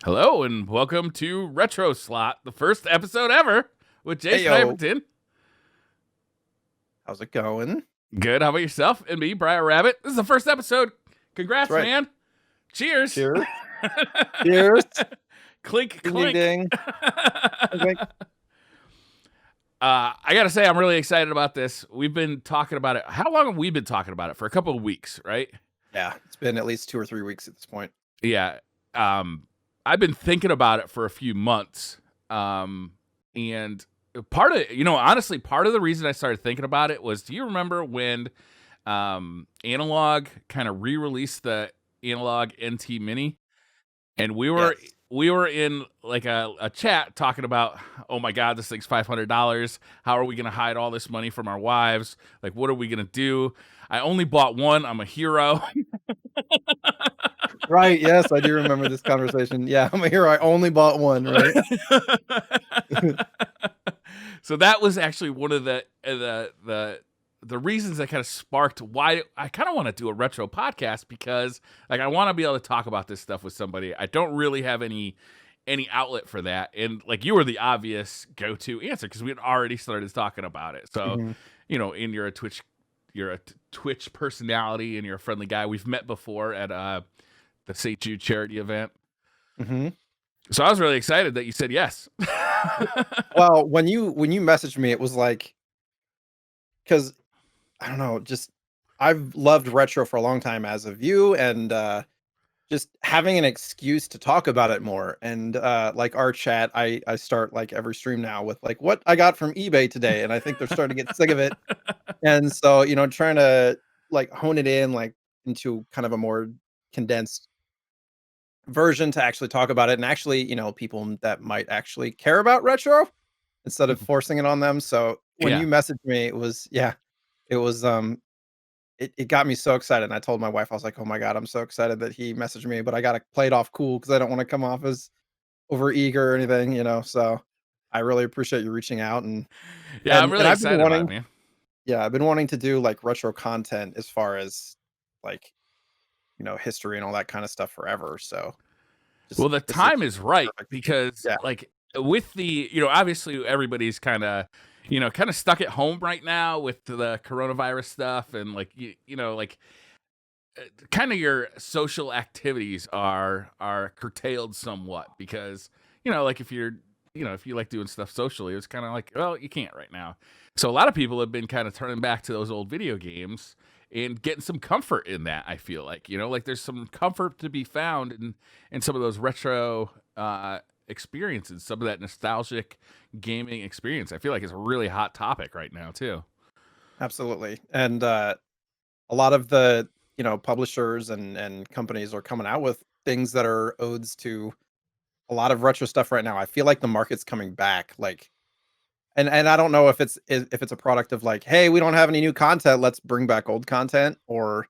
Hello and welcome to Retro Slot, the first episode ever with Hey yo, JSniperton. how's it going? Good, how about yourself? And me, Briar Rabbit. This is the first episode. That's Congrats, right. man. Cheers. Cheers. Cheers. Clink, Ding ding clink. ding. Okay. I gotta say, I'm really excited about this. We've been talking about it. How long have we been talking about it? For a couple of weeks, right? Yeah, it's been at least 2 or 3 weeks at this point. Yeah. I've been thinking about it for a few months. And honestly, part of the reason I started thinking about it was, do you remember when Analog kind of re-released the Analog NT Mini? And we were Yes. we were in like a chat talking about, oh my god, this thing's $500. How are we gonna hide all this money from our wives? Like, what are we gonna do? I only bought one. I'm a hero. Right, yes, I do remember this conversation. Yeah, I'm here. I only bought one, right? So that was actually one of the reasons that kind of sparked why I kind of want to do a retro podcast, because like I want to be able to talk about this stuff with somebody. I don't really have any outlet for that, and like you were the obvious go-to answer because we had already started talking about it. So, Mhm. and you're a Twitch personality, and you're a friendly guy. We've met before at the St. Jude charity event. Mhm. So I was really excited that you said yes. Well, when you messaged me, it was like, because I don't know, just I've loved retro for a long time as of you, and just having an excuse to talk about it more. And like our chat, I start like every stream now with like what I got from eBay today, and I think they're starting to get sick of it. And so, trying to like hone it in like into kind of a more condensed version to actually talk about it, and actually, people that might actually care about retro instead of forcing it on them. So when Yeah. you messaged me, it was, yeah, it was it got me so excited. And I told my wife, I was like, oh my God, I'm so excited that he messaged me, but I gotta play it off cool because I don't want to come off as over eager or anything. So I really appreciate you reaching out, and Yeah, I'm and really I've been excited about it, wanting, man. yeah, I've been wanting to do like retro content as far as like, history and all that kind of stuff forever. So just Well, the this is time is right perfect. because Yeah. like with the, obviously everybody's kind of stuck at home right now with the coronavirus stuff, and like like kind of your social activities are curtailed somewhat because like if you're if you like doing stuff socially, it's kind of like, well, you can't right now. So a lot of people have been kind of turning back to those old video games and getting some comfort in that. I feel like like there's some comfort to be found in some of those retro experiences, some of that nostalgic gaming experience. I feel like it's a really hot topic right now too. Absolutely. And a lot of the, publishers and companies are coming out with things that are odes to a lot of retro stuff right now. I feel like the market's coming back, like, and I don't know if it's a product of like, hey, we don't have any new content, let's bring back old content, or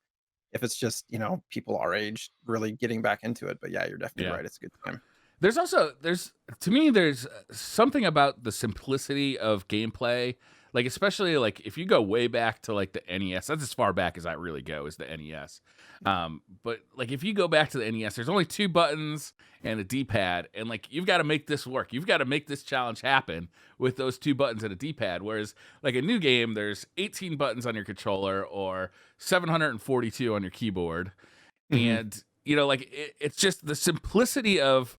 if it's just, people our age really getting back into it. But yeah, you're definitely Yeah. right. It's a good time. There's to me there's something about the simplicity of gameplay, like especially like if you go way back to like the NES. That's as far back as I really go, is the NES. But like if you go back to the NES, there's only two buttons and a D-pad, and like you've got to make this work. You've got to make this challenge happen with those two buttons and a D-pad. Whereas like a new game, there's 18 buttons on your controller or 742 on your keyboard, Hmm. and like it's just the simplicity of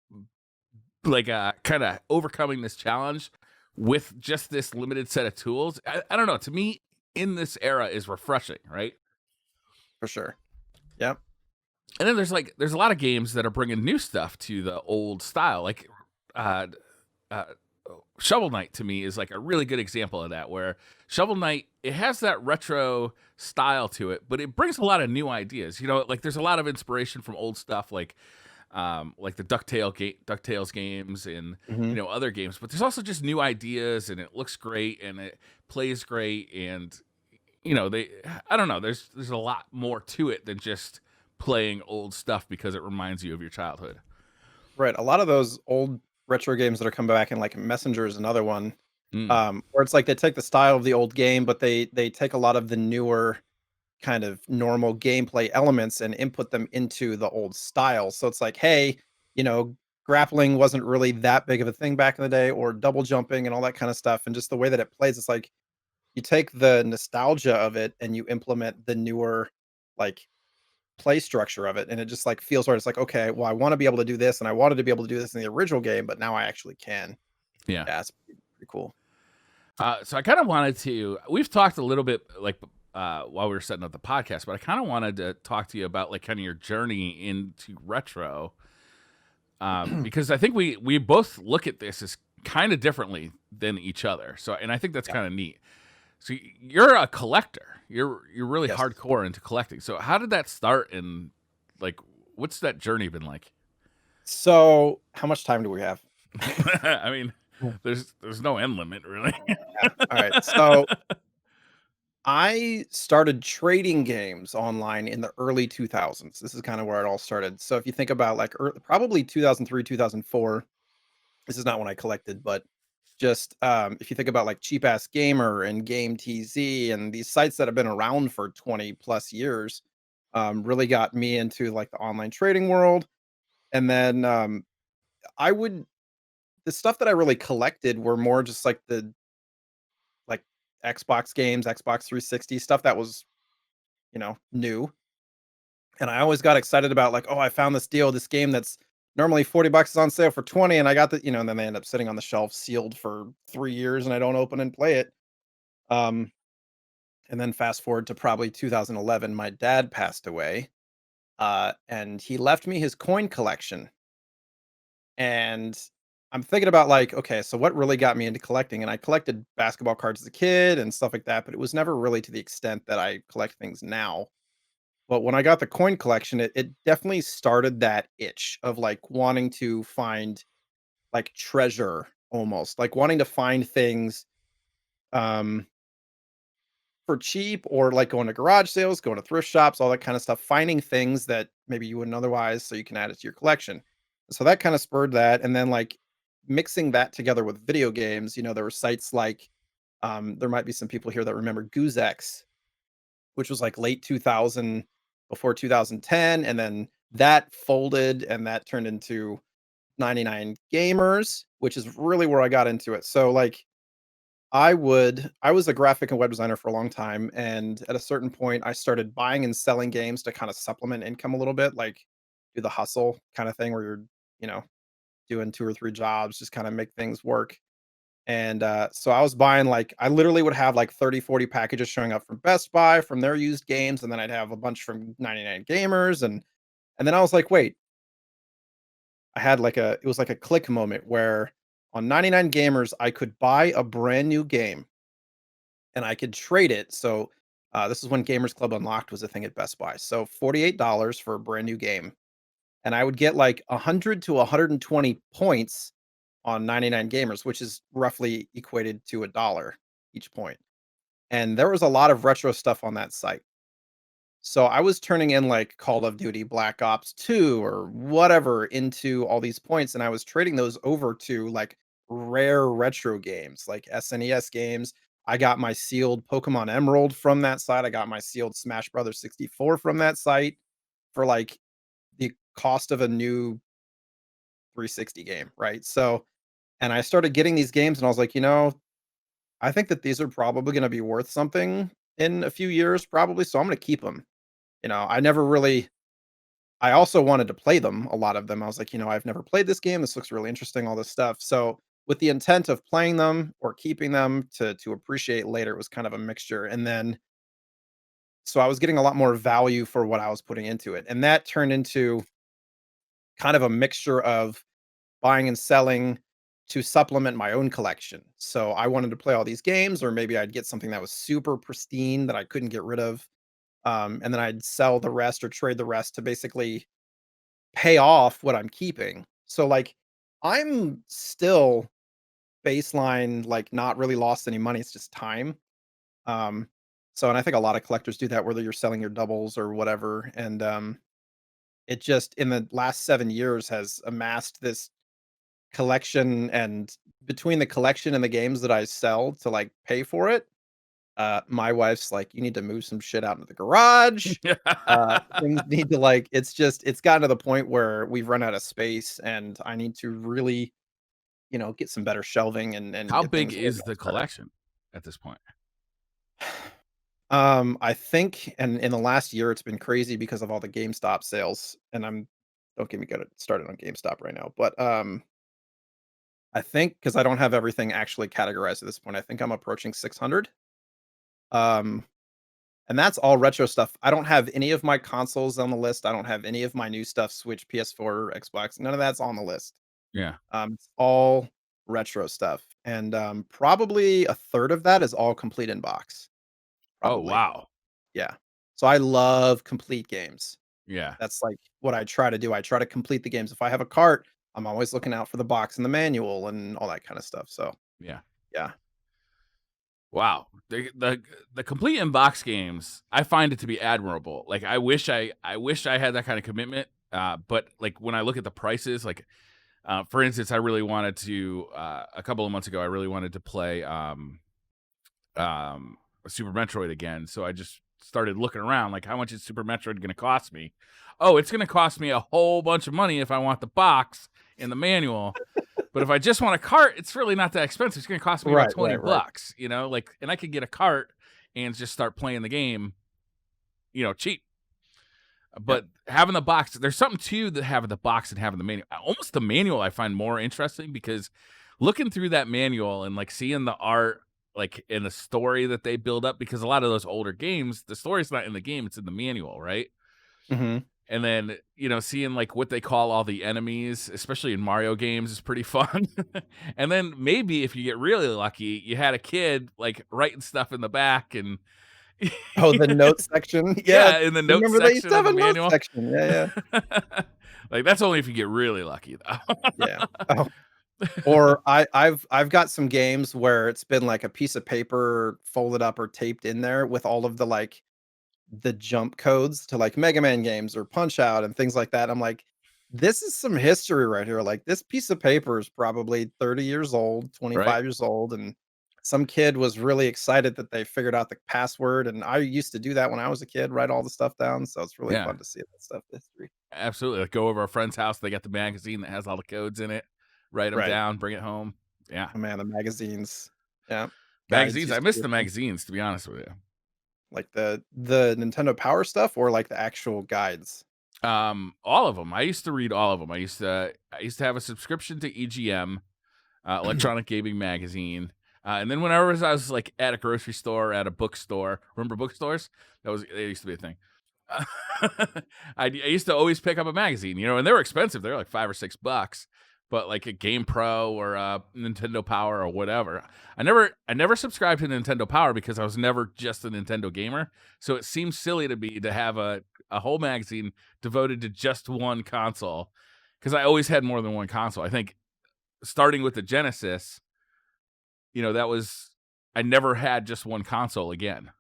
like kind of overcoming this challenge with just this limited set of tools. I don't know, to me in this era is refreshing, right? For sure. Yep. And then there's a lot of games that are bringing new stuff to the old style, like uh uh Shovel Knight to me is like a really good example of that, where Shovel Knight, it has that retro style to it, but it brings a lot of new ideas. Like there's a lot of inspiration from old stuff, like the Ducktales games and Hmm. other games. But there's also just new ideas, and it looks great, and it plays great, and they I don't know. There's a lot more to it than just playing old stuff because it reminds you of your childhood. Right. A lot of those old retro games that are coming back, and like Messenger is another one, Mm. where it's like they take the style of the old game, but they take a lot of the newer kind of normal gameplay elements and input them into the old style. So it's like, hey, you know, grappling wasn't really that big of a thing back in the day, or double jumping and all that kind of stuff, and just the way that it plays, it's like you take the nostalgia of it and you implement the newer, like, play structure of it, and it just, like, feels right. It's like, "Okay, well, I wanna be able to do this, and I wanted to be able to do this in the original game, but now I actually can." Yeah. Yeah, it's pretty cool. So I kind of wanted to. We've talked a little bit like while we were setting up the podcast, but I kind of wanted to talk to you about like kind of your journey into retro, because I think we both look at this as kind of differently than each other. So, and I think that's Yeah. kind of neat. So you're a collector. You're really Yes. hardcore into collecting. So how did that start, and like what's that journey been like? So, how much time do we have? I mean, Mm. there's no end limit really. Yeah, alright. So, I started trading games online in the early 2000s. This is kinda where it all started. So, if you think about, like, probably 2003, 2004, this is not when I collected, but just, if you think about, like, Cheap Ass Gamer and Game TZ and these sites that have been around for 20 plus years, really got me into, like, the online trading world, and then, I would the stuff that I really collected were more just, like, like, Xbox games, Xbox 360, stuff that was, new, and I always got excited about, like, "Oh, I found this deal, this game that's normally 40 bucks is on sale for 20, and I got and then they end up sitting on the shelf sealed for 3 years, and I don't open and play it." Um, and then fast forward to probably 2011, my dad passed away, and he left me his coin collection, and I'm thinking about, like, okay, so what really got me into collecting? And I collected basketball cards as a kid and stuff like that, but it was never really to the extent that I collect things now. But when I got the coin collection, it definitely started that itch of, like, wanting to find, like, treasure almost, like, wanting to find things, um, for cheap, or, like, going to garage sales, going to thrift shops, all that kinda stuff, finding things that maybe you wouldn't otherwise so you can add it to your collection. So that kinda spurred that, and then, like, mixing that together with video games, there were sites like, there might be some people here that remember GoozeX, which was, like, late 2000, before 2010, and then that folded, and that turned into 99 Gamers, which is really where I got into it. So, like, I was a graphic and web designer for a long time, and at a certain point, I started buying and selling games to kinda supplement income a little bit, like, do the hustle kinda thing where you're, you know, doing 2 or 3 jobs, just kinda make things work. And, so I was buying, like, I literally would have, like, 30, 40 packages showing up from Best Buy, from their used games, and then I'd have a bunch from 99 Gamers, and then I was like, "Wait." I had, like, it was like a click moment where on 99 Gamers, I could buy a brand new game, and I could trade it. So, this is when Gamers Club Unlocked was a thing at Best Buy. So, $48 for a brand new game, and I would get, like, 100 to 120 points on 99 Gamers, which is roughly equated to a dollar each point. And there was a lot of retro stuff on that site. So I was turning in, like, Call of Duty Black Ops 2 or whatever into all these points, and I was trading those over to, like, rare retro games, like SNES games. I got my sealed Pokemon Emerald from that site. I got my sealed Smash Brothers 64 from that site for, like, the cost of a new 360 game, right? So, and I started getting these games, and I was like, I think that these are probably gonna be worth something in a few years, probably, so I'm gonna keep them. I never really I also wanted to play them, a lot of them. I was like, I've never played this game. This looks really interesting, all this stuff. So, with the intent of playing them or keeping them to appreciate later, it was kind of a mixture. And then so I was getting a lot more value for what I was putting into it. And that turned into kind of a mixture of buying and selling to supplement my own collection. So I wanted to play all these games, or maybe I'd get something that was super pristine that I couldn't get rid of. And then I'd sell the rest or trade the rest to basically pay off what I'm keeping. So, like, I'm still baseline, like, not really lost any money, it's just time. Um, and I think a lot of collectors do that, whether you're selling your doubles or whatever, and, it just in the last 7 years has amassed this collection, and between the collection and the games that I sell to, like, pay for it, My wife's like, "You need to move some shit out into the garage." Things need to, like it's gotten to the point where we've run out of space, and I need to really, get some better shelving and How get big things is the organized better. collection at this point? I think and in the last year, it's been crazy because of all the GameStop sales, and don't get me good started on GameStop right now, but, I think because I don't have everything actually categorized at this point, I think I'm approaching 600. Um, and that's all retro stuff. I don't have any of my consoles on the list. I don't have any of my new stuff, Switch, PS4, Xbox. None of that's on the list. Yeah. It's all retro stuff. And probably a third of that is all complete in box. Oh, Probably. wow. Yeah. So I love complete games. Yeah. That's like what I try to do. I try to complete the games. If I have a cart, I'm always looking out for the box and the manual and all that kind of stuff. So Yeah. yeah. Wow. The complete in box games, I find it to be admirable. Like I wish I had that kind of commitment. But like when I look at the prices, like for instance, I really wanted to a couple of months ago, I really wanted to play Super Metroid again. So I just started looking around, like how much is Super Metroid going to cost me? Oh, it's going to cost me a whole bunch of money if I want the box and the manual. But if I just want a cart, it's really not that expensive. It's going to cost me about Right, 20 right, right. bucks, like, and I could get a cart and just start playing the game, cheap. Yep. But having the box, there's something to that having the box and having the manual. Almost the manual I find more interesting because looking through that manual and like seeing the art, like in the story that they build up, because a lot of those older games, the story's not in the game, it's in the manual, right? Mhm. And then, seeing like what they call all the enemies, especially in Mario games, is pretty fun. And then maybe if you get really lucky, you had a kid like writing stuff in the back and Oh, the notes section? Yeah, yeah, in the notes remember they used section to of have the a notes manual. section. Yeah, yeah. Like that's only if you get really lucky though. Yeah. Oh, or I've got some games where it's been, like, a piece of paper folded up or taped in there with all of the, like, the jump codes to, like, Mega Man games or Punch-Out and things like that. I'm like, "This is some history right here." Like, this piece of paper is probably 30 years old, Right? 25 years old, and some kid was really excited that they figured out the password, and I used to do that when I was a kid, write all the stuff down, so it's really Yeah. fun to see that stuff history. Absolutely. Like go over a friend's house, they got the magazine that has all the codes in it. Write them Right. down, bring it home. Yeah. Oh, man, the magazines. Yeah. Guides Magazines, I used to miss be a the thing. magazines to be honest with you. Like the Nintendo Power stuff or like the actual guides? All of them. I used to read all of them. I used to have a subscription to EGM, Electronic Gaming Magazine. And then whenever I was like at a grocery store, at a bookstore, remember bookstores? They used to be a thing. I used to always pick up a magazine, and they were expensive. They were like $5 or $6, but like a Game Pro or a Nintendo Power or whatever. I never subscribed to Nintendo Power because I was never just a Nintendo gamer. So it seems silly to me to have a whole magazine devoted to just one console because I always had more than one console. I think starting with the Genesis, that was I never had just one console again.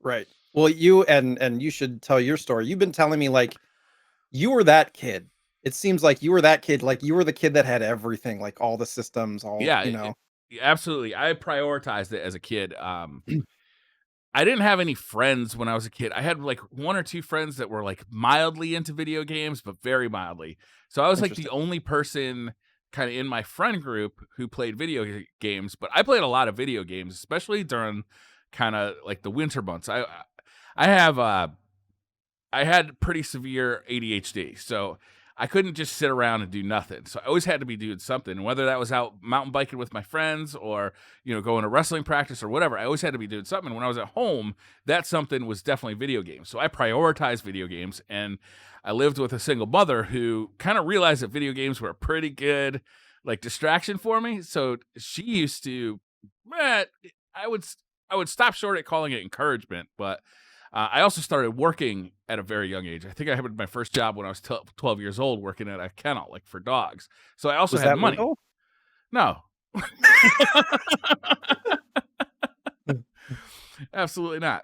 Right. Well, you and you should tell your story. You've been telling me, like, you were that kid. It seems like you were that kid, like, you were the kid that had everything, like, all the systems, all Yeah, absolutely. I prioritized it as a kid. I didn't have any friends when I was a kid. I had like one or two friends that were like mildly into video games, but very mildly. So I was like the Interesting. only person kind of in my friend group who played games, but I played a lot of video games, especially during kind of like the winter months. I have I had pretty severe ADHD, so I couldn't just sit around and do nothing. So I always had to be doing something, whether that was out mountain biking with my friends or, going to wrestling practice or whatever. I always had to be doing something. When I was at home, that something was definitely video games. So I prioritized video games, and I lived with a single mother who kind of realized that video games were a pretty good like distraction for me. So she used to, eh, I would I would stop short at calling it encouragement, but I also started working at a very young age. I think I had my first job when I was 12 years old, working at a kennel, like for dogs. So I also Was had that money. legal? No, absolutely not.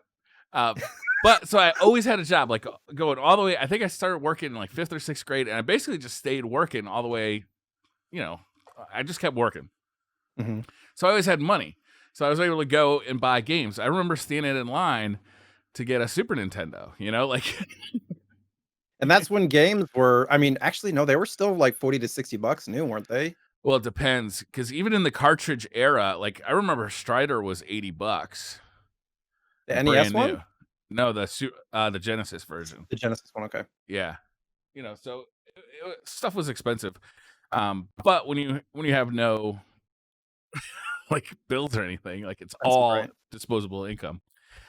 Uh, but so I always had a job, like going all the way. I think I started working in like fifth or sixth grade, and I basically just stayed working all the way. You know, I just kept working. Mhm. So I always had money. So I was able to go and buy games. I remember standing in line to get a Super Nintendo, you know, like And that's when games were, I mean, actually, no, they were still like 40 to 60 bucks new, weren't they? well, it depends because even in the cartridge era, like I remember Strider was $80, The NES brand one? new. No, the Genesis version. The Genesis one, okay. Yeah, you know, so stuff was expensive. But when you have no like bills or anything, like it's Expensive, all right? disposable income.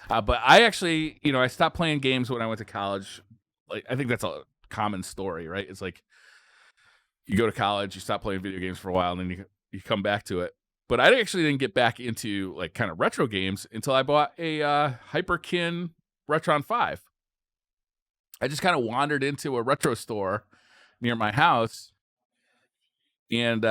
But I actually, you know, I stopped playing games when I went to college. Like I think that's a common story, right? It's like you go to college, you stop playing video games for a while, and then you come back to it. But I actually didn't get back into like kind of retro games until I bought a Hyperkin Retron 5. I just kind of wandered into a retro store near my house, and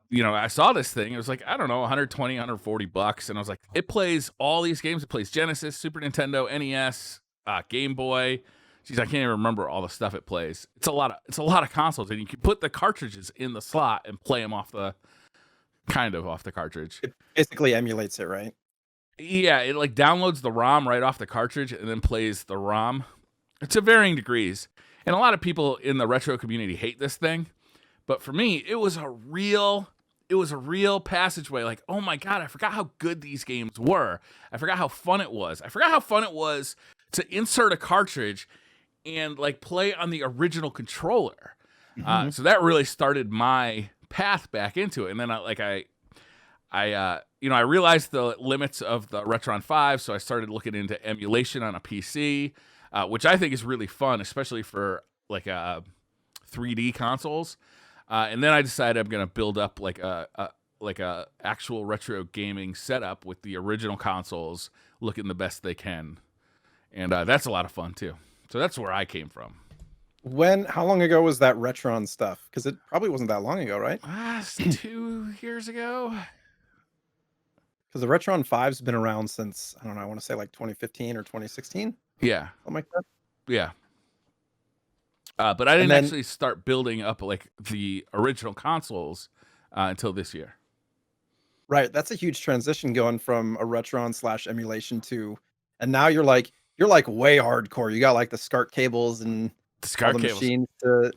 you know, I saw this thing. It was like, I don't know, 120, 140 bucks, and I was like, it plays all these games. It plays Genesis, Super Nintendo, NES, Game Boy. Jeez, I can't even remember all the stuff it plays. It's a lot of consoles, and you can put the cartridges in the slot and play them off the cartridge. It basically emulates it, right? Yeah, it like downloads the ROM right off the cartridge and then plays the ROM. To varying degrees. And a lot of people in the retro community hate this thing. But for me, it was a real passageway. Like, oh my God, I forgot how good these games were. I forgot how fun it was. I forgot how fun it was to insert a cartridge and like play on the original controller. So that really started my path back into it. And then I realized the limits of the Retron 5, so I started looking into emulation on a PC, which I think is really fun, especially for like 3D consoles. And then I decided I'm going to build up like a actual retro gaming setup with the original consoles looking the best they can. And that's a lot of fun too. So that's where I came from. How long ago was that Retron stuff? Because it probably wasn't that long ago, right? It's 2 years ago. Because the Retron 5's been around since, I don't know, I want to say like 2015 or 2016, Yeah. something like that. Yeah. But I And didn't then, actually start building up like the original consoles until this year. right, that's a huge transition going from a Retron slash emulation to, and now you're like way hardcore. You got like the SCART cables and The all SCART the cables. machines to.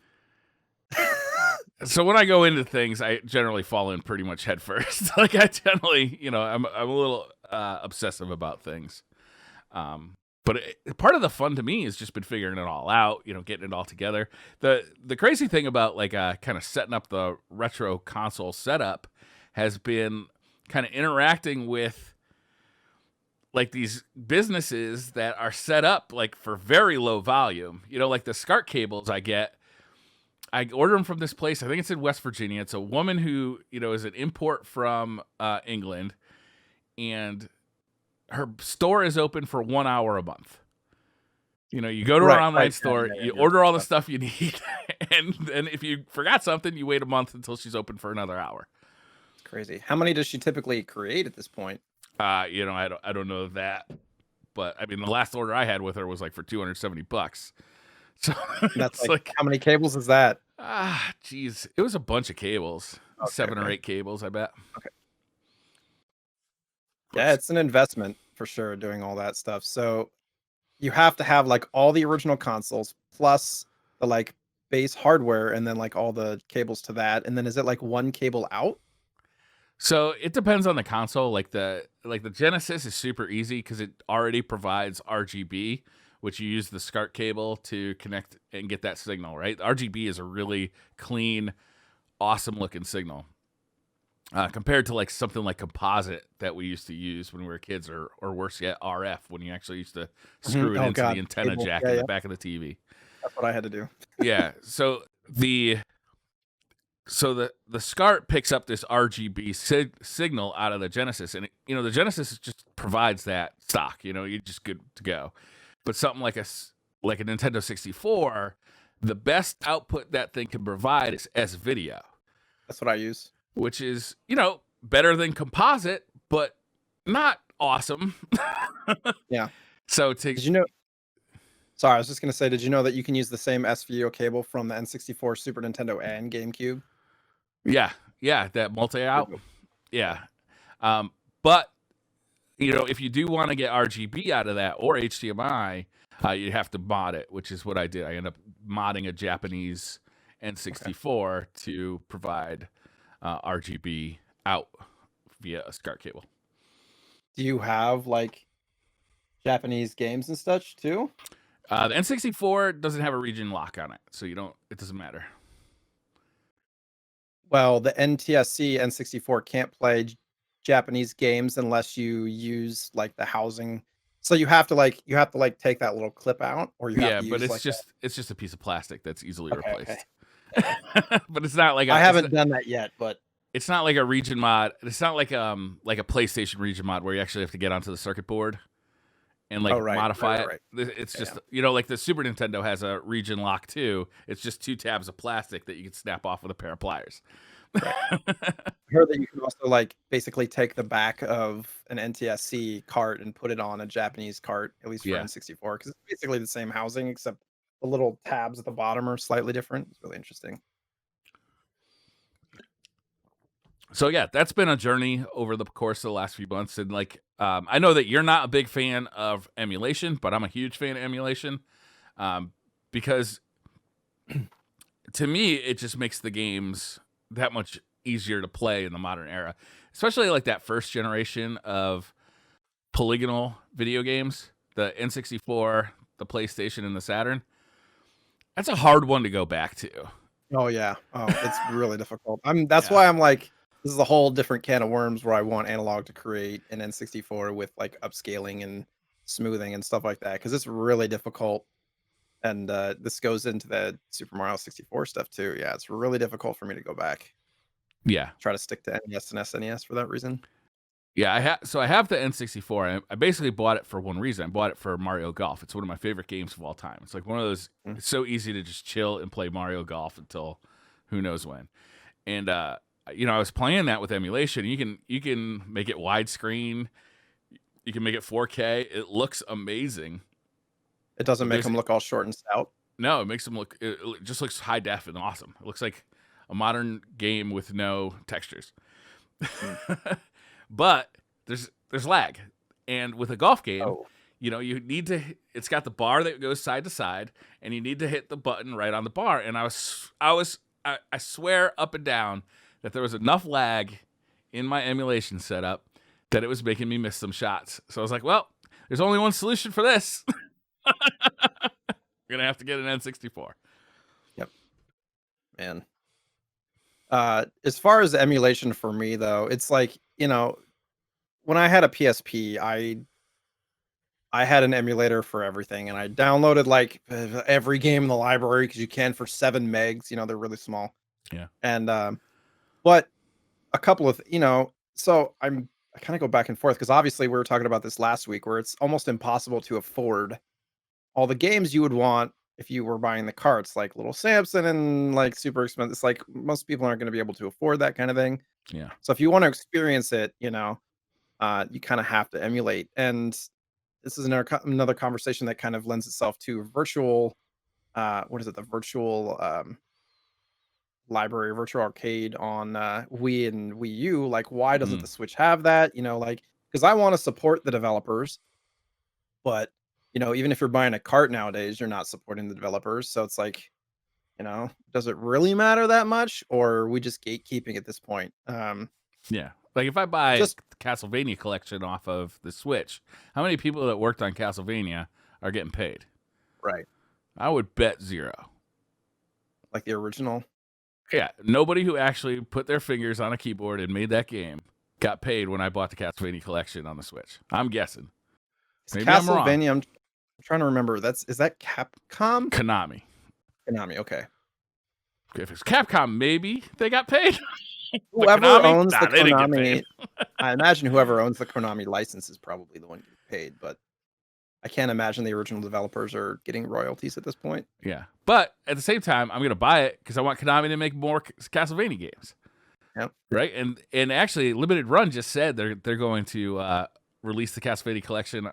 So when I go into things, I generally fall in pretty much head first. Like I generally, you know, I'm a little obsessive about things. But part of the fun to me has just been figuring it all out, you know, getting it all together. The crazy thing about like kind of setting up the retro console setup has been kind of interacting with like these businesses that are set up like for very low volume. You know, like the SCART cables I order them from this place. I think it's in West Virginia. It's a woman who, you know, is an import from England, and her store is open for 1 hour a month. You know, you go to her online store, you order all the stuff you need, and then if you forgot something, you wait a month until she's open for another hour. It's crazy. How many does she typically create at this point? You know, I don't know that, but I mean, the last order I had with her was like for $270. So That's it's like how many cables is that? geez, it was a bunch of cables, Okay, 7 or okay. 8 cables, I bet. Okay. Yeah, it's an investment for sure doing all that stuff. So you have to have like all the original consoles plus the like base hardware and then like all the cables to that. And then is it like one cable out? So it depends on the console. Like the Genesis is super easy because it already provides RGB, which you use the SCART cable to connect and get that signal. Right, RGB is a really clean, awesome looking signal compared to like something like composite that we used to use when we were kids, or worse yet, RF, when you actually used to screw it Oh into God, the antenna cable. jack Yeah, in yeah. the back of the TV. That's what I had to do. Yeah. So the SCART picks up this RGB signal out of the Genesis, and you know the Genesis just provides that stock. You know, you're just good to go. But something like a Nintendo 64, the best output that thing can provide is S-video, That's what I use. which is, you know, better than composite, but not awesome. Yeah. So Did you know? Sorry, I was just gonna say, did you know that you can use the same S-video cable from the N64, Super Nintendo, and GameCube? yeah, that multi-out. Pretty cool. Yeah. But if you do want to get RGB out of that or HDMI, you have to mod it, which is what I did. I ended up modding a Japanese N64 to provide RGB out via a SCART cable. Do you have like Japanese games and such too? The N64 doesn't have a region lock on it, so it doesn't matter. Well, the NTSC N64 can't play Japanese games unless you use like the housing. So you have to take that little clip out, or you have to but use it's just a piece of plastic that's easily okay, replaced. okay. But it's not like I haven't done that yet, but it's not like a region mod. It's not like a PlayStation region mod where you actually have to get onto the circuit board and modify it. It's just like the Super Nintendo has a region lock too. It's just 2 tabs of plastic that you can snap off with a pair of pliers. Right. I heard that you can also basically take the back of an NTSC cart and put it on a Japanese cart, at least for N64, because it's basically the same housing except the little tabs at the bottom are slightly different. It's really interesting. So yeah, that's been a journey over the course of the last few months, and I know that you're not a big fan of emulation, but I'm a huge fan of emulation, because to me it just makes the games that much easier to play in the modern era, especially like that first generation of polygonal video games, the N64, the PlayStation, and the Saturn. That's a hard one to go back to. Oh yeah. Oh, it's really difficult. That's why I'm like, this is a whole different can of worms where I want analog to create an N64 with upscaling and smoothing and stuff like that, because it's really difficult. And this goes into the Super Mario 64 stuff too. Yeah, it's really difficult for me to go back. Yeah. Try to stick to NES and SNES for that reason. Yeah, I have the N64. I basically bought it for one reason. I bought it for Mario Golf. It's one of my favorite games of all time. It's like one of those. It's so easy to just chill and play Mario Golf until who knows when. And I was playing that with emulation. You can make it widescreen. You can make it 4K. It looks amazing. It doesn't make them look all short and stout. No, it makes them look. It just looks high def and awesome. It looks like a modern game with no textures. But there's lag, and with a golf game, you need to. It's got the bar that goes side to side, and you need to hit the button right on the bar. And I swear up and down that there was enough lag in my emulation setup that it was making me miss some shots. So I was like, well, there's only one solution for this. I'm gonna have to get an N64. Yep, man. As far as emulation for me though, it's like, when I had a PSP, I had an emulator for everything, and I downloaded every game in the library because you can for 7 megs. They're really small. Yeah. And but a couple of so I kind of go back and forth because obviously we were talking about this last week where it's almost impossible to afford all the games you would want if you were buying the carts, like Little Samson and super expensive. It's like most people aren't going to be able to afford that kind of thing. Yeah. So if you want to experience it, you kind of have to emulate. And this is another conversation that kind of lends itself to virtual, what is it? The virtual library, virtual arcade on Wii and Wii U. Like, why doesn't the Switch have that? Because I want to support the developers, but even if you're buying a cart nowadays, you're not supporting the developers. So it's like, does it really matter that much, or are we just gatekeeping at this point? Yeah. Like if I buy the Castlevania collection off of the Switch, how many people that worked on Castlevania are getting paid? Right. I would bet 0. Like the original? Yeah. Nobody who actually put their fingers on a keyboard and made that game got paid when I bought the Castlevania collection on the Switch. I'm guessing. Maybe Castlevania, I'm trying to remember. Is that Capcom? Konami. Konami, okay. If it's Capcom, maybe they got paid. Whoever owns the Konami, I imagine whoever owns the Konami license is probably the one getting paid, but I can't imagine the original developers are getting royalties at this point. Yeah, but at the same time, I'm going to buy it because I want Konami to make more Castlevania games. Yep. Right, and actually, Limited Run just said they're going to release the Castlevania collection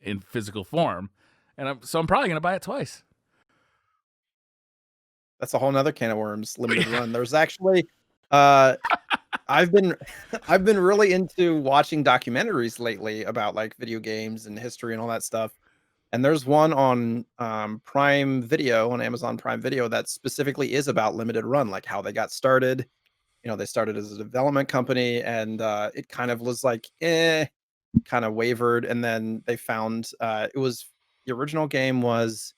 in physical form, and I'm probably going to buy it twice. That's a whole nother can of worms. Limited Run. There's actually Uh, I've been I've been really into watching documentaries lately about, like, video games and history and all that stuff, and there's one on, Prime Video, on Amazon Prime Video that specifically is about limited run, like, how they got started. You know, they started as a development company and, it kind of was like, kinda wavered, and then they found, it was the original game was,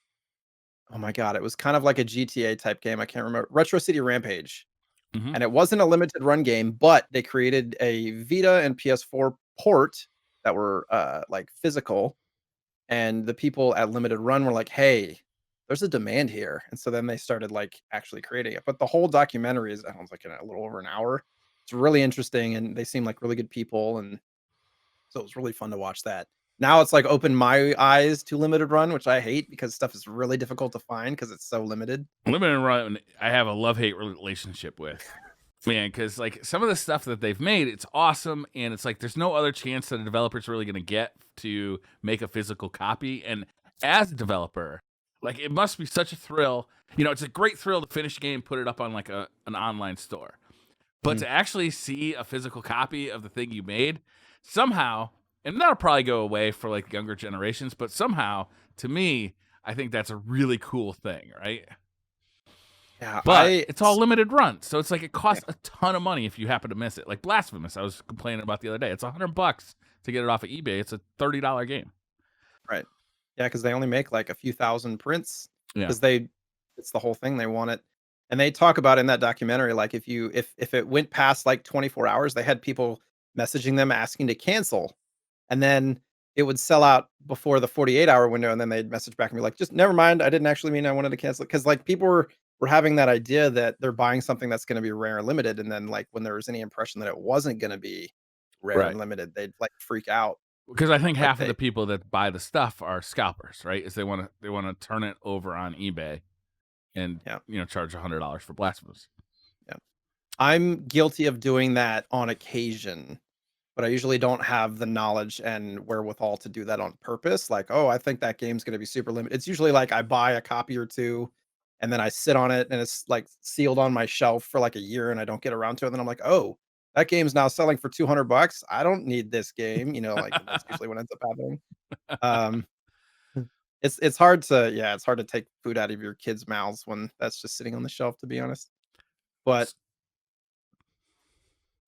oh my god, it was kind of like a GTA type game, I can't remember, Retro City Rampage. Hmm. And it wasn't a limited run game, but they created a Vita and PS4 port that were, like, physical, and the people at Limited Run were like, "Hey, there's a demand here," and so then they started, like, actually creating it, but the whole documentary is, I don't know, it's like a little over an hour. It's really interesting, and they seem like really good people, and so it was really fun to watch that. Now it's, like, opened my eyes to Limited Run, which I hate because stuff is really difficult to find because it's so limited. Limited Run, I have a love-hate relationship with. Man, because like some of the stuff that they've made, it's awesome, and it's like there's no other chance that a developer's really going to get to make a physical copy. And as a developer, like it must be such a thrill. You know, it's a great thrill to finish a game, put it up on like an online store, but Mhm. to actually see a physical copy of the thing you made somehow, and that'll probably go away for like younger generations, but somehow, to me, I think that's a really cool thing, right? Yeah, But I it's all limited run, so it's like it yeah, costs a ton of money if you happen to miss it. Like Blasphemous, I was complaining about the other day. It's $100 to get it off of eBay. It's a $30 game. right. Yeah, because they only make, like, a few thousand prints Yeah, because they it's the whole thing, they want it, and they talk about in that documentary, like, if it went past, like, 24 hours, they had people messaging them asking to cancel, and then it would sell out before the 48-hour window, and then they'd message back and be like, "Just never mind, I didn't actually mean I wanted to cancel it," 'cause, like, people were having that idea that they're buying something that's gonna be rare and limited, and then, like, when there was any impression that it wasn't gonna be rare right. and limited, they'd, like, freak out, Because I think like half of the people that buy the stuff are scalpers, right? Is they want to turn it over on eBay and yeah. charge $100 for Blasphemous. Yeah. I'm guilty of doing that on occasion, but I usually don't have the knowledge and wherewithal to do that on purpose. Like, oh, I think that game's going to be super limited. It's usually like I buy a copy or two and then I sit on it and it's like sealed on my shelf for like a year and I don't get around to it. And then I'm like, oh, that game's now selling for $200. I don't need this game. You know, like that's usually what ends up happening. Um, it's hard to, yeah, it's hard to take food out of your kids' mouths when that's just sitting on the shelf, to be honest. But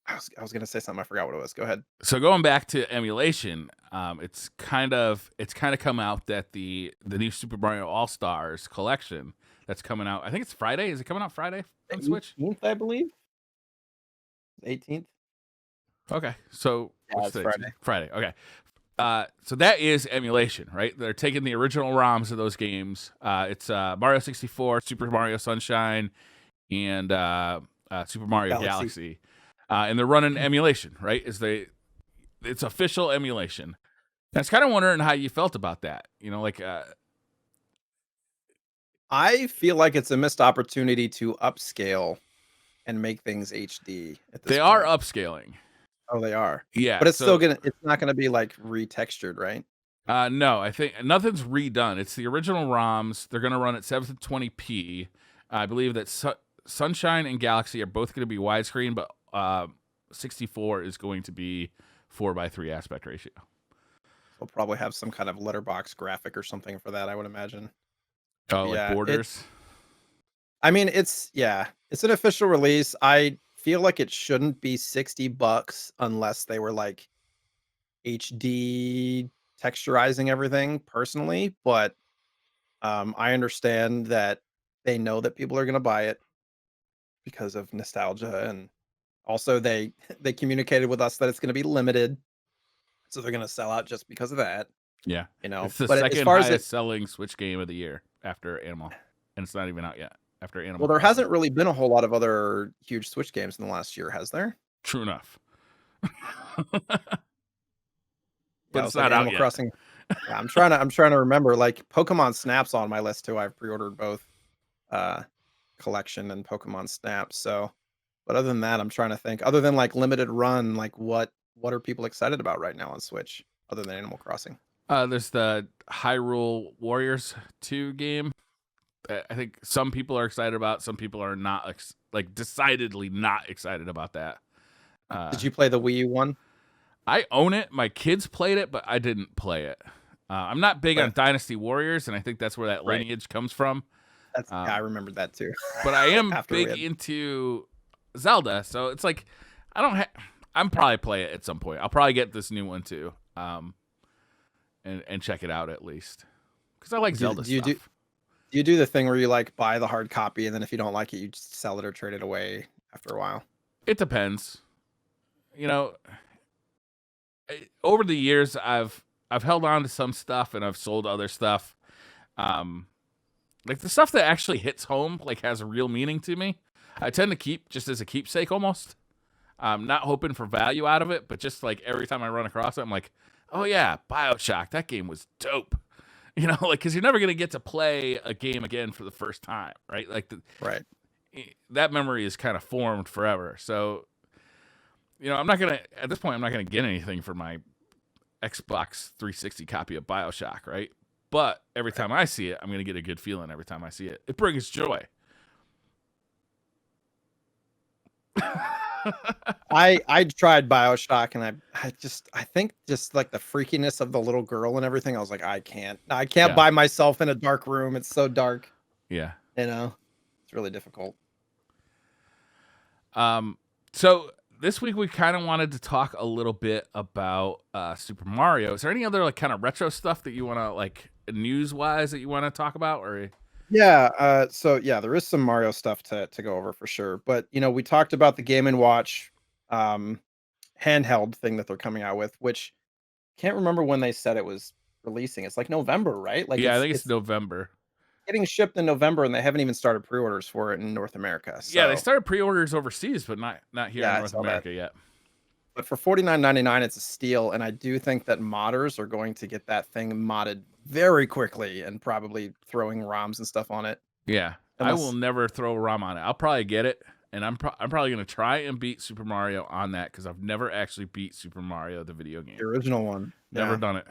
I was gonna say something, I forgot what it was. Go ahead. So going back to emulation, it's kind of come out that the new Super Mario All Stars collection that's coming out. I think it's Friday. Is it coming out Friday The on Switch? 18th, I believe? 18th? Okay, so Yeah, what's it's today? Friday. Friday. Okay. So that is emulation, right? They're taking the original ROMs of those games. It's Mario 64, Super Mario Sunshine, and Super Mario Galaxy. Galaxy, and they're running emulation, right? It's official emulation. I was kind of wondering how you felt about that. Like I feel like it's a missed opportunity to upscale and make things HD at this they are point. upscaling. Oh, they are. But Yeah. it's still So it's not gonna be, like, retextured, right? no, I think nothing's redone. It's the original ROMs. They're going to run at 720p. I believe that Sunshine and Galaxy are both going to be widescreen, but 64 is going to be 4:3 aspect ratio. They'll probably have some kind of letterbox graphic or something for that, I would imagine. Oh, But like yeah, it borders. I mean, it's yeah, it's an official release. I feel like it shouldn't be $60 unless they were, like, HD texturizing everything personally, but, I understand that they know that people are gonna buy it because of nostalgia, and also they they communicated with us that it's gonna be limited, so they're gonna sell out just because of that, Yeah, you know? it's the But as second far as it highest selling Switch game of the year after Animal, and it's not even out yet. After well, Animal there Crossing. hasn't really been a whole lot of other huge Switch games in the last year, has there? True enough. Yeah, But it it's was like not out Animal yet. Crossing. Yeah, I'm trying to remember, like, Pokemon Snap's on my list too. I've pre-ordered both, uh, Collection and Pokemon Snap, so but other than that, I'm trying to think. Other than, like, limited run, like, what are people excited about right now on Switch other than Animal Crossing? There's the Hyrule Warriors 2 game. I think some people are excited about, some people are not, like decidedly not excited about that. Did you play the Wii U one? I own it. My kids played it, but I didn't play it. I'm not big on But Dynasty Warriors, and I think that's where that right, lineage comes from. yeah, I remembered that too. But I am After we big had, into Zelda, so it's like I don't. I'm probably play it at some point. I'll probably get this new one too, and check it out at least because I like Zelda do you do stuff. do you do the thing where you like buy the hard copy and then if you don't like it, you just sell it or trade it away after a while? It depends. You know, over the years, I've held on to some stuff and I've sold other stuff. Like the stuff that actually hits home, like has a real meaning to me, I tend to keep just as a keepsake almost. Not hoping for value out of it, but just like every time I run across it, I'm like, oh yeah, BioShock, that game was dope. You know, like because you're never gonna get to play a game again for the first time, right? Like Right. that memory is kind of formed forever. So, you know, I'm not gonna at this point, I'm not gonna get anything for my Xbox 360 copy of BioShock, right? But every time I see it, I'm gonna get a good feeling every time I see it. It brings joy. I tried BioShock and I think just like the freakiness of the little girl and everything, I was like, I can't Yeah, by myself in a dark room. It's so dark, yeah. you know. It's really difficult. So this week we kind of wanted to talk a little bit about Super Mario. Is there any other like kind of retro stuff that you want to like news wise that you want to talk about, or Yeah, so yeah, there is some Mario stuff to go over for sure. But you know, we talked about the Game and Watch um handheld thing that they're coming out with, which can't remember when they said it was releasing. It's like November, right? Like yeah, I think it's it's November. getting shipped in November and they haven't even started pre-orders for it in North America. Yeah, they So, started pre-orders overseas, but not here in yeah, I North saw that. America yet. But for 49.99 it's a steal and I do think that modders are going to get that thing modded very quickly and probably throwing ROMs and stuff on it. Yeah, I will Unless never throw a ROM on it. I'll probably get it, and I'm probably gonna try and beat Super Mario on that because I've never actually beat Super Mario the video the game. original one. Never Yeah. done it.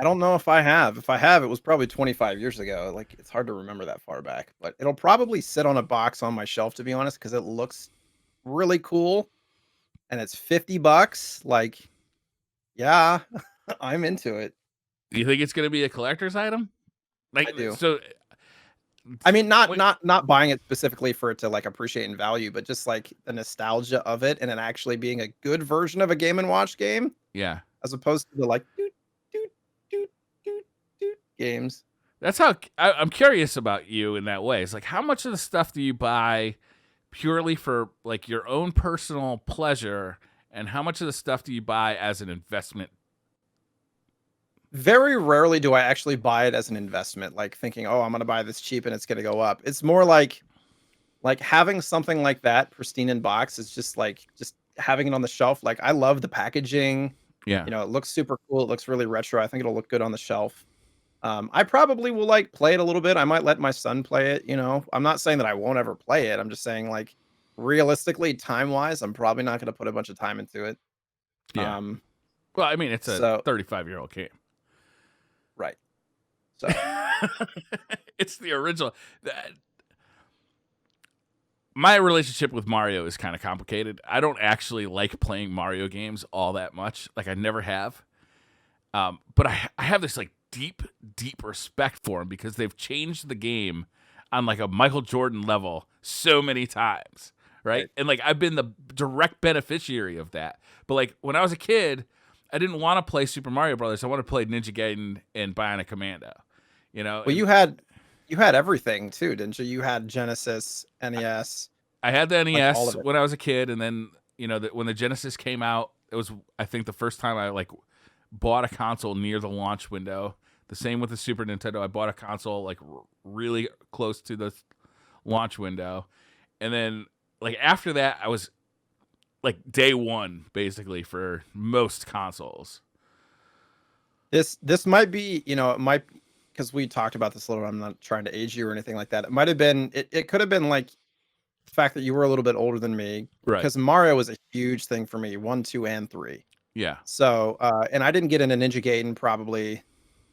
I don't know if I have. If I have, it was probably 25 years ago. Like it's hard to remember that far back, but it'll probably sit on a box on my shelf to be honest because it looks really cool and it's $50. Like, yeah, I'm into it. Do you think it's gonna be a collector's item? Like I do. so, I mean, wait, not buying it specifically for it to like appreciate and value, but just like the nostalgia of it and it actually being a good version of a Game and Watch game yeah. as opposed to the like doot, doot, doot, doot, doot games. That's how I'm curious about you in that way. It's like how much of the stuff do you buy purely for like your own personal pleasure, and how much of the stuff do you buy as an investment? Very rarely do I actually buy it as an investment, like thinking, "Oh, I'm gonna buy this cheap and it's gonna go up." It's more like having something like that pristine in box is just having it on the shelf. Like I love the packaging. Yeah, You know, it looks super cool. It looks really retro. I think it'll look good on the shelf. I probably will like play it a little bit. I might let my son play it, you know. I'm not saying that I won't ever play it. I'm just saying like realistically, time-wise, I'm probably not gonna put a bunch of time into it. yeah. Um, Well, I mean, it's a so 35-year-old game. right. So It's the original. My relationship with Mario is kind of complicated. I don't actually like playing Mario games all that much. Like I never have. But I have this like deep respect for them because they've changed the game on like a Michael Jordan level so many times, right? right. And like I've been the direct beneficiary of that. But like when I was a kid, I didn't want to play Super Mario Brothers. I wanted to play Ninja Gaiden and Bionic Commando. You know, Well, and you had everything too, didn't you? You had Genesis, NES, I had the like all NES of it. when I was a kid, and then you know when the Genesis came out, it was I think the first time I like bought a console near the launch window. The same with the Super Nintendo. I bought a console like really close to the launch window, and then like after that, I was like day one basically for most consoles. This might be, you know, it might because we talked about this a little. I'm not trying to age you or anything like that. It might have been it could have been like the fact that you were a little bit older than me Right. because Mario was a huge thing for me, 1, 2, and 3. Yeah. So, and I didn't get into Ninja Gaiden probably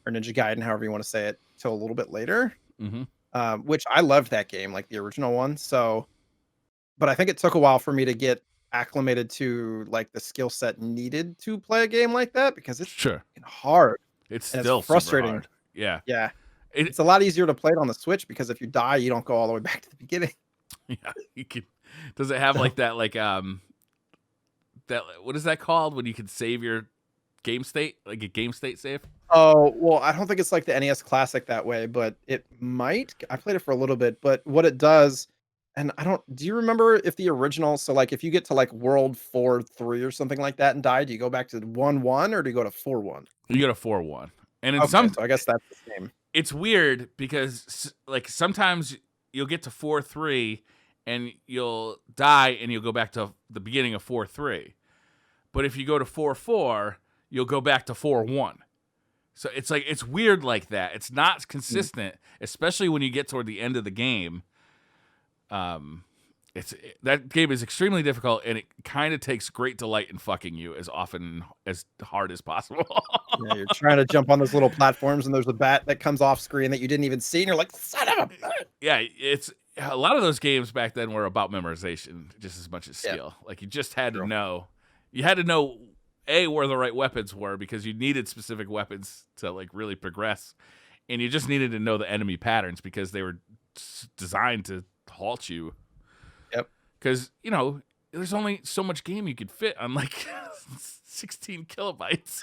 or Ninja Gaiden, however you want to say it, till a little bit later. Mm-hmm. which I loved that game, like the original one. So, but I think it took a while for me to get acclimated to like the skill set needed to play a game like that because it's Sure. fucking hard It's and it's still super frustrating. hard. Yeah. Yeah, It it's a lot easier to play it on the Switch because if you die, you don't go all the way back to the beginning. yeah, you can does it have So, like that that what is that called when you can save your game state? Like a game state save? oh well, I don't think it's like the NES Classic that way, but it might. I played it for a little bit, but what it does, and I don't. Do you remember if the original? So like, if you get to like World 4-3 or something like that and die, do you go back to 1-1 or do you go to 4-1? You get a 4-1. And in Okay, some so I guess that's the same. it's weird because like sometimes you'll get to 4-3 and you'll die and you'll go back to the beginning of 4-3. But if you go to 4-4, you'll go back to 4-1. So it's like it's weird like that. It's not Mm. consistent, especially when you get toward the end of the game. It's that game is extremely difficult, and it kind of takes great delight in fucking you as often as hard as possible. Yeah, you're trying to jump on those little platforms, and there's a bat that comes off screen that you didn't even see, and you're like, "Son of a!" Yeah, it's a lot of those games back then were about memorization just as much as Yeah, skill. Like you just had to true. know. You had to know where the right weapons were because you needed specific weapons to like really progress, and you just needed to know the enemy patterns because they were designed to halt you. Yep. Because there's only so much game you could fit on like 16 kilobytes.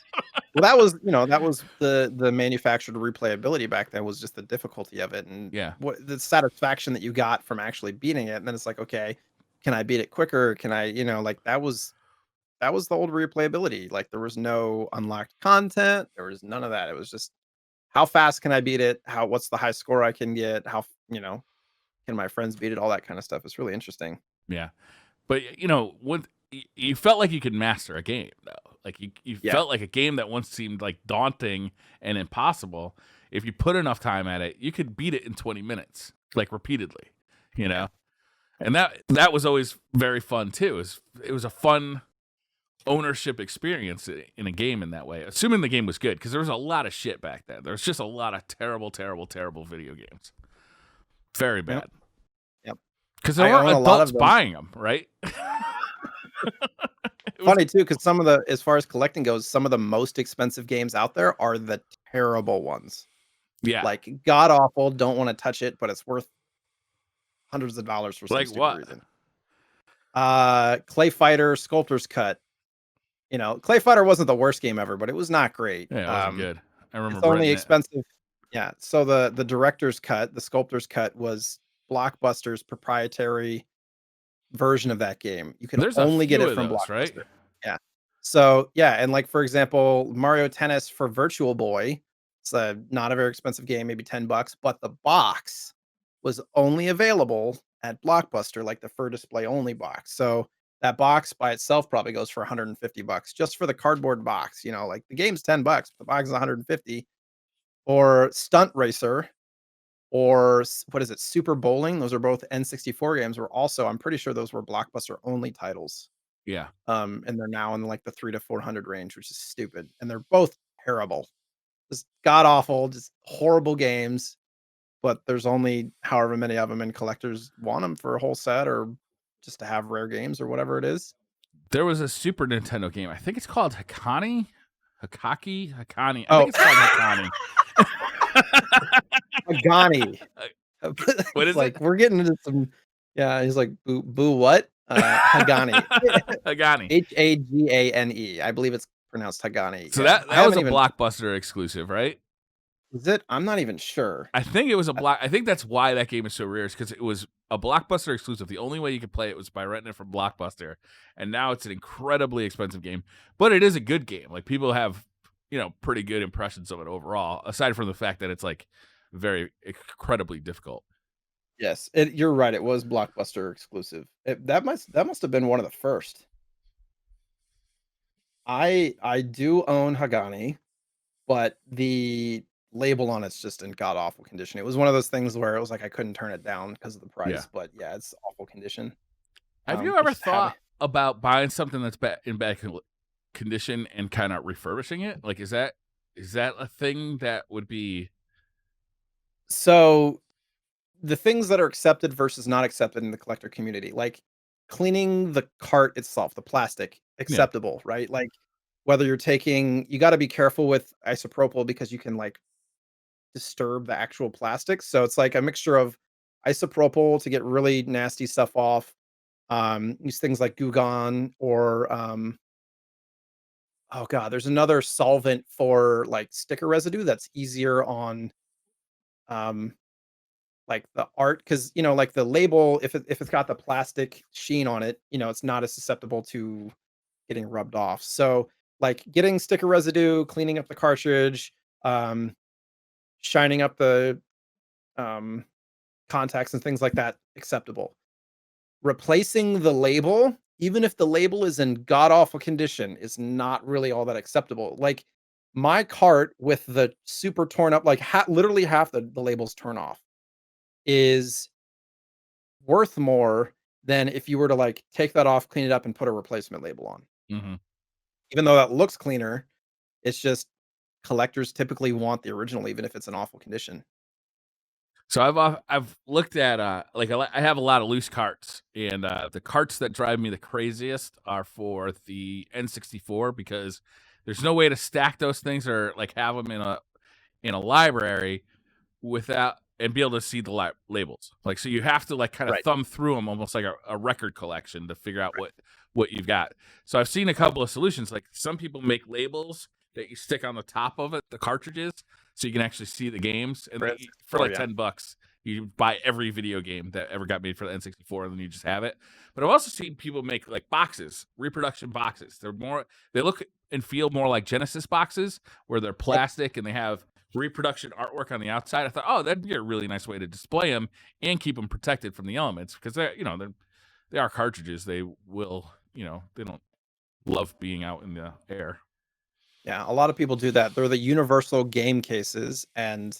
Well, that was the manufactured replayability back then was just the difficulty of it and Yeah, what the satisfaction that you got from actually beating it. And then it's like, okay, can I beat it quicker? Can I, like that was the old replayability. Like there was no unlocked content. There was none of that. It was just how fast can I beat it? What's the high score I can get? Can my friends beat it? All that kind of stuff. It's really interesting. yeah. But when you felt like you could master a game though, like you Yeah. felt like a game that once seemed like daunting and impossible. If you put enough time at it, you could beat it in 20 minutes, like repeatedly. You Yeah. know, and that was always very fun too. It was a fun ownership experience in a game in that way, assuming the game was good, because there was a lot of shit back then. There was just a lot of terrible, terrible, terrible video games. Very Yep. bad. Yep. Because there I weren't own a lot adults of them. buying them, right? It was, Funny too, because some of the as far as collecting goes, some of the most expensive games out there are the terrible ones. yeah. Like, god awful, don't wanna touch it, but it's worth hundreds of dollars for some Like stupid what? reason. Clay Fighter, Sculptor's Cut. Clay Fighter wasn't the worst game ever, but it was not great. Yeah, it wasn't good. I It's remember only renting it. expensive. Yeah, so the director's cut, the Sculptor's Cut was Blockbuster's proprietary version of that game. You can There's a only get few it of from those, right? Blockbuster. Yeah. So, yeah, and, like, for example, Mario Tennis for Virtual Boy, it's not a very expensive game, maybe $10, but the box was only available at Blockbuster, like the Fur Display only box. So, that box by itself probably goes for $150 just for the cardboard box, like, the game's $10, but the box is 150. Or Stunt Racer or what is it, Super Bowling, those are both N64 games, were also I'm pretty sure those were Blockbuster only titles. Yeah. And they're now in like the 3 to 400 range, which is stupid, and they're both terrible. Just god awful, just horrible games, but there's only however many of them, and collectors want them for a whole set or just to have rare games or whatever it is. There was a Super Nintendo game. I think it's called Hakani. I Oh, think it's called Hakani. Agani. What It's is it? like, we're getting into some yeah, he's like, "Boo what?" Hagani. Hagani. Hagane. I believe it's pronounced Hagani, So yeah. I that was haven't a even Blockbuster exclusive, right? is it? I'm not even sure. I think it was a I block. I think that's why that game is so rare, is because it was a Blockbuster exclusive. The only way you could play it was by renting it from Blockbuster, and now it's an incredibly expensive game. But it is a good game. Like people have, pretty good impressions of it overall. Aside from the fact that it's like very incredibly difficult. yes, you're right, it was Blockbuster exclusive. That must have been one of the first. I do own Hagani, but the label on it's just in god awful condition. It was one of those things where it was like I couldn't turn it down because of the Yeah. price, but yeah, it's awful condition. Have you I ever just have thought about buying something that's in bad condition and kind of refurbishing it? Like, is that a thing that would be? so the things that are accepted versus not accepted in the collector community, like cleaning the cart itself, the plastic, Yeah. acceptable, right? Like whether you're taking, you got to be careful with isopropyl because you can like disturb the actual plastic. So it's like a mixture of isopropyl to get really nasty stuff off. Use things like Gugon or oh god, there's another solvent for like sticker residue that's easier on um like the art because like the label if it's got the plastic sheen on it, it's not as susceptible to getting rubbed off. So like getting sticker residue, cleaning up the cartridge, um shining up the um contacts and things like that, acceptable. Replacing the label, even if the label is in god awful condition, is not really all that acceptable. Like my cart with the super torn up, like literally half the labels torn off, is worth more than if you were to like take that off, clean it up, and put a replacement label on. Hmm. Even though that looks cleaner, it's just collectors typically want the original, even if it's in awful condition. So I've looked at like I have a lot of loose carts, and the carts that drive me the craziest are for the N64 because there's no way to stack those things or like have them in a library without and be able to see the labels. Like, so you have to like kind of Right. thumb through them almost like a record collection to figure out what you've got. So I've seen a couple of solutions. Like some people make labels that you stick on the top of it, the cartridges, so you can actually see the games. And For for N64, like yeah. $10, you buy every video game that ever got made for the N64, and then you just have it. But I've also seen people make like boxes, reproduction boxes. They look and feel more like Genesis boxes, where they're Yep. plastic and they have reproduction artwork on the outside. I thought, oh, that'd be a really nice way to display them and keep them protected from the elements because they are cartridges. They will, they don't love being out in the air. Yeah, a lot of people do that. They're the universal game cases, and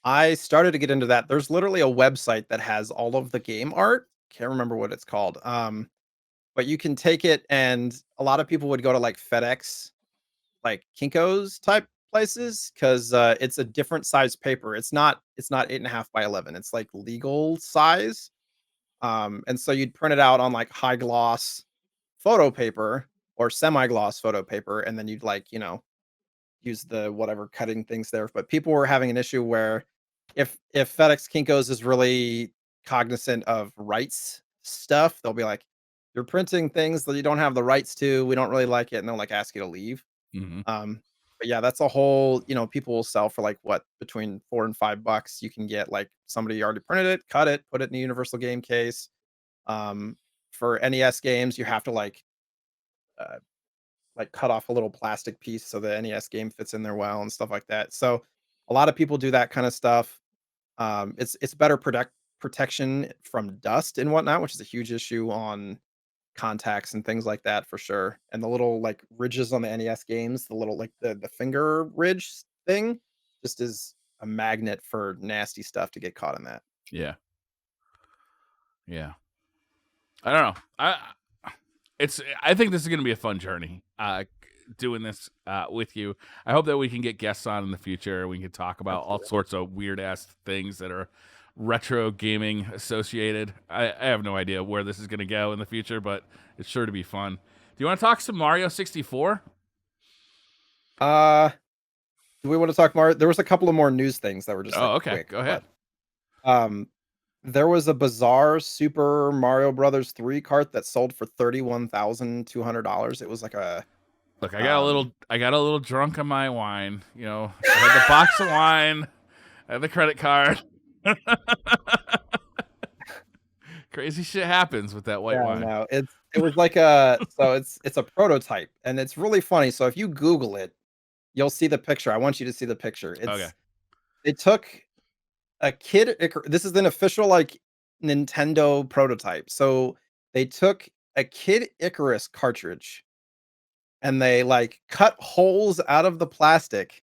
I started to get into that. There's literally a website that has all of the game art. Can't remember what it's called. But you can take it, and a lot of people would go to like FedEx, like Kinko's type places, because it's a different size paper. It's not 8.5 by 11. It's like legal size. And so you'd print it out on like high gloss photo paper or semi gloss photo paper, and then you'd like use the whatever cutting things there. But people were having an issue where if FedEx Kinko's is really cognizant of rights stuff, they'll be like, "You're printing things that you don't have the rights to. We don't really like it," and they'll like ask you to leave. Hmm. But yeah, that's a whole. People will sell for like what between $4 and $5. You can get like somebody already printed it, cut it, put it in a universal game case. Um, for NES games, you have to uh, like cut off a little plastic piece so the NES game fits in there well and stuff like that. So a lot of people do that kind of stuff. It's better protection from dust and whatnot, which is a huge issue on contacts and things like that for sure. And the little like ridges on the NES games, the little like the finger ridge thing, just is a magnet for nasty stuff to get caught in that. Yeah, yeah. I don't know. I think this is going to be a fun journey. Doing this with you. I hope that we can get guests on in the future. We can talk about all Absolutely. sorts of weird ass things that are retro gaming associated. I have no idea where this is going to go in the future, but it's sure to be fun. Do you want to talk some Mario 64? Uh, do we want to talk more? There was a couple of more news things that were just like Oh, okay. quick, Go ahead. but um, there was a bizarre Super Mario Brothers 3 cart that sold for $31,200. It was like a Look, um I got a little drunk on my wine. I had the box of wine, I had the credit card. Crazy shit happens with that white yeah, wine. no, it was like a so it's a prototype and it's really funny. So if you Google it, you'll see the picture. I want you to see the picture. Okay. They took a this is an official like Nintendo prototype. So they took a Kid Icarus cartridge and they like cut holes out of the plastic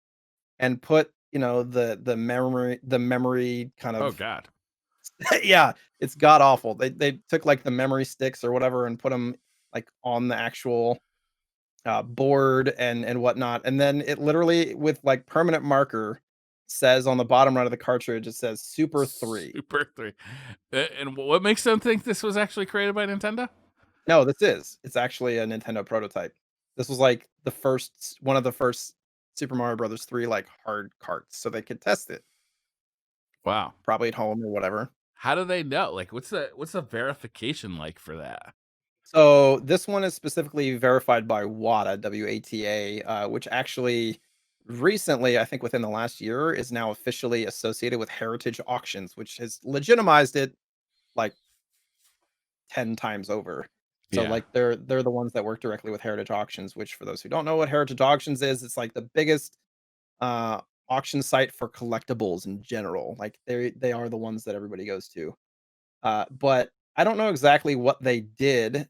and put, the memory kind Oh of God. yeah, it's god awful. They took like the memory sticks or whatever and put them like on the actual board and whatnot, and then it literally with like permanent marker says on the bottom right of the cartridge, it says Super 3. Super 3. And what makes them think this was actually created by Nintendo? No, this is. It's actually a Nintendo prototype. This was like the first one of the first Super Mario Brothers 3 like hard carts, so they could test it Wow. probably at home or whatever. How do they know? Like, what's the verification like for that? So this one is specifically verified by WATA, WATA, which actually recently, I think within the last year, is now officially associated with Heritage Auctions, which has legitimized it like 10 times over. So Yeah. like they're the ones that work directly with Heritage Auctions, which for those who don't know what Heritage Auctions is, it's like the biggest uh auction site for collectibles in general. Like they are the ones that everybody goes to. But I don't know exactly what they did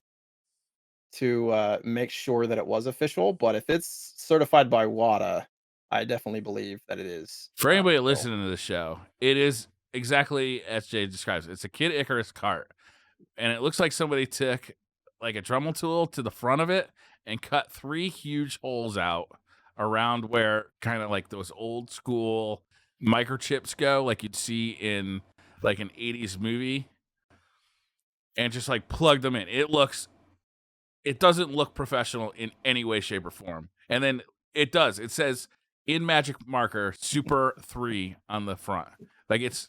to make sure that it was official, but if it's certified by WATA, I definitely believe that it is For anybody official. listening to the show, it is exactly as Jay describes it. It's a Kid Icarus cart, and it looks like somebody took like a Dremel tool to the front of it and cut 3 huge holes out around where kind of like those old school microchips go, like you'd see in like an 80s movie, and just like plug them in. It doesn't look professional in any way, shape, or form. And then it does. It says in magic marker Super 3 on the front. Like if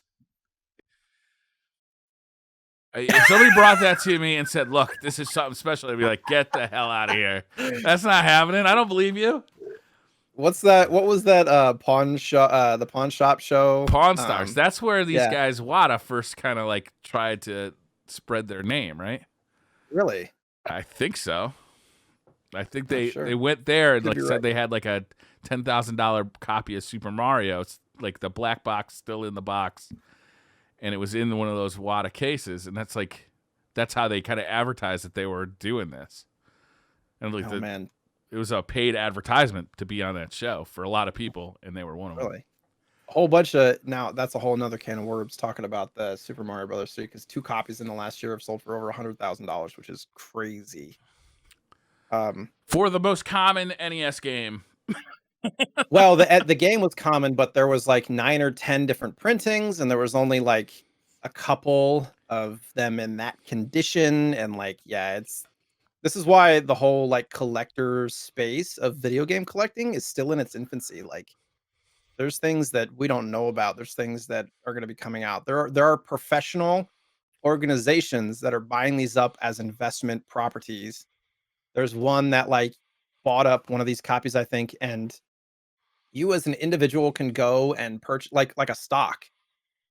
somebody brought that to me and said, "Look, this is something special," I'd be like, "Get the hell out of here! That's not happening. I don't believe you." What's that? What was that pawn shop the pawn shop show? Pawn Stars. That's where these Yeah, guys WADA first kind of like tried to spread their name, right? really? I think so. I think Not they sure. went there and Could like be right. said they had like a $10,000 copy of Super Mario. It's like the black box still in the box, and it was in one of those WADA cases, and that's how they kind of advertised that they were doing this. And like Oh man, it was a paid advertisement to be on that show for a lot of people, and they were one of them. really? A whole bunch of now that's a whole nother can of worms talking about the Super Mario Brothers 3 because 2 copies in the last year have sold for over $100,000, which is crazy. Um, For the most common NES game. well, the game was common, but there was like 9 or 10 different printings, and there was only like a couple of them in that condition. And like, yeah, it's this is why the whole like collector space of video game collecting is still in its infancy. Like, there's things that we don't know about. There's things that are going to be coming out. There are professional organizations that are buying these up as investment properties. There's one that like bought up one of these copies, I think, and you as an individual can go and purchase like a stock.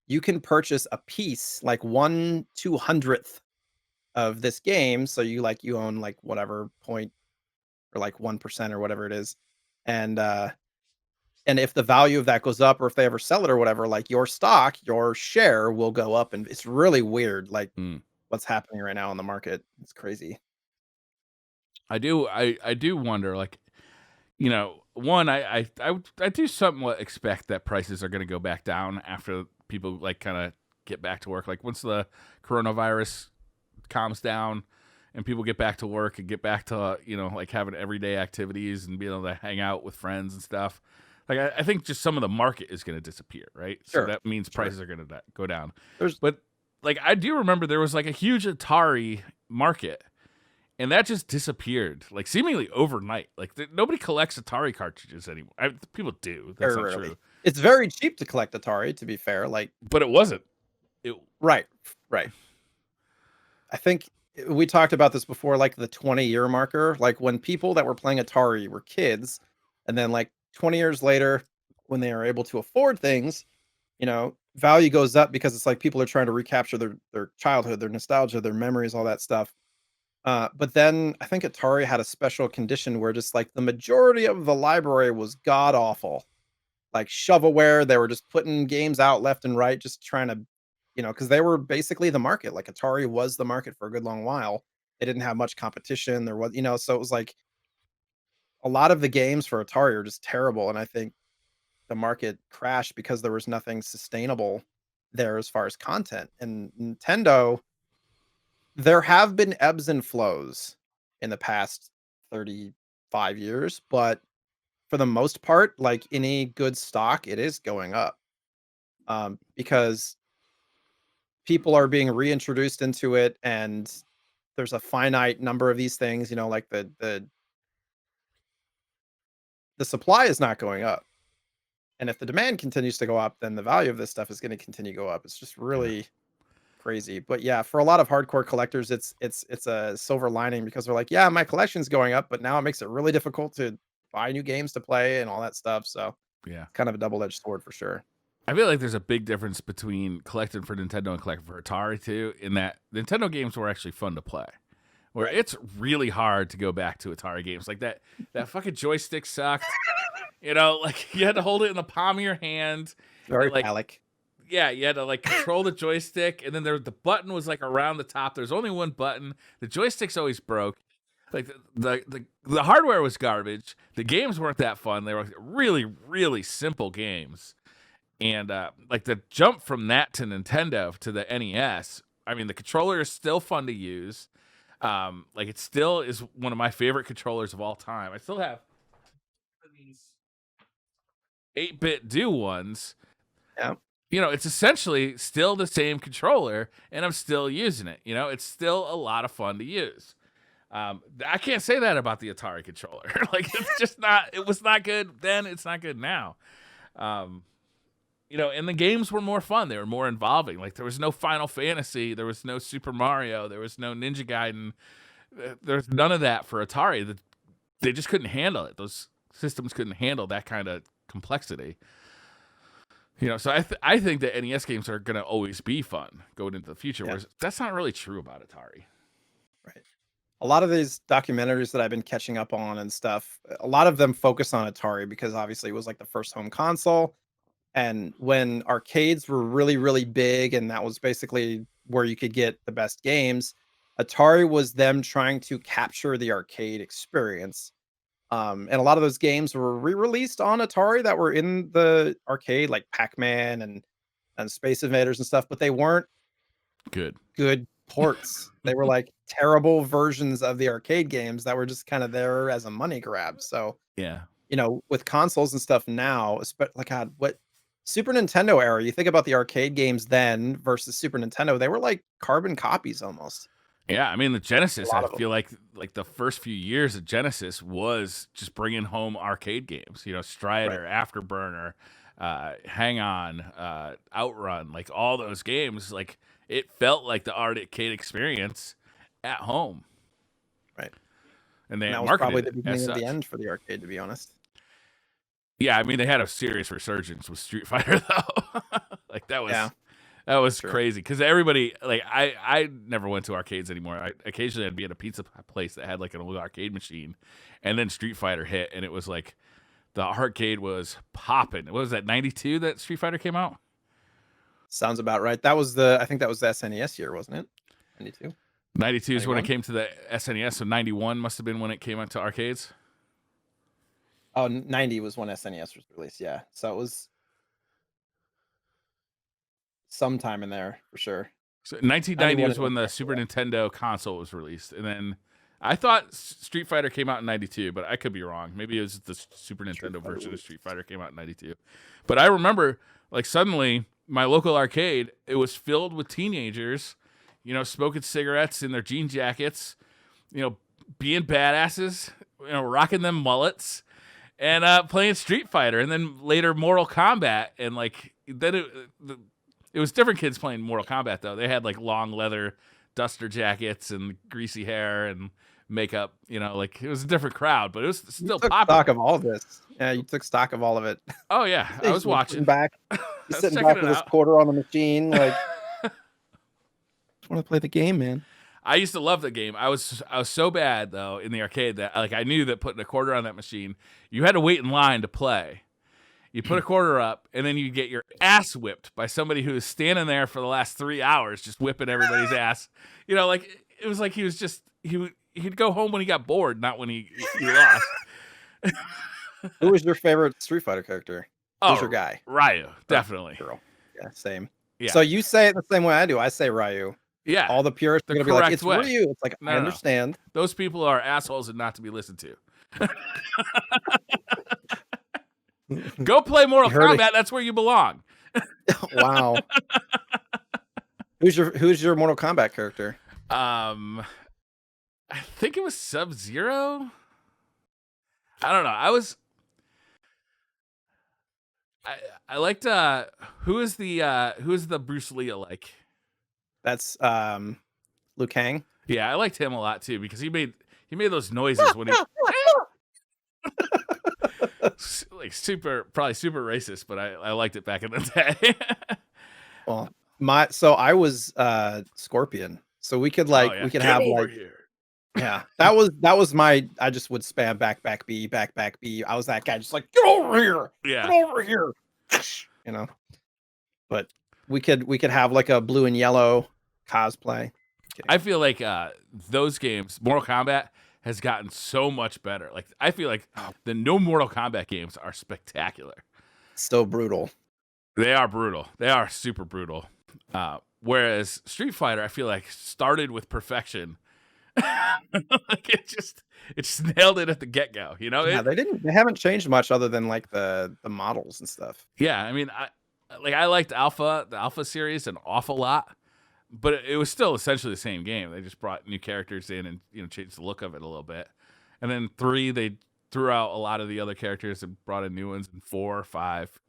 You can purchase a piece, like 1/200th of this game. So you own like whatever point or like 1% or whatever it is. And if the value of that goes up or if they ever sell it or whatever, like your stock, your share will go up. And it's really weird, like Hmm. what's happening right now in the market. It's crazy. I do wonder, like, one, I do somewhat expect that prices are going to go back down after people like kind of get back to work. Like once the coronavirus calms down and people get back to work and get back to like having everyday activities and being able to hang out with friends and stuff. Like I think just some of the market is going to disappear, right? So Sure. that means Sure. prices are going to go down. There's But like I do remember there was like a huge Atari market, and that just disappeared like seemingly overnight. Like nobody collects Atari cartridges anymore. People do. That's very not rarely. true, It's very cheap to collect Atari, to be fair. Like, but it wasn't. It right. Right. I think we talked about this before, like the 20-year marker. Like when people that were playing Atari were kids, and then like 20 years later, when they are able to afford things, value goes up because it's like people are trying to recapture their childhood, their nostalgia, their memories, all that stuff. But then I think Atari had a special condition where just like the majority of the library was god awful, like shovelware. They were just putting games out left and right, just trying to, because they were basically the market. Like Atari was the market for a good long while. They didn't have much competition. There was, so it was like a lot of the games for Atari are just terrible. And I think the market crashed because there was nothing sustainable there as far as content. And Nintendo, there have been ebbs and flows in the past 35 years, but for the most part, like any good stock, it is going up. Because people are being reintroduced into it, and there's a finite number of these things, like the supply is not going up. And if the demand continues to go up, then the value of this stuff is going to continue to go up. It's just Yeah. really crazy. But yeah, for a lot of hardcore collectors, it's a silver lining because they're like, yeah, my collection's going up, but now it makes it really difficult to buy new games to play and all that stuff. So Yeah. it's kind of a double-edged sword for sure. I feel like there's a big difference between collecting for Nintendo and collecting for Atari too, in that Nintendo games were actually fun to play. Where Right. it's really hard to go back to Atari games. Like that fucking joystick sucked. Like you had to hold it in the palm of your hand. Very Like, phallic. yeah, you had to like control the joystick, and then the button was like around the top. There's only one button. The joystick's always broke. Like the hardware was garbage. The games weren't that fun. They were really, really simple games. And like the jump from that to Nintendo to the NES, I mean, the controller is still fun to use. Like it still is one of my favorite controllers of all time. I still have these 8-bit do ones. Yeah. It's essentially still the same controller, and I'm still using it. It's still a lot of fun to use. I can't say that about the Atari controller. Like it's just not. It was not good then. It's not good now. And the games were more fun. They were more involving. Like there was no Final Fantasy, there was no Super Mario, there was no Ninja Gaiden. There's none of that for Atari. They just couldn't handle it. Those systems couldn't handle that kind of complexity. So I think that NES games are going to always be fun going into the future. Yeah. Whereas that's not really true about Atari. Right. A lot of these documentaries that I've been catching up on and stuff, a lot of them focus on Atari because obviously it was like the first home console. And when arcades were really, really big, and that was basically where you could get the best games, Atari was them trying to capture the arcade experience. And a lot of those games were re-released on Atari that were in the arcade, like Pac-Man and Space Invaders and stuff, but they weren't good ports. They were like terrible versions of the arcade games that were just kind of there as a money grab. So, Yeah. with consoles and stuff now, like God, what Super Nintendo era, you think about the arcade games then versus Super Nintendo, they were like carbon copies almost. Yeah, I mean the Genesis. A lot I of 'em. feel like the first few years of Genesis was just bringing home arcade games. Strider, Afterburner, Hang On, Outrun, like all those games. Like it felt like the arcade experience at home. Right. And they And that was marketed probably the it as beginning of such. the end for the arcade, to be honest. Yeah, I mean they had a serious resurgence with Street Fighter though. Like that was. Yeah. That was True. crazy because everybody, like, I never went to arcades anymore. Occasionally I'd be at a pizza place that had like an old arcade machine, and then Street Fighter hit, and it was like the arcade was popping. What was that, 92 that Street Fighter came out? Sounds about right. I think that was the SNES year, wasn't it? 92. 92 is when it 91? came to the SNES, so 91 must have been when it came out to arcades. Oh, 90 was when SNES was released. Yeah. So it was sometime in there for sure. So 1990 91 was when the is- Super Nintendo console was released, and then I thought Street Fighter came out in 92, but I could be wrong. Maybe it was the Super Nintendo version of Street Fighter came out in 92. But I remember, like, suddenly my local arcade, it was filled with teenagers, smoking cigarettes in their jean jackets, being badasses, rocking them mullets, and playing Street Fighter, and then later Mortal Kombat, and like then it was different kids playing Mortal Kombat though. They had like long leather duster jackets and greasy hair and makeup. Like it was a different crowd, but it was still you took popular. stock of all this. Yeah, you took stock of all of it. Oh yeah, I was watching. Back, was sitting checking back it with this out. quarter on the machine, like just want to play the game, man. I used to love the game. I was so bad though in the arcade that like I knew that putting a quarter on that machine, you had to wait in line to play. You put a quarter up, and then you get your ass whipped by somebody who was standing there for the last 3 hours, just whipping everybody's ass. Like it was like he was just he'd go home when he got bored, not when he lost. Who was your favorite Street Fighter character? Who's your guy? Ryu, definitely. Girl. Yeah, same. Yeah. So you say it the same way I do. I say Ryu. Yeah. All the purists The are gonna be like, correct it's way. Ryu. It's like, No, I no. understand. Those people are assholes and not to be listened to. Go play Mortal You heard it. Kombat. That's where you belong. Wow. Who's your Mortal Kombat character? I think it was Sub-Zero. I don't know. I liked who is the Bruce Lee like? That's Liu Kang. Yeah, I liked him a lot too because he made those noises when he like probably super racist, but I liked it back in the day. Well, I was Scorpion. So we could Oh, yeah. we could Get have over like here. yeah. That was my I just would spam back B. I was that guy just like get over here. Yeah. Get over here. You know. But we could have like a blue and yellow cosplay. Okay. I feel like those games, Mortal Kombat has gotten so much better. Like I feel like the no Mortal Kombat games are spectacular. So brutal. They are brutal. They are super brutal. Whereas Street Fighter, I feel like started with perfection. Like it just nailed it at the get-go, you know? Yeah, they haven't changed much other than like the models and stuff. Yeah, I mean, I liked the Alpha series an awful lot, but it was still essentially the same game. They just brought new characters in and changed the look of it a little bit. And then 3, they threw out a lot of the other characters and brought in new ones. And 4, 5,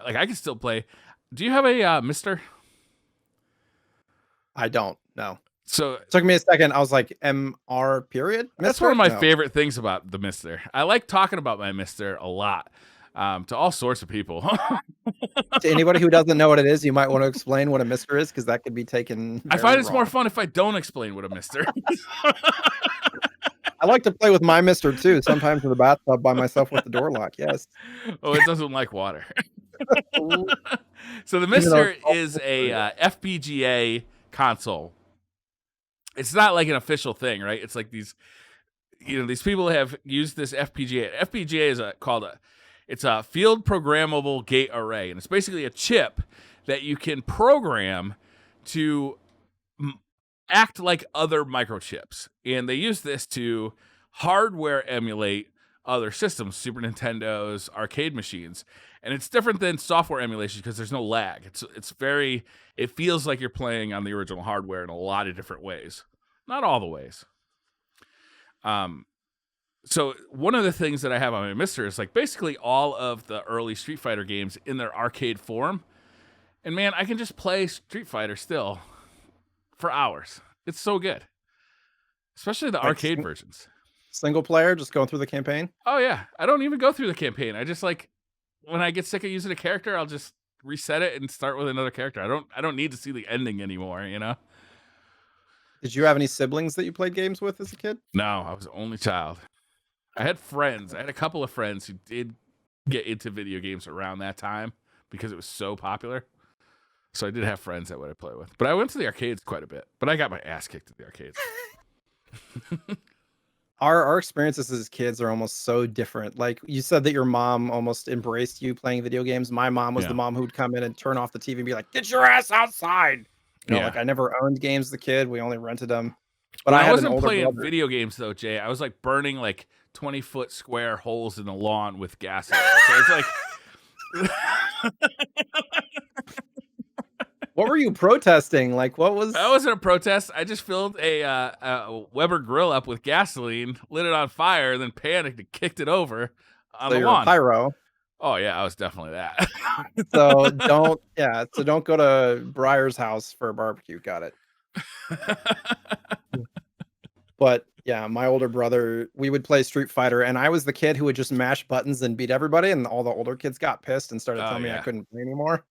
like I can still play. Do you have a MiSTer? I don't know. So it took me a second. I was like, MR period? MiSTer? That's one of my favorite things about the MiSTer. I like talking about my MiSTer a lot to all sorts of people. To anybody who doesn't know what it is, you might want to explain what a MiSTer is because that could be taken. I find it's more fun if I don't explain what a MiSTer is. I like to play with my MiSTer too, sometimes in the bathtub by myself with the door locked. Yes. Oh, it doesn't like water. So the MiSTer is a FPGA console. It's not like an official thing, right? It's like these people have used this FPGA. FPGA is it's a field programmable gate array, and it's basically a chip that you can program to act like other microchips. And they use this to hardware emulate other systems, Super Nintendos, arcade machines. And it's different than software emulation because there's no lag. It feels like you're playing on the original hardware in a lot of different ways. Not all the ways. So one of the things that I have on my MiSTer is like basically all of the early Street Fighter games in their arcade form. And man, I can just play Street Fighter still for hours. It's so good. Especially the arcade versions. Single player, just going through the campaign? Oh yeah. I don't even go through the campaign. I just like when I get sick of using a character, I'll just reset it and start with another character. I don't need to see the ending anymore, you know? Did you have any siblings that you played games with as a kid? No, I was the only child. I had friends. I had a couple of friends who did get into video games around that time because it was so popular. So I did have friends that would I play with. But I went to the arcades quite a bit. But I got my ass kicked at the arcades. Our experiences as kids are almost so different. Like you said that your mom almost embraced you playing video games. My mom was the mom who'd come in and turn off the TV and be like, "Get your ass outside." Like I never owned games as a kid. We only rented them. But I wasn't playing video games though, Jay. I was like burning like 20-foot square holes in the lawn with gas. So it's like what were you protesting? Like what was that? Wasn't a protest. I just filled a Weber grill up with gasoline, lit it on fire, then panicked and kicked it over on the lawn. Pyro. Oh yeah, I was definitely that. So don't go to Briar's house for a barbecue. Got it. But yeah, my older brother, we would play Street Fighter, and I was the kid who would just mash buttons and beat everybody, and all the older kids got pissed and started telling me I couldn't play anymore.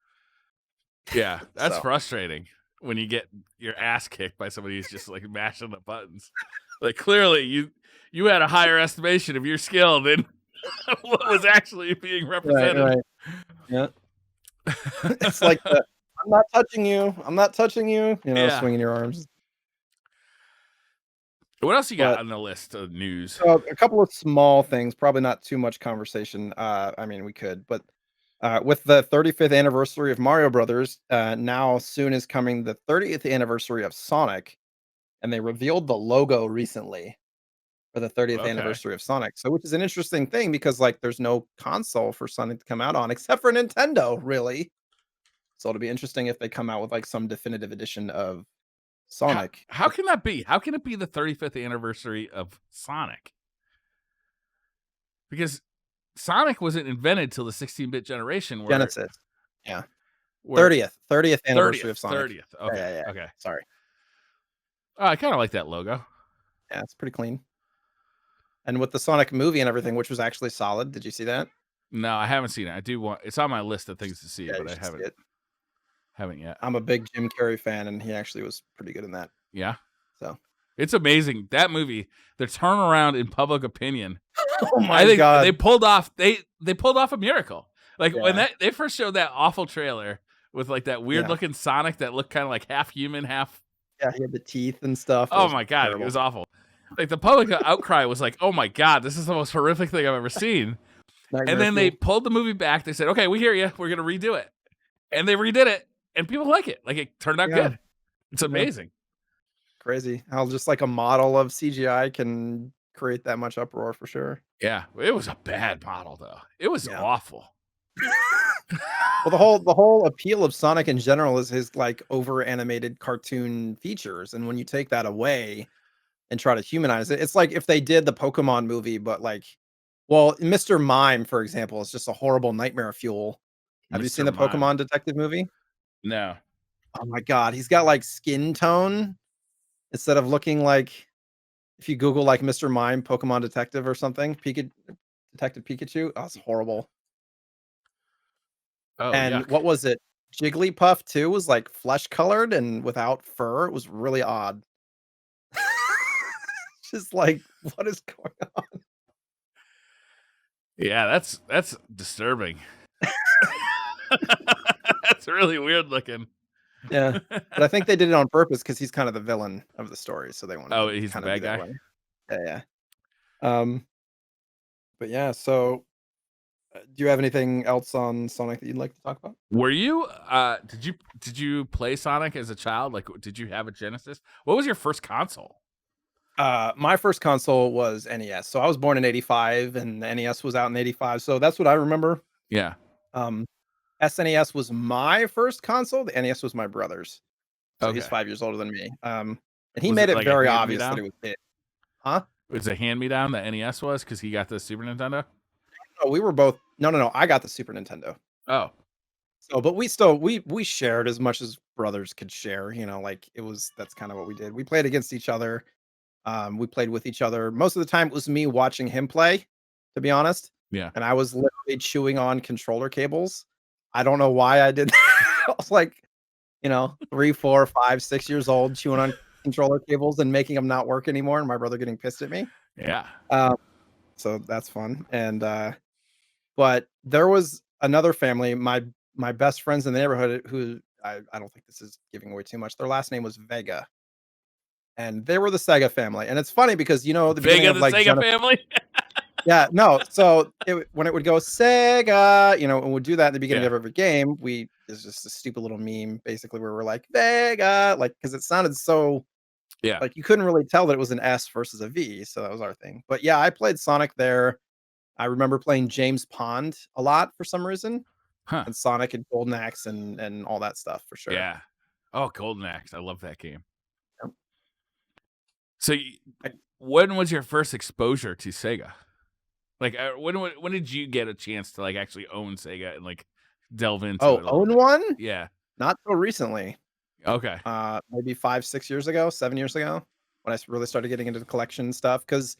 Yeah, that's frustrating when you get your ass kicked by somebody who's just like mashing the buttons. Like clearly you had a higher estimation of your skill than what was actually being represented. Right. Yeah. It's like I'm not touching you. I'm not touching you. Swinging your arms. What else you got on the list of news? So a couple of small things, probably not too much conversation. I mean, we could, but with the 35th anniversary of Mario Brothers, now soon is coming the 30th anniversary of Sonic, and they revealed the logo recently for the 30th Okay. anniversary of Sonic. So, which is an interesting thing because like there's no console for Sonic to come out on except for Nintendo, really. So it'll be interesting if they come out with like some definitive edition of How Sonic. how can that be? How can it be the 35th anniversary of Sonic? Because Sonic wasn't invented till the 16-bit generation Genesis. Yeah. where 30th anniversary 30th, of Sonic. 30th. Yeah, Okay, yeah, yeah. okay. Sorry. Oh, I kind of like that logo. Yeah, it's pretty clean. And with the Sonic movie and everything, which was actually solid. Did you see that? No, I haven't seen it. I do want it's on my list of things to see, Yeah, but you I should see haven't it. haven't yet. I'm a big Jim Carrey fan, and he actually was pretty good in that. Yeah. So, It's amazing. That movie, the turnaround in public opinion. oh I my think they god. pulled off they pulled off a miracle. Like when Yeah, they first showed that awful trailer with like that weird yeah, looking Sonic that looked kind of like half human, half yeah. He had the teeth and stuff. It oh was my god, it terrible. was awful. Like the public outcry was like, "Oh my god, this is the most horrific thing I've ever seen." And Nightmare then they fuel. pulled the movie back. They said, "Okay, we hear you. We're gonna redo it," and they redid it, and people like it. Like it turned out Yeah, good. It's yeah. amazing. Crazy how just like a model of CGI can create that much uproar for sure. Yeah, it was a bad model though. It was Yeah. awful. Well, the whole appeal of Sonic in general is his like over animated cartoon features, and when you take that away and try to humanize it, it's like if they did the Pokemon movie, but like, well, Mr. Mime, for example, is just a horrible nightmare fuel. Have you seen Mr. the Mime. Pokemon detective movie? No. Oh my god, he's got like skin tone instead of looking like if you Google like Mr. Mime Pokemon detective or something, Detective Pikachu. Oh, it's horrible. Oh, And yuck. what was it? Jigglypuff too was, like, flesh colored and without fur. It was really odd. Just like, what is going on? Yeah, that's disturbing. That's really weird looking. Yeah, but I think they did it on purpose because he's kind of the villain of the story, so they wanted Oh, to he's the kind of be bad that guy? way. Yeah, yeah. Um, but yeah, so, do you have anything else on Sonic that you'd like to talk about? Were you did you play Sonic as a child? Like did you have a Genesis? What was your first console? My first console was NES. So I was born in '85 and the NES was out in '85, so that's what I remember. Yeah. Um, SNES was my first console, the NES was my brother's. So he's Okay. 5 years older than me. And he Was made it it like a very hand me obvious that down? it was it. Huh? Was it a hand me down that NES was because he got the Super Nintendo? No, we were both no, I got the Super Nintendo. Oh. So, but we still we shared as much as brothers could share, like it was that's kind of what we did. We played against each other. We played with each other. Most of the time it was me watching him play, to be honest. Yeah. And I was literally chewing on controller cables. I don't know why I did that. I was like, 3, 4, 5, 6 years old, chewing on controller cables and making them not work anymore, and my brother getting pissed at me. Yeah. Um, so that's fun. And but there was another family, my best friends in the neighborhood who I don't think this is giving away too much. Their last name was Vega, and they were the Sega family. And it's funny because the beginning Vega of the like Sega family? yeah, no. So when it would go Sega, and we'd do that in the beginning Yeah. of every game, it's just a stupid little meme, basically, where we're like Vega, like because it sounded so Yeah. like you couldn't really tell that it was an S versus a V, so that was our thing. But yeah, I played Sonic there. I remember playing James Pond a lot for some reason, Huh. and Sonic and Golden Axe and all that stuff for sure. Yeah. Oh, Golden Axe. I love that game. Yep. So I- when was your first exposure to Sega? Like when did you get a chance to like actually own Sega and like delve into Oh, it a little own bit? one? Yeah. Not so recently. Okay. Maybe 5, 6 years ago, 7 years ago, when really started getting into the collection stuff, because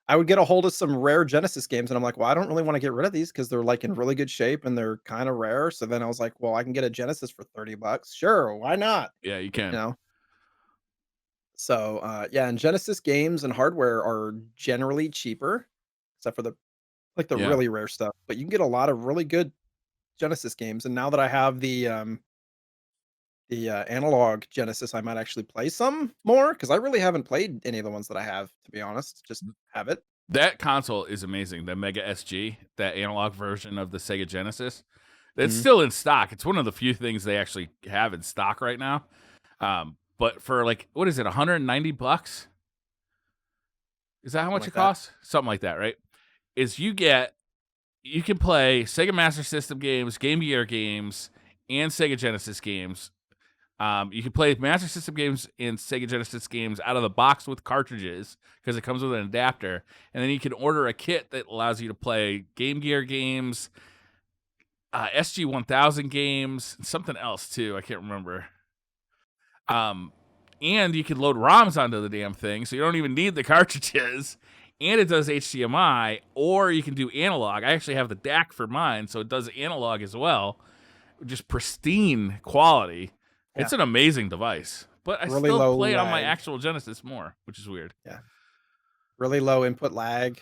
I would get a hold of some rare Genesis games, and I'm like, "Well, I don't really wanna get rid of these because 'cause they're, like, in really good shape and they're kinda rare." So then I was like, "Well, I can get a Genesis for $30. Sure, why not?" Yeah, you You can. know? So, yeah, and Genesis games and hardware are generally cheaper, except for the Yeah. really rare stuff, but you can get a lot of really good Genesis games, and now that I have the analog Genesis, I might actually play some more because I really haven't played any of the ones that I have, to be honest. Just have it. That console is amazing. The Mega SG, that analog version of the Sega Genesis. It's Mhm. still in stock. It's one of the few things they actually have in stock right now. But for like what is it, $190? Is that how Something much like it that. costs? Something like that, right? Is you can play Sega Master System games, Game Gear games, and Sega Genesis games. You can play Master System games and Sega Genesis games out of the box with cartridges because it comes with an adapter, and then you can order a kit that allows you to play Game Gear games, SG-1000 games, and something else too. I can't remember. And you can load ROMs onto the damn thing, so you don't even need the cartridges. And it does HDMI, or you can do analog. I actually have the DAC for mine, so it does analog as well. Just pristine quality. Yeah. It's an amazing device. But I Really still low play on my lag. actual Genesis more, which is weird. Yeah. Really low input lag,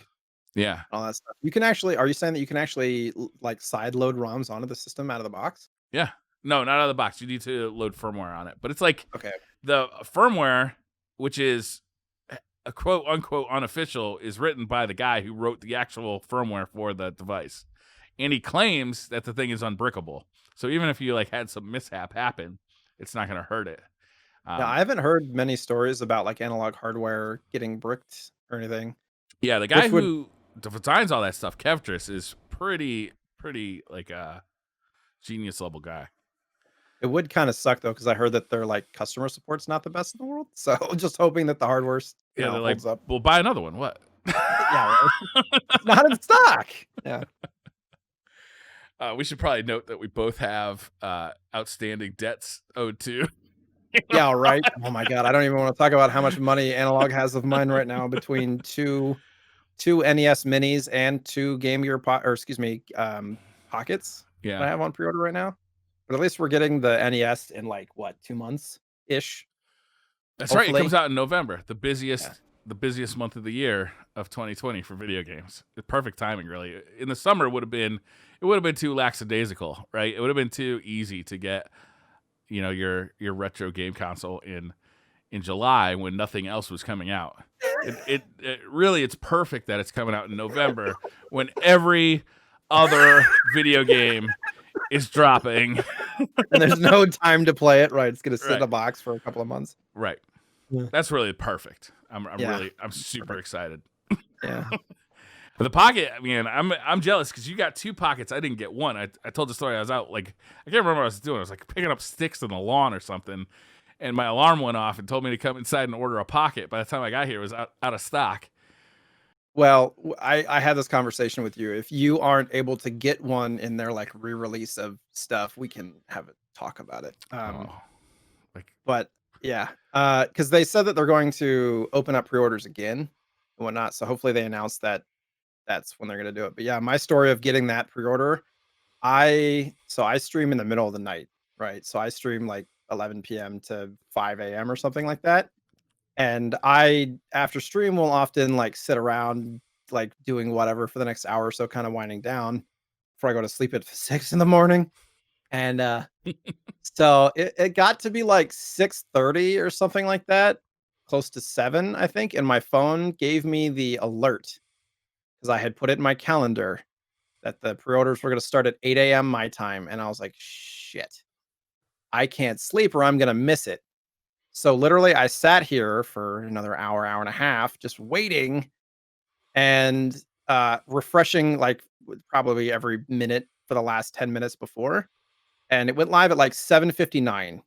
Yeah. all that stuff. You can actually are you saying that you can actually like side load ROMs onto the system out of the box? Yeah. No, not out of the box. You need to load firmware on it. But it's like Okay. the firmware, which is a quote unquote unofficial, is written by the guy who wrote the actual firmware for the device. And he claims that the thing is unbrickable. So even if you like had some mishap happen, it's not going to hurt it. Yeah, I haven't heard many stories about like analog hardware getting bricked or anything, Yeah, the guy which would who designs all that stuff, Kevtris, is pretty like a genius level guy. it would kind of suck though because I heard that their like customer support's not the best in the world. So just hoping that the hardware's Yeah, they're like, holds up. "Well, buy another one." What? Yeah, right. It's not in stock. Yeah. We should probably note that we both have outstanding debts owed to. Yeah, right. Oh my god, I don't even want to talk about how much money Analog has of mine right now between two NES minis and two Game Gear or excuse me, pockets that Yeah, I have on pre-order right now. But at least we're getting the NES in like what, 2 months ish, that's right. It comes hopefully. out in November, Yeah. the busiest month of the year of 2020 for video games. Perfect timing, really. In the summer, it would have been too lackadaisical, right? It would have been too easy to get your retro game console in July when nothing else was coming out. It really, it's perfect that it's coming out in November when every other video game is dropping. And there's no time to play it, right? It's gonna sit in Right, a box for a couple of months. right. Yeah. That's really perfect. Yeah. I'm super Perfect. excited. Yeah. But the pocket, I mean, I'm jealous because you got two pockets. I didn't get one. I told the story. I was out like I can't remember what I was doing. I was like picking up sticks in the lawn or something, and my alarm went off and told me to come inside and order a pocket. By the time I got here, it was out of stock. Well, I had this conversation with you. If you aren't able to get one in their like re-release of stuff, we can have a talk about it. Oh, like But yeah, because they said that they're going to open up pre-orders again and whatnot. So hopefully they announce that that's when they're going to do it. But yeah, my story of getting that pre-order, I stream in the middle of the night, right? So I stream like 11 p.m. to 5 a.m. or something like that. And I after stream will often like sit around like doing whatever for the next hour or so, kind of winding down before I go to sleep at 6 in the morning. And so it got to be like 6:30 or something like that, close to 7, I think. And my phone gave me the alert because I had put it in my calendar that the pre-orders were going to start at 8 a.m. my time. And I was like, shit, I can't sleep or I'm going to miss it. So literally, I sat here for another hour, hour and a half, just waiting and refreshing like probably every minute for the last 10 minutes before. And it went live at like 7:59.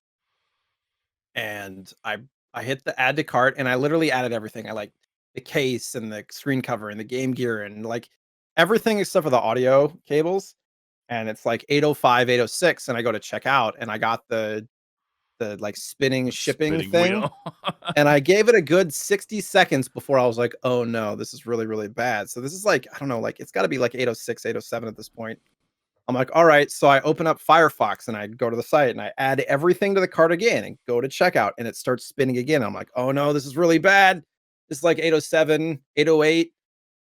And I hit the add to cart and I literally added everything. I like the case and the screen cover and the game gear and like everything except for the audio cables. And it's like 8:05, 8:06, and I go to check out and I got the like spinning shipping spinning thing. wheel. And I gave it a good 60 seconds before I was like, "Oh no, this is really, really bad." So this is like, I don't know, like it's gotta be like 8:06, 8:07 at this point. I'm like, all right. So I open up Firefox and I go to the site and I add everything to the cart again and go to checkout and it starts spinning again. I'm like, oh no, this is really bad. It's like 8:07, 8:08.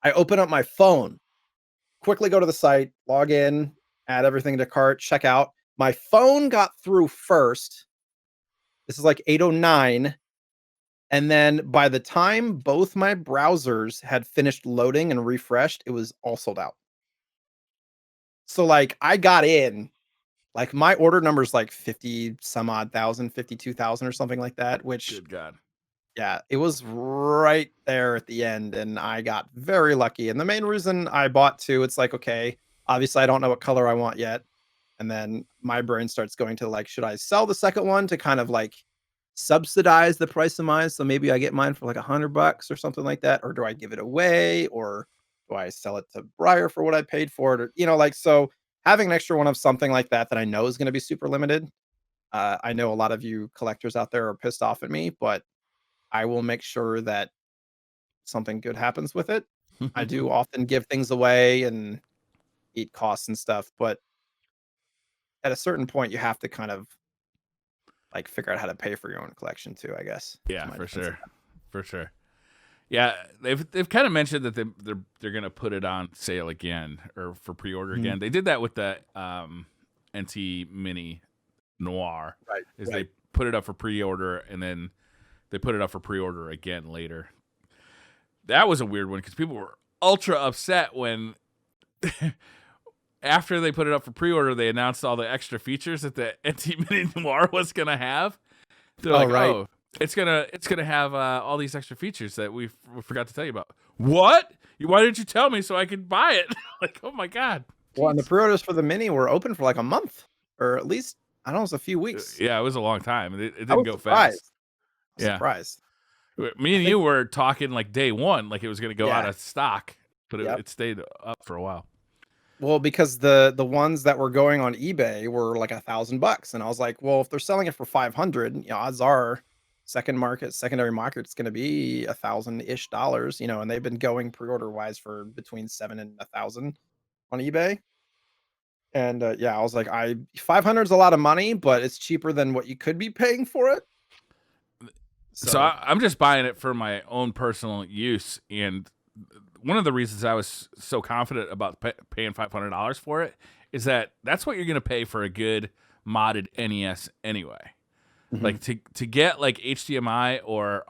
I open up my phone, quickly go to the site, log in, add everything to cart, check out. My phone got through first. This is like 8:09. And then by the time both my browsers had finished loading and refreshed, it was all sold out. So like I got in, like my order number is like 50 some odd thousand, 52,000 or something like that, which Good God. Yeah, it was right there at the end, and I got very lucky, and the main reason I bought 2, it's like, okay, obviously, I don't know what color I want yet, and then my brain starts going to, like, should I sell the second one to kind of, like, subsidize the price of mine, so maybe I get mine for, like, $100 or something like that, or do I give it away, or do I sell it to Briar for what I paid for it, or like, so having an extra one of something like that that I know is gonna be super limited, I know a lot of you collectors out there are pissed off at me, but I will make sure that something good happens with it. I do often give things away and eat costs and stuff, but at a certain point, you have to kind of, like, figure out how to pay for your own collection too, I guess, is Yeah, my for defense of sure, that. for sure. Yeah, they've kind of mentioned that they're gonna put it on sale again or for pre-order Mhm. again. They did that with the NT Mini Noir, Right, is right. they put it up for pre-order and then they put it up for pre-order again later. That was a weird one because people were ultra upset when after they put it up for pre-order, they announced all the extra features that the NT Mini Noir was gonna have. They're Oh, like, right. "Oh, it's gonna have all these extra features that we forgot to tell you about." What? Why didn't you tell me so I could buy it? Like, oh my god, Well, and the jeez. pre-orders for the Mini were open for, like, a month, or at least, I don't know, it's a few weeks. Yeah, it was a long time. It I didn't was go fast. surprised. I was Yeah, surprised. me I and think you were talking like day one, like it was gonna go out yeah, of stock, but yep. it stayed up for a while. Well, because the ones that were going on eBay were like $1,000, and I was like, "Well, if they're selling it for 500, odds are secondary market, it's gonna be 1,000-ish dollars," and they've been going pre-order wise for between 7 and 1,000 on eBay. And, yeah, I was like, "I 500 is a lot of money, but it's cheaper than what you could be paying for it." So So I'm just buying it for my own personal use, and one of the reasons I was so confident about paying $500 for it is that that's what you're gonna pay for a good modded NES anyway. mhm, Like to get like HDMI or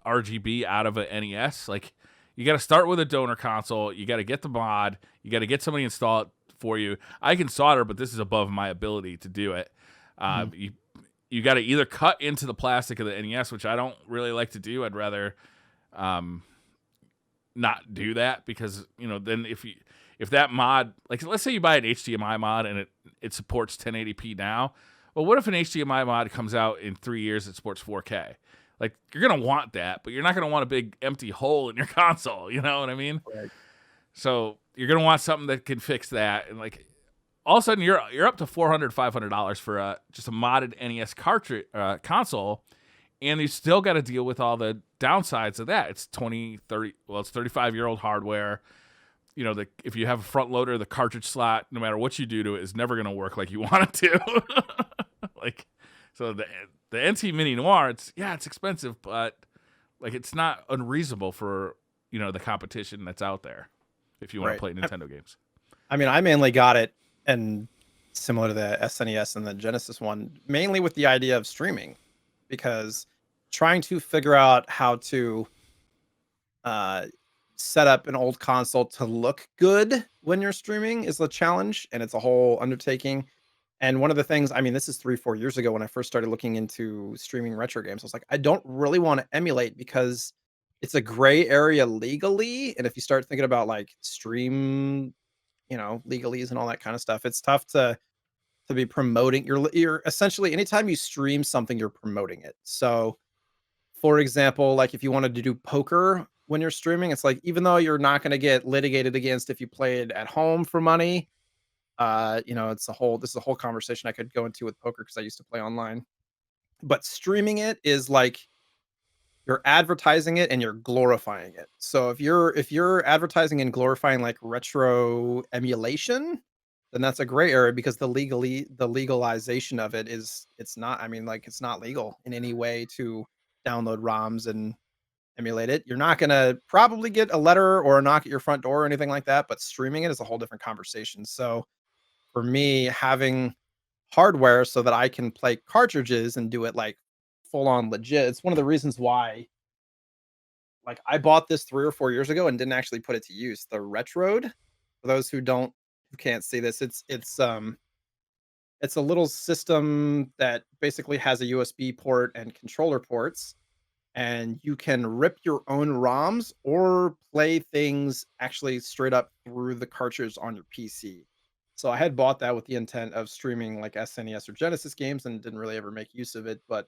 RGB out of an NES, like you got to start with a donor console. You got to get the mod. You got to get somebody to install it for you. I can solder, but this is above my ability to do it. mhm, You got to either cut into the plastic of the NES, which I don't really like to do. I'd rather um, not do that because then if that mod, like let's say you buy an HDMI mod and it supports 1080p now, well, what if an HDMI mod comes out in 3 years that supports 4K? Like you're gonna want that, but you're not gonna want a big empty hole in your console. You know what I mean? right, So you're gonna want something that can fix that, and like all of a sudden you're up to $400-$500 for just a modded NES cartridge console, and you still got to deal with all the downsides of that. It's 20, 30, well, it's 35-year-old hardware. If you have a front loader, the cartridge slot, no matter what you do to it, is never going to work like you want it to. Like, so the NT Mini Noir, it's expensive, but like it's not unreasonable for the competition that's out there if you want to right. play Nintendo games. I mean, I mainly got it, and similar to the SNES and the Genesis one, mainly with the idea of streaming, because trying to figure out how to uh, set up an old console to look good when you're streaming is a challenge, and it's a whole undertaking. And one of the things, I mean, this is 3, 4 years ago when I first started looking into streaming retro games. I was like, I don't really want to emulate because it's a gray area legally. And if you start thinking about like stream legalese and all that kind of stuff. It's tough to be promoting. You're essentially anytime you stream something, you're promoting it. So, for example, like if you wanted to do poker when you're streaming, it's like even though you're not going to get litigated against if you played at home for money, this is a whole conversation I could go into with poker because I used to play online. But streaming it is like you're advertising it and you're glorifying it. So if you're advertising and glorifying like retro emulation, then that's a gray area because the legalization of it is it's not I mean like it's not legal in any way to download ROMs and emulate it. You're not gonna probably get a letter or a knock at your front door or anything like that, but streaming it is a whole different conversation. So for me, having hardware so that I can play cartridges and do it like full on legit, it's one of the reasons why like, I bought this 3 or 4 years ago and didn't actually put it to use. The Retrode, for those who can't see this, it's a little system that basically has a USB port and controller ports, and you can rip your own ROMs or play things actually straight up through the cartridge on your PC. So I had bought that with the intent of streaming like SNES or Genesis games and didn't really ever make use of it, but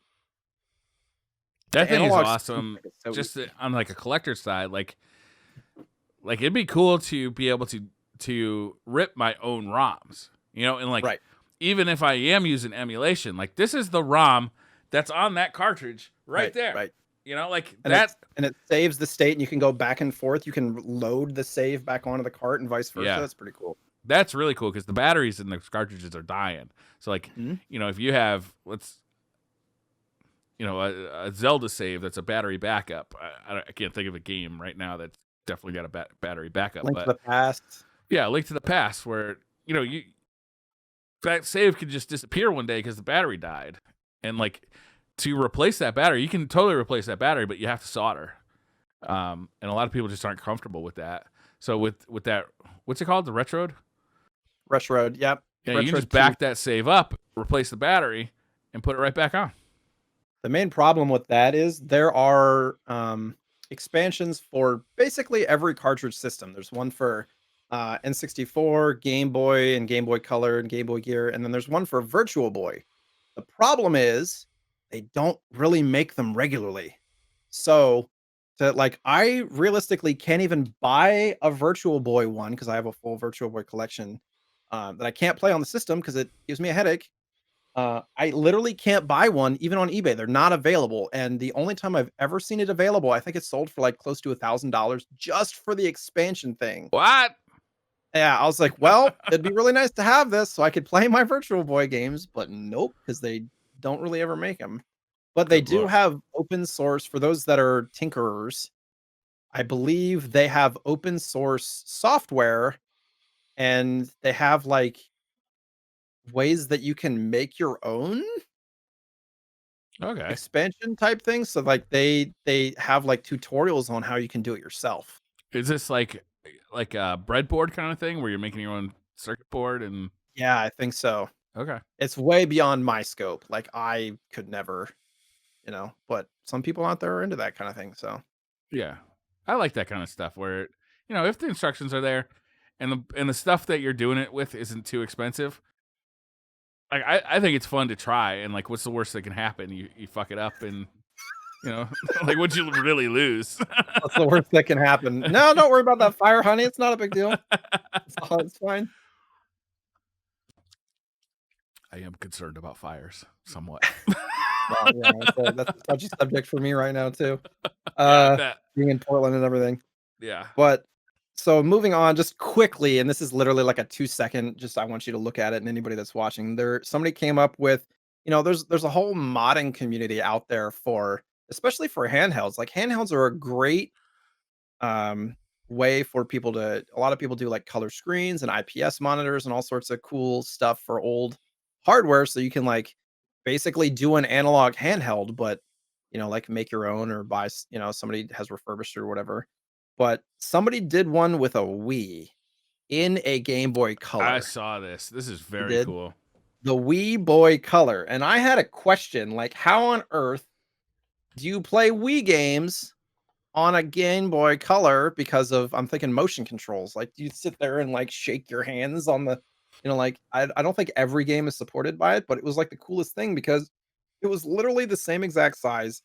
That the thing is analog stick awesome. is so Just easy. on like a collector side, like it'd be cool to be able to rip my own ROMs, and like Right. even if I am using emulation, like this is the ROM that's on that cartridge right Right, there. right. Like And that. it saves the state and you can go back and forth. You can load the save back onto the cart and vice versa. Yeah, That's pretty cool. that's really cool because the batteries in the cartridges are dying. So like, Mhm. if you have a Zelda save that's a battery backup. I can't think of a game right now that's definitely got a battery backup, Link to but the Past. yeah, Link to the Past, where you that save could just disappear one day because the battery died, and like to replace that battery, you can totally replace that battery, but you have to solder. And a lot of people just aren't comfortable with that. So with that, what's it called, the Retroad? Retro, yep. Yeah, you can Retro just 2. back that save up, replace the battery, and put it right back on. The main problem with that is there are expansions for basically every cartridge system. There's one for N64, Game Boy, and Game Boy Color, and Game Boy Gear, and then there's one for Virtual Boy. The problem is they don't really make them regularly. So, I realistically can't even buy a Virtual Boy one because I have a full Virtual Boy collection that I can't play on the system because it gives me a headache. I literally can't buy one even on eBay. They're not available. And the only time I've ever seen it available, I think it's sold for like close to $1,000 just for the expansion thing. What? Yeah, I was like, well, it'd be really nice to have this so I could play my Virtual Boy games, but nope, because they don't really ever make them. But they Good do lord. have open source for those that are tinkerers. I believe they have open source software and they have like ways that you can make your own Okay. expansion type things, so, like, they have, like, tutorials on how you can do it yourself. Is this like a breadboard kind of thing where you're making your own circuit board and Yeah, I think so. okay. It's way beyond my scope, like, I could never, but some people out there are into that kinda thing, so Yeah. I like that kind of stuff where if the instructions are there and the stuff that you're doing it with isn't too expensive, like I think it's fun to try and like what's the worst that can happen? You fuck it up and like what'd you really lose? what's the worst that can happen? "No, don't worry about that fire, honey, it's not a big deal. It's fine." I am concerned about fires somewhat. Well, yeah, that's a touchy subject for me right now too, Yeah, I uh, bet. being in Portland and everything. Yeah. But so moving on just quickly, and this is literally like a 2-second, just I want you to look at it and anybody that's watching. Somebody came up with, there's a whole modding community out there for especially for handhelds. Like handhelds are a great um way for people to a lot of people do like color screens and IPS monitors and all sorts of cool stuff for old hardware so you can like basically do an analog handheld but like make your own or buy somebody has refurbished or whatever. But somebody did one with a Wii in a Game Boy I Color. saw this. This is They very did cool. the Wii Boy Color, and I had a question like how on earth do you play Wii games on a Game Boy Color because of I'm thinking motion controls. Like, do you sit there and like shake your hands on the, like I don't think every game is supported by it, but it was like the coolest thing because it was literally the same exact size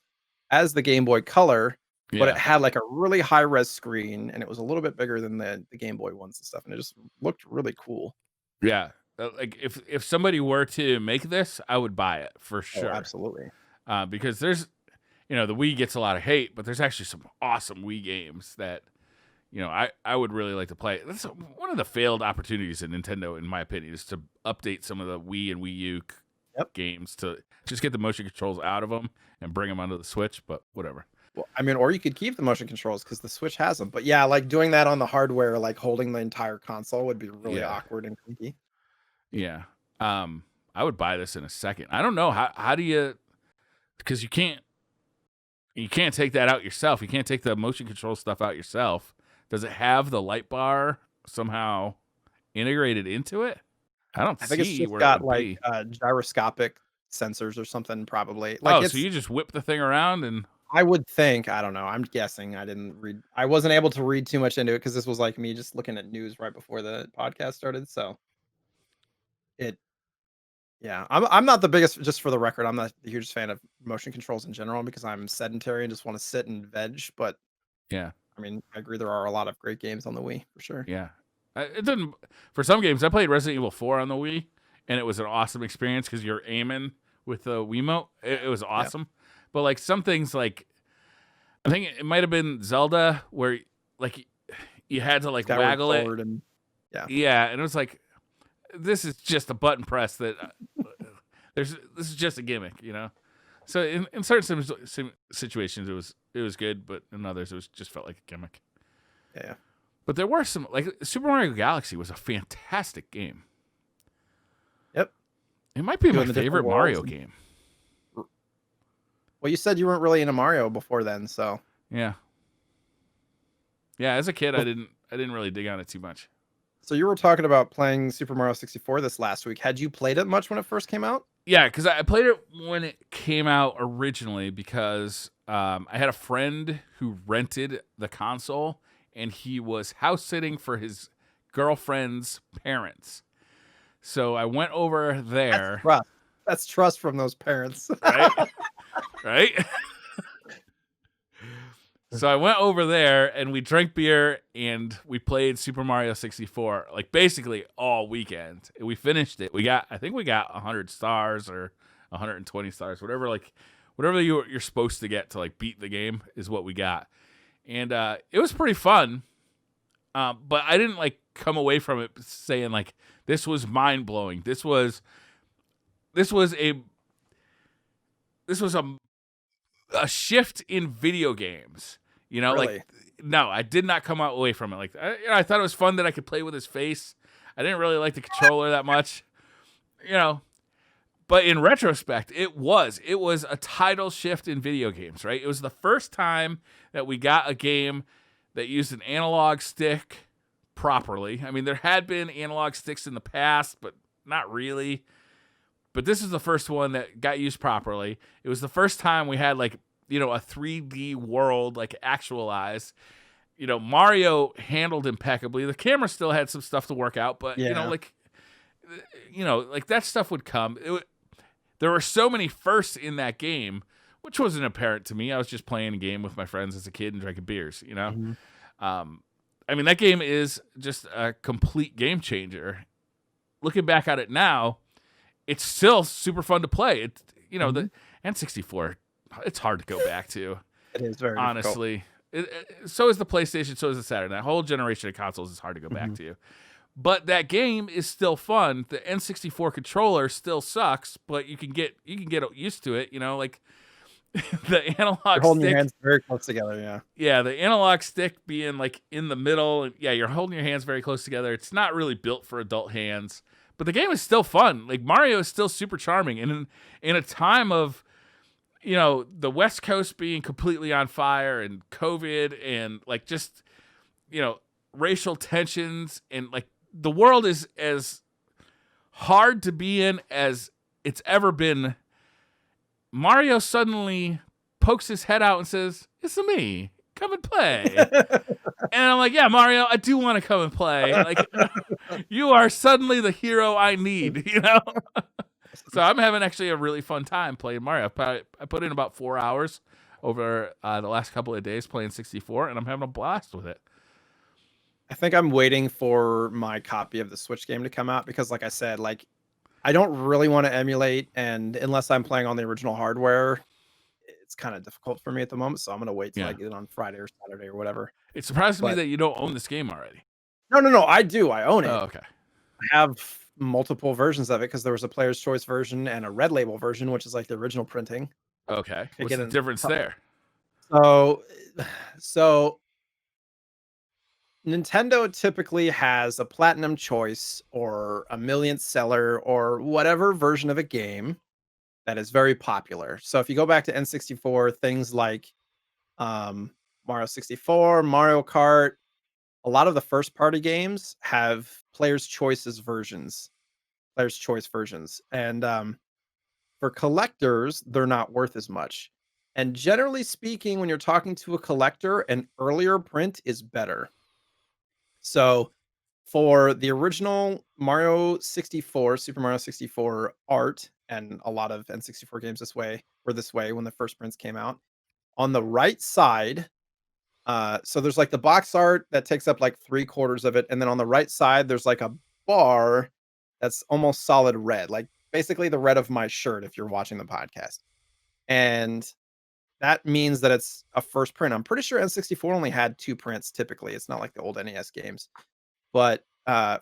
as the Game Boy Color, but it Yeah. had like a really high res screen and it was a little bit bigger than the Game Boy ones and stuff. And it just looked really cool. Yeah. Like if somebody were to make this, I would buy it for Oh, sure. absolutely. Because there's the Wii gets a lot of hate, but there's actually some awesome Wii games that I would really like to play. That's one of the failed opportunities in Nintendo, in my opinion, is to update some of the Wii and Wii U Yep. games to just get the motion controls out of them and bring them onto the Switch. But whatever. Well, I mean, or you could keep the motion controls because the Switch has them. But yeah, like doing that on the hardware, like holding the entire console would be really Yeah, awkward and creepy. yeah. I would buy this in a second. I don't know how do you because you can't take that out yourself. You can't take the motion control stuff out yourself. Does it have the light bar somehow integrated into it? I don't I think it's see just where it got would like be. gyroscopic sensors or something, probably. Like Oh, so it's you just whip the thing around and I would think, I don't know, I'm guessing. I wasn't able to read too much into it because this was like me just looking at news right before the podcast started. So it, yeah, I'm not the biggest. Just for the record, I'm not the hugest fan of motion controls in general because I'm sedentary and just want to sit and veg. But Yeah, I mean, I agree there are a lot of great games on the Wii for sure. yeah. It didn't. For some games, I played Resident Evil 4 on the Wii, and it was an awesome experience because you're aiming with the Wiimote. It was Yeah, awesome. But like some things, like I think it might have been Zelda, where like you had to like Skyward waggle it. Sword and yeah, Yeah, and it was like this is just a button press that this is just a gimmick, you know. So in certain situations it was good, but in others it was just felt like a gimmick. yeah. But there were some like Super Mario Galaxy was a fantastic game. Yep. It might be my Doing the different favorite worlds Mario and game. well, you said you weren't really into Mario before then, so Yeah, yeah. As a kid, Well, I didn't really dig on it too much. so you were talking about playing Super Mario 64 this last week. Had you played it much when it first came out? Yeah, because I played it when it came out originally because I had a friend who rented the console and he was house sitting for his girlfriend's parents. So I went over That's there, trust. That's trust from those parents. right? Right? So I went over there and we drank beer and we played Super Mario 64 like basically all weekend. We finished it. I think we got 100 stars or 120 stars, whatever you're supposed to get to like beat the game is what we got. And it was pretty fun. But I didn't like come away from it saying like this was mind-blowing. This was a shift in video games. You know, Really? like no, I did not come out away from it. Like I thought it was fun that I could play with his face. I didn't really like the controller that much, you know. But in retrospect, it was a tidal shift in video games. Right? It was the first time that we got a game that used an analog stick properly. I mean, there had been analog sticks in the past, but not really. But this is the first one that got used properly. It was the first time we had like, you know, a 3D world like actualized. You know, Mario handled impeccably. The camera still had some stuff to work out, but Yeah. you know, like that stuff would come. There were so many firsts in that game, which wasn't apparent to me. I was just playing a game with my friends as a kid and drinking beers, you know? Mhm. I mean, that game is just a complete game changer. Looking back at it now, it's still super fun to play. It, you know, the N64, it's hard to go back to, It is very difficult. honestly. So is the PlayStation, so is the Saturn. That whole generation of consoles is hard to go back to. But that game is still fun. The N64 controller still sucks, but you can get used to it, you know, like the analog You're holding stick. your hands very close together, yeah. Yeah, the analog stick being like in the middle, and yeah, you're holding your hands very close together. It's not really built for adult hands, but the game is still fun. Like Mario is still super charming, and in a time of, you know, the West Coast being completely on fire and COVID and like just, you know, racial tensions and like the world is as hard to be in as it's ever been. Mario suddenly pokes his head out and says, "It's me. Come and play." And I'm like, "Yeah, Mario, I do want to come and play. Like, you are suddenly the hero I need, you know?" So I'm having actually a really fun time playing Mario. I put in about 4 hours over the last couple of days playing 64, and I'm having a blast with it. I think I'm waiting for my copy of the Switch game to come out because, like I said, like I don't really want to emulate, and unless I'm playing on the original hardware, it's kind of difficult for me at the moment. So I'm gonna wait till I Yeah. get it on Friday or Saturday or whatever. It surprises me But that you don't own this game already. no, I do. I own Oh, it. okay. I have multiple versions of it because there was a player's choice version and a red label version, which is like the original printing. Okay. Could What's get the in. difference there? So, so Nintendo typically has a platinum choice or a millionth seller or whatever version of a game that is very popular. So if you go back to N64, things like um, Mario 64, Mario Kart, a lot of the first party games have players' choice versions. And for collectors, they're not worth as much. And generally speaking, when you're talking to a collector, an earlier print is better. So for the original Mario 64, Super Mario 64 art, and a lot of N64 games this way when the first prints came out. On the right side, so there's like the box art that takes up like 3/4 of it, and then on the right side, there's like a bar that's almost solid red, like basically the red of my shirt if you're watching the podcast. And that means that it's a first print. I'm pretty sure N64 only had 2 prints typically. It's not like the old NES games. But,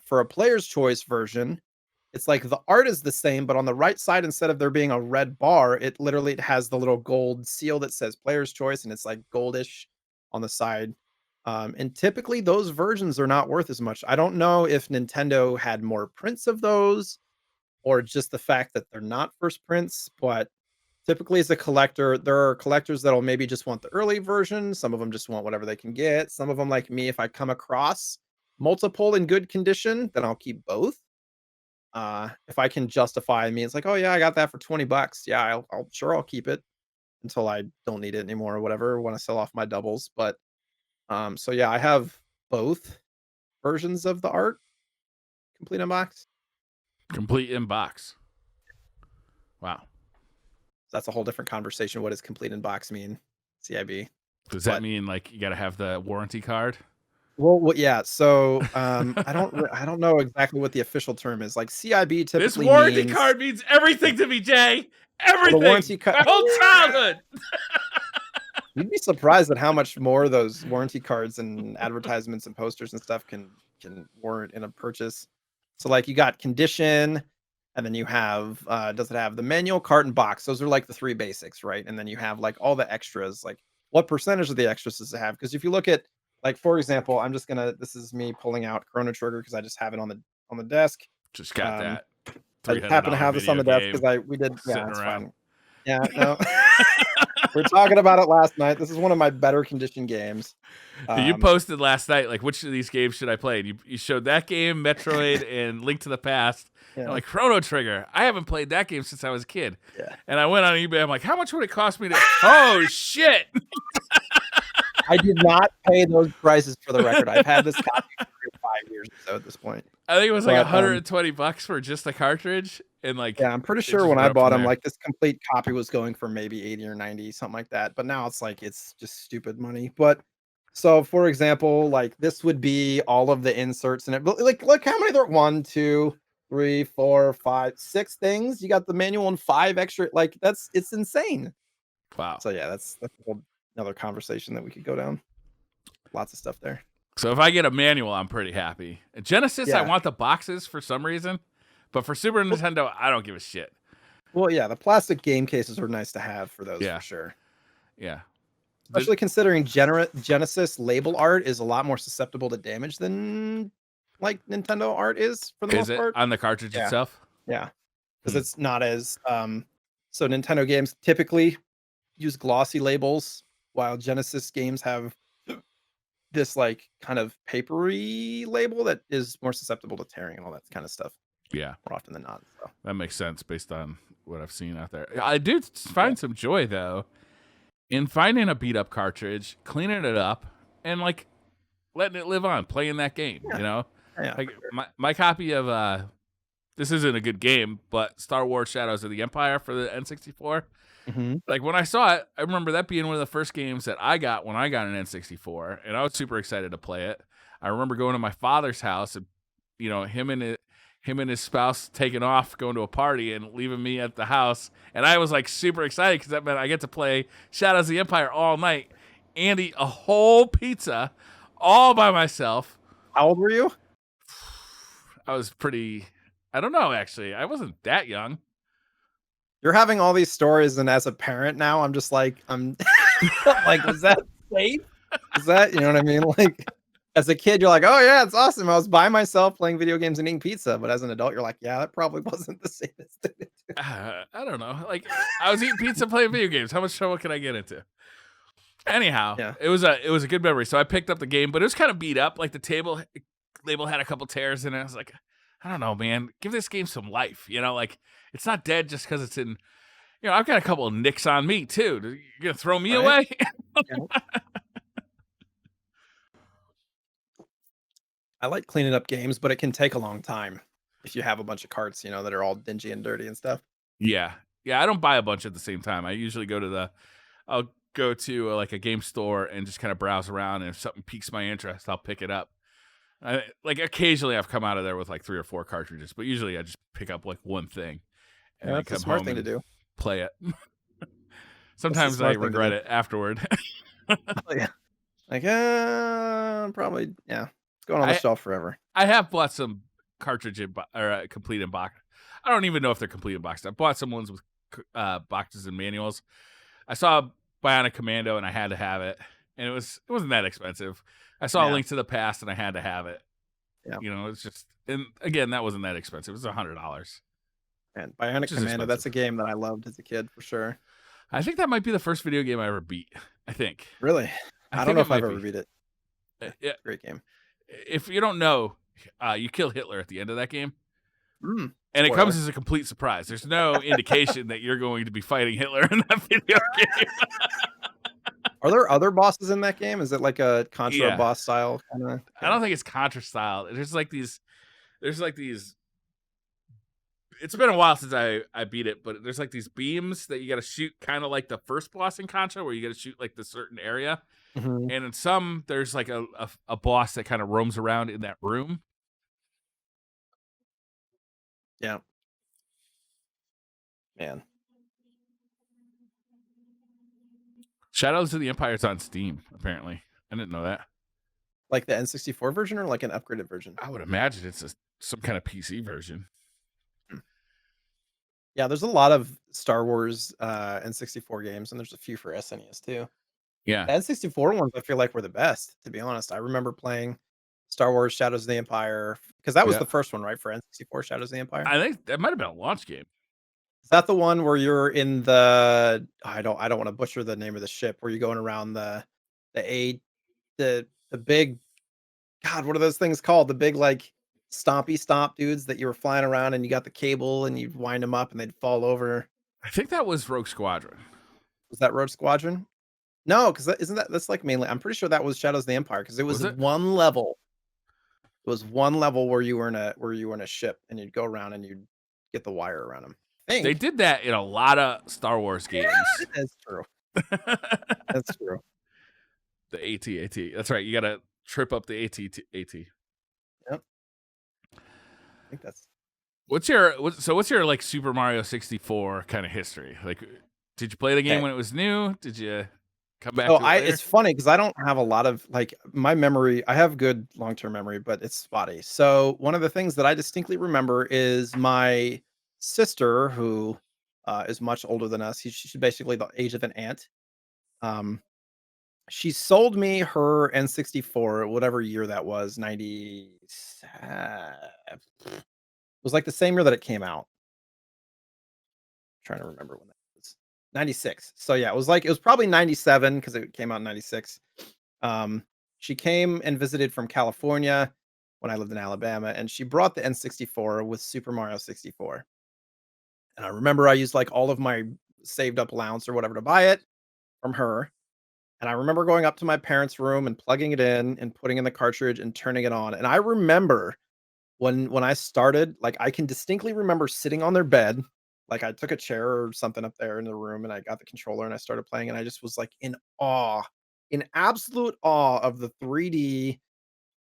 for a player's choice version, it's like the art is the same, but on the right side, instead of there being a red bar, it has the little gold seal that says player's choice, and it's like goldish on the side. And typically those versions are not worth as much. I don't know if Nintendo had more prints of those or just the fact that they're not first prints, but typically as a collector, there are collectors that'll maybe just want the early version. Some of them just want whatever they can get. Some of them, like me, if I come across multiple in good condition, then I'll keep both. If I can justify me, it's like, oh yeah, I got that for $20. Yeah, I'll keep it until I don't need it anymore or whatever. Want to sell off my doubles, but so yeah, I have both versions of the art complete in box. Complete in box. Wow. That's a whole different conversation. What does complete in box mean? CIB. Does that mean like you got to have the warranty card? Well, yeah. So I don't know exactly what the official term is. Like CIB typically This warranty means card means everything to me, Jay. Everything. the warranty My card. whole childhood. You'd be surprised at how much more those warranty cards and advertisements and posters and stuff can warrant in a purchase. So like you got condition, and then you have does it have the manual, cart, and box? Those are like the 3 basics, right? And then you have like all the extras, like what percentage of the extras does it have? Because if you look at, like, for example, this is me pulling out Chrono Trigger because I just have it on the desk. Just got that. I just happen to have this on the desk because we did sitting it's around. fine. Yeah, no. We're talking about it last night. This is one of my better conditioned games. You posted last night, like, which of these games should I play? And you showed that game, Metroid, and Link to the Past. Yeah. I'm like, Chrono Trigger. I haven't played that game since I was a kid. Yeah. And I went on eBay. I'm like, how much would it cost me to? Oh shit! I did not pay those prices for the record. I've had this copy for 5 years or so at this point. I think it was like $120 for just the cartridge, and like, yeah, I'm pretty sure when I bought them, like this complete copy was going for maybe 80 or 90, something like that. But now it's like it's just stupid money. But so, for example, like this would be all of the inserts and it. Like, look how many there are. 1, 2, 3, 4, 5, 6 things. You got the manual and 5 extra. Like it's insane. Wow. So yeah, that's another conversation that we could go down. Lots of stuff there. So if I get a manual, I'm pretty happy. Genesis, Yeah. I want the boxes for some reason, but for Super Nintendo, I don't give a shit. Well, yeah, the plastic game cases are nice to have for those for sure. Yeah. Especially considering Genesis label art is a lot more susceptible to damage than like Nintendo art is for the most part. On the cartridge itself? Yeah. Because it's not as so Nintendo games typically use glossy labels, while Genesis games have this like kind of papery label that is more susceptible to tearing and all that kind of stuff. Yeah. More often than not. So. That makes sense based on what I've seen out there. I do find some joy though in finding a beat up cartridge, cleaning it up, and like letting it live on, playing that game, you know? Yeah, like my copy of this isn't a good game, but Star Wars Shadows of the Empire for the N64. Mm-hmm. Like when I saw it, I remember that being one of the first games that I got when I got an N64, and I was super excited to play it. I remember going to my father's house, and you know, him and his spouse taking off, going to a party, and leaving me at the house, and I was like super excited because that meant I get to play Shadows of the Empire all night and eat a whole pizza all by myself. How old were you? I was I don't know, actually. I wasn't that young. You're having all these stories, and as a parent now, I'm just like, I'm like, was that safe? Is that, you know what I mean? Like, as a kid, you're like, oh yeah, it's awesome. I was by myself playing video games and eating pizza. But as an adult, you're like, yeah, that probably wasn't the safest thing to do. I don't know. Like, I was eating pizza, playing video games. How much trouble can I get into? Anyhow, yeah. it was a good memory. So I picked up the game, but it was kind of beat up. Like the label had a couple tears in it. I was like, I don't know, man. Give this game some life. You know, like it's not dead just because it's in I've got a couple of nicks on me too. You gonna throw me Right? away? Yeah. I like cleaning up games, but it can take a long time if you have a bunch of carts, that are all dingy and dirty and stuff. Yeah. Yeah, I don't buy a bunch at the same time. I usually I'll go to like a game store and just kind of browse around, and if something piques my interest, I'll pick it up. Like occasionally I've come out of there with like 3 or 4 cartridges, but usually I just pick up like one thing and Yeah, then that's a come smart home thing to and do. play it. That's the Sometimes I smart thing to regret do. it afterward. Oh, yeah. Like, probably, yeah. It's going on the I shelf forever. I have bought some or complete in box. I don't even know if they're complete in box. I bought some ones with boxes and manuals. I saw Bionic Commando and I had to have it, and it wasn't that expensive. I saw a Yeah, Link to the Past and I had to have it. yeah. It's just, and again, that wasn't that expensive. It was $100, And which Bionic is Commando, that's expensive. a game that I loved as a kid for sure. I think that might be the first video game I ever beat. I think. Really? I I don't think know it if I've might ever be. beat it. Yeah. Great game. If you don't know, you kill Hitler at the end of that game, and it comes Spoiler. as a complete surprise. There's no indication that you're going to be fighting Hitler in that video game. Are there other bosses in that game? Is it like a Contra Yeah, boss style kinda? I Okay. don't think it's Contra style. There's like these. There's like these. It's been a while since I beat it, but there's like these beams that you got to shoot, kind of like the first boss in Contra, where you got to shoot like the certain area. Mhm. And in some, there's like a boss that kind of roams around in that room. Yeah, man. Shadows of the Empire's on Steam, apparently. I didn't know that. Like the N64 version or like an upgraded version? I would imagine it's some kind of PC version. Hmm. Yeah, there's a lot of Star Wars, N64 games, and there's a few for SNES too. Yeah, The N64 ones I feel like were the best, to be honest. I remember playing Star Wars Shadows of the Empire because that was yeah. the first one, right, for N64, Shadows of the Empire? I think that might have been a launch game. Is that the one where you're in the I don't wanna butcher the name of the ship, where you're going around the A the big God, what are those things called? The big, like, stompy stomp dudes that you were flying around and you got the cable and you'd wind them up and they'd fall over. I think that was Rogue Squadron. Was that Rogue Squadron? No, 'cause that isn't that's, like, mainly I'm pretty sure that was Shadows of the Empire because it was Was it? one level. It was one level where you were in a ship and you'd go around and you'd get the wire around them. I They think. did that in a lot of Star Wars games. That's true. That's true. The AT-AT. That's right. You got to trip up the AT-AT. Yep. I think that's What's your like Super Mario 64 kind of history? Like, did you play the game okay. when it was new? Did you come back So to it later? it's funny because I don't have a lot of like my memory. I have good long-term memory, but it's spotty. So one of the things that I distinctly remember is my sister, who is much older than us. She's basically the age of an aunt. Um, she sold me her N64, whatever year that was, 90. It was like the same year that it came out. Trying to remember when that was. 96. So yeah, it was probably 97 because it came out in 96. Um, she came and visited from California when I lived in Alabama, and she brought the N64 with Super Mario 64. And I remember I used like all of my saved up allowance or whatever to buy it from her. And I remember going up to my parents' room and plugging it in and putting in the cartridge and turning it on. And I remember when I started, like I can distinctly remember sitting on their bed. Like I took a chair or something up there in the room and I got the controller and I started playing and I just was like in absolute awe of the 3D.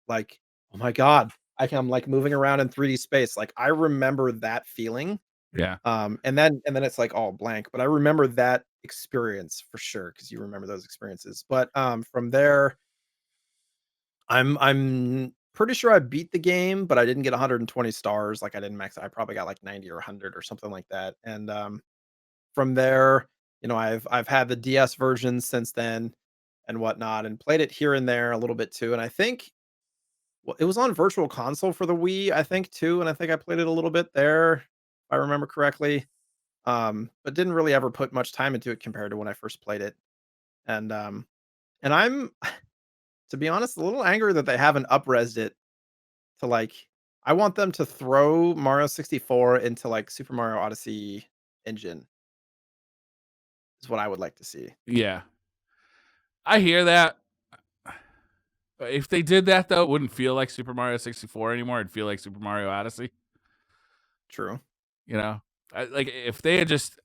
Like, oh my God, I'm like moving around in 3D space. Like I remember that feeling. Yeah. And then it's like all blank, but I remember that experience for sure because you remember those experiences. But from there, I'm pretty sure I beat the game, but I didn't get 120 stars. Like I didn't max. I probably got like 90 or 100 or something like that. And from there, I've had the DS version since then and whatnot, and played it here and there a little bit too. And I think it was on Virtual Console for the Wii, I think too, and I think I played it a little bit there, if I remember correctly. But didn't really ever put much time into it compared to when I first played it. And I'm, to be honest, a little angry that they haven't up-resed it to like I want them to throw Mario 64 into like Super Mario Odyssey engine is what I would like to see. Yeah, I hear that. If they did that though, it wouldn't feel like Super Mario 64 anymore. It'd feel like Super Mario Odyssey. True. You know, like if they had just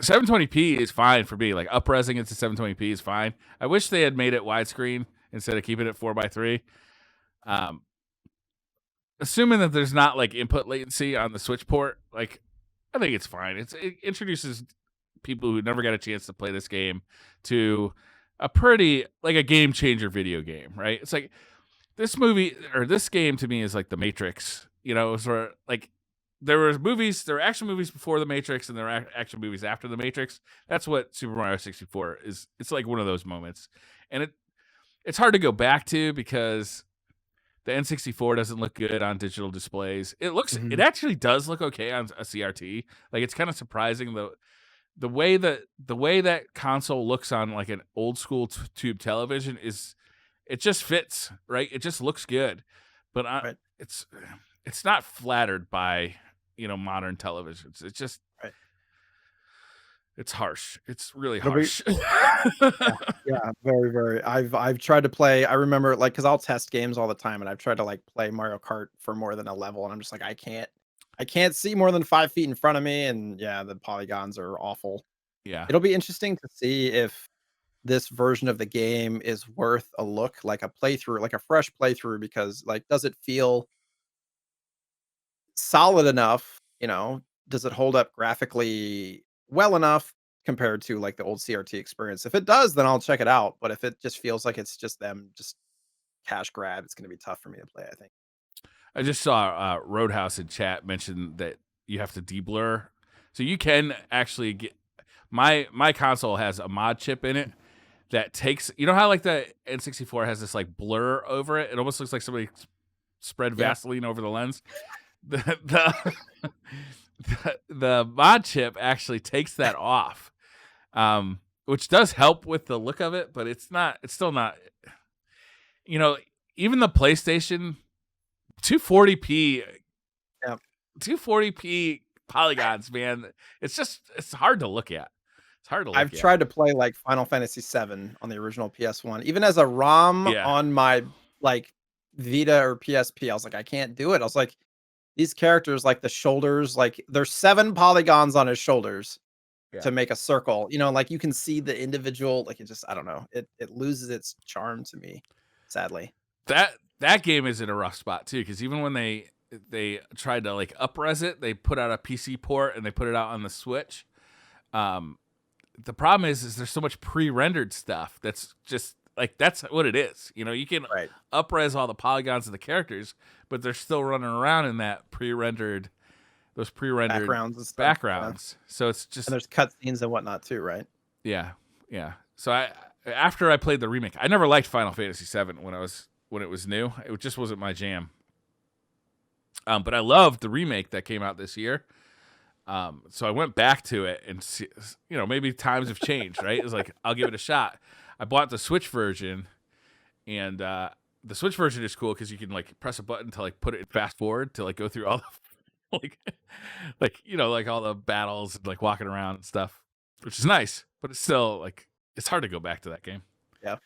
720p is fine for me. Like upresing it to 720p is fine. I wish they had made it widescreen instead of keeping it 4:3. Assuming that there's not like input latency on the Switch port, like I think it's fine. It introduces people who never got a chance to play this game to a pretty like a game changer video game, right? It's like this movie or this game to me is like The Matrix. You know, sort of like there were action movies before The Matrix, and there were action movies after The Matrix. That's what Super Mario 64 is. It's like one of those moments, and it's hard to go back to because the N64 doesn't look good on digital displays. It actually does look okay on a CRT. Like it's kind of surprising the way that console looks on like an old school tube television it just fits, right? It just looks good, but Right. it's not flattered by modern televisions. It's just Right. it's harsh. It's really It'll be harsh. yeah, very, very. I've tried to play. I remember like because I'll test games all the time, and I've tried to like play Mario Kart for more than a level, and I'm just like I can't see more than 5 feet in front of me, and yeah, the polygons are awful. Yeah. It'll be interesting to see if this version of the game is worth a look, like a playthrough, like a fresh playthrough, because like does it feel solid enough? Does it hold up graphically well enough compared to like the old CRT experience? If it does, then I'll check it out. But if it just feels like it's just them just cash grab, it's going to be tough for me to play, I think. I just saw Roadhouse in chat mention that you have to deblur, so you can actually get my console has a mod chip in it that takes how like the N64 has this like blur over it. It almost looks like somebody spread Yeah. Vaseline over the lens. The the mod chip actually takes that off, which does help with the look of it, but it's still not. Even the PlayStation 240p, Yeah. 240p polygons, man. It's hard to look at. It's hard to look I've at. tried to play like Final Fantasy VII on the original PS1, even as a ROM Yeah. on my like Vita or PSP. I was like, I can't do it. I was like, these characters, like the shoulders, like there's 7 polygons on his shoulders Yeah. to make a circle. Like you can see the individual, like it just, I don't know. It loses its charm to me, sadly. That game is in a rough spot too, because even when they tried to like upres it, they put out a PC port and they put it out on the Switch. The problem is there's so much pre-rendered stuff that's just like that's what it is. You can Right. upres all the polygons of the characters, but they're still running around in that those pre-rendered Backgrounds and stuff. backgrounds. So it's just And there's cutscenes and whatnot too, right? yeah. So after I played the remake, I never liked Final Fantasy VII when it was new. It just wasn't my jam. But I loved the remake that came out this year. So I went back to it and maybe times have changed, right? It's like I'll give it a shot. I bought the Switch version, and the Switch version is cool because you can like press a button to like put it in fast forward to like go through all the like all the battles and like walking around and stuff, which is nice. But it's still like it's hard to go back to that game. Yeah.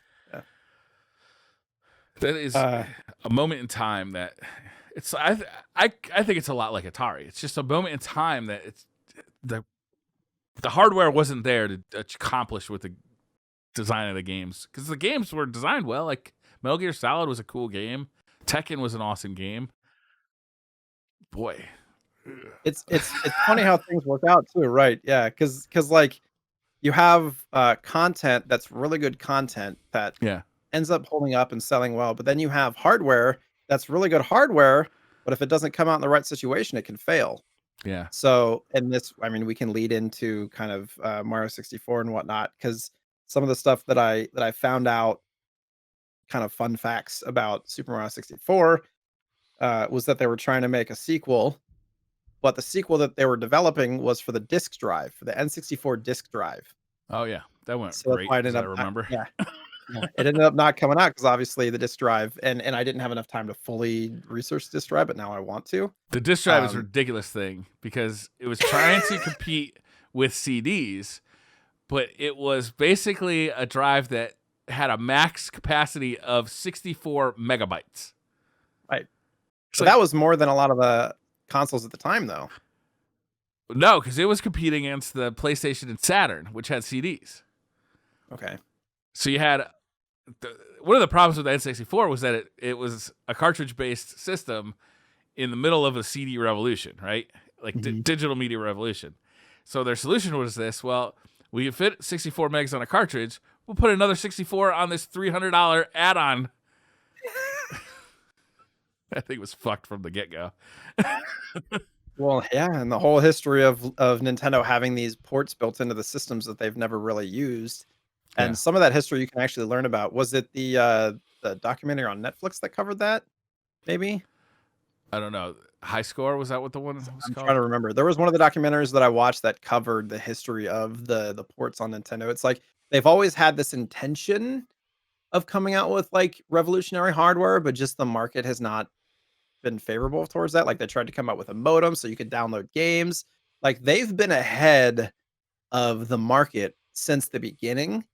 That is a moment in time that it's I think it's a lot like Atari. It's just a moment in time that it's the hardware wasn't there to accomplish with the design of the games, because the games were designed well. Like Metal Gear Solid was a cool game. Tekken was an awesome game. Boy, It's funny how things work out too, right? Yeah, because like you have content that's really good content that yeah, ends up holding up and selling well, but then you have hardware that's really good hardware, but if it doesn't come out in the right situation, it can fail. yeah. So, and this, I mean, we can lead into kind of Mario 64 and whatnot, because some of the stuff that I found out, kind of fun facts about Super Mario 64, was that they were trying to make a sequel, but the sequel that they were developing was for the disk drive, for the N64 disk drive. Oh yeah, that went So that's great. why it As ended I up remember. yeah. Yeah, it ended up not coming out because obviously the disk drive, and I didn't have enough time to fully research disk drive, but now I want to. The disk drive is a Um, ridiculous thing because it was trying to compete with CDs, but it was basically a drive that had a max capacity of 64 megabytes. Right. It's So like, that was more than a lot of the consoles at the time, though. no, because it was competing against the PlayStation and Saturn, which had CDs. Okay. So you had one of the problems with the N64 was that it was a cartridge-based system in the middle of a CD revolution, right? Like digital media revolution. So their solution was this: well, we can fit 64 megs on a cartridge. We'll put another 64 on this $300 add-on. I think it was fucked from the get-go. Well, yeah, and the whole history of Nintendo having these ports built into the systems that they've never really used, Yeah, and some of that history you can actually learn about. Was it the documentary on Netflix that covered that? Maybe? I don't know. High Score, was that what the one was I'm called? trying to remember. There was one of the documentaries that I watched that covered the history of the ports on Nintendo. It's like they've always had this intention of coming out with, like, revolutionary hardware, but just the market has not been favorable towards that. Like, they tried to come out with a modem so you could download games. Like, they've been ahead of the market since the beginning,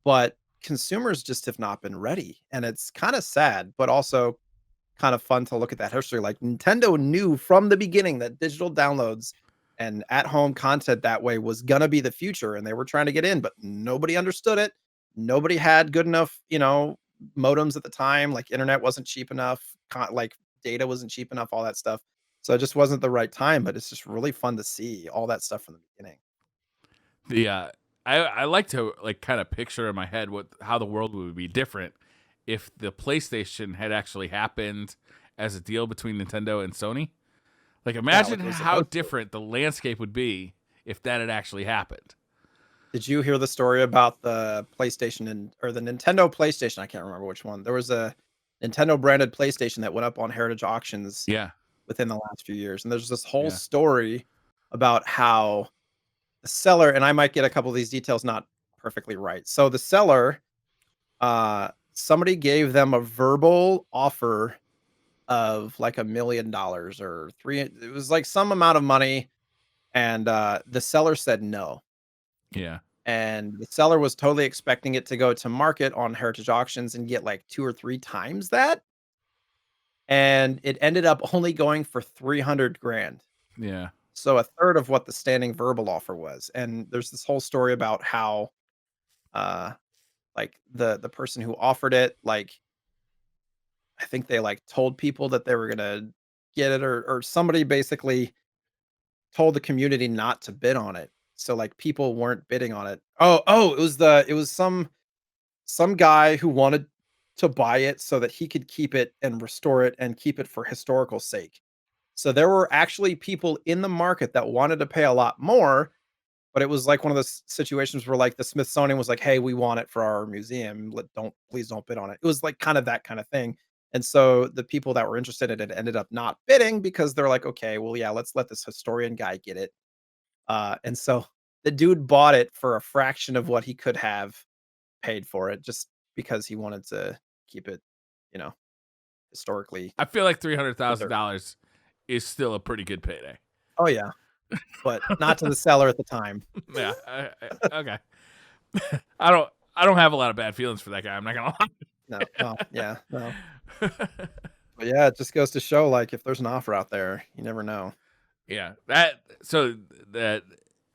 but consumers just have not been ready, and it's kinda sad, but also kind of fun to look at that history. Like, Nintendo knew from the beginning that digital downloads and at-home content that way was gonna be the future, and they were trying to get in, but nobody understood it. Nobody had good enough, modems at the time, like, internet wasn't cheap enough, like, data wasn't cheap enough, all that stuff. So it just wasn't the right time, but it's just really fun to see all that stuff from the beginning. The I like to like kind of picture in my head how the world would be different if the PlayStation had actually happened as a deal between Nintendo and Sony. Like Yeah, imagine like it was how supposed to. different the landscape would be if that had actually happened. Did you hear the story about the PlayStation or the Nintendo PlayStation? I can't remember which one. There was a Nintendo branded PlayStation that went up on Heritage Auctions Yeah, within the last few years, and there's this whole yeah. story about how the seller, and I might get a couple of these details not perfectly right. So the seller, somebody gave them a verbal offer of like $1 million or it was like some amount of money, and the seller said no. Yeah. And the seller was totally expecting it to go to market on Heritage Auctions and get like 2 or 3 times that, and it ended up only going for 300 grand. Yeah. So a third of what the standing verbal offer was, and there's this whole story about how, uh, like, the person who offered it, like, I think they, like, told people that they were gonna get it, or somebody basically told the community not to bid on it. So, like, people weren't bidding on it. It was some guy who wanted to buy it so that he could keep it and restore it and keep it for historical sake. So there were actually people in the market that wanted to pay a lot more, but it was like one of those situations where like the Smithsonian was like, "Hey, we want it for our museum. Please don't bid on it." It was like kind of that kind of thing. And so the people that were interested in it ended up not bidding because they're like, "Okay, well, yeah, let's let this historian guy get it." And so the dude bought it for a fraction of what he could have paid for it just because he wanted to keep it, you know, historically I feel like three hundred thousand preserved. dollars is still a pretty good payday. Oh, yeah, but not to the seller at the time. Yeah. Okay. I don't have a lot of bad feelings for that guy. I'm not gonna No, well, yeah, no. lie. But yeah, it just goes to show, like, if there's an offer out there, you never know. Yeah, that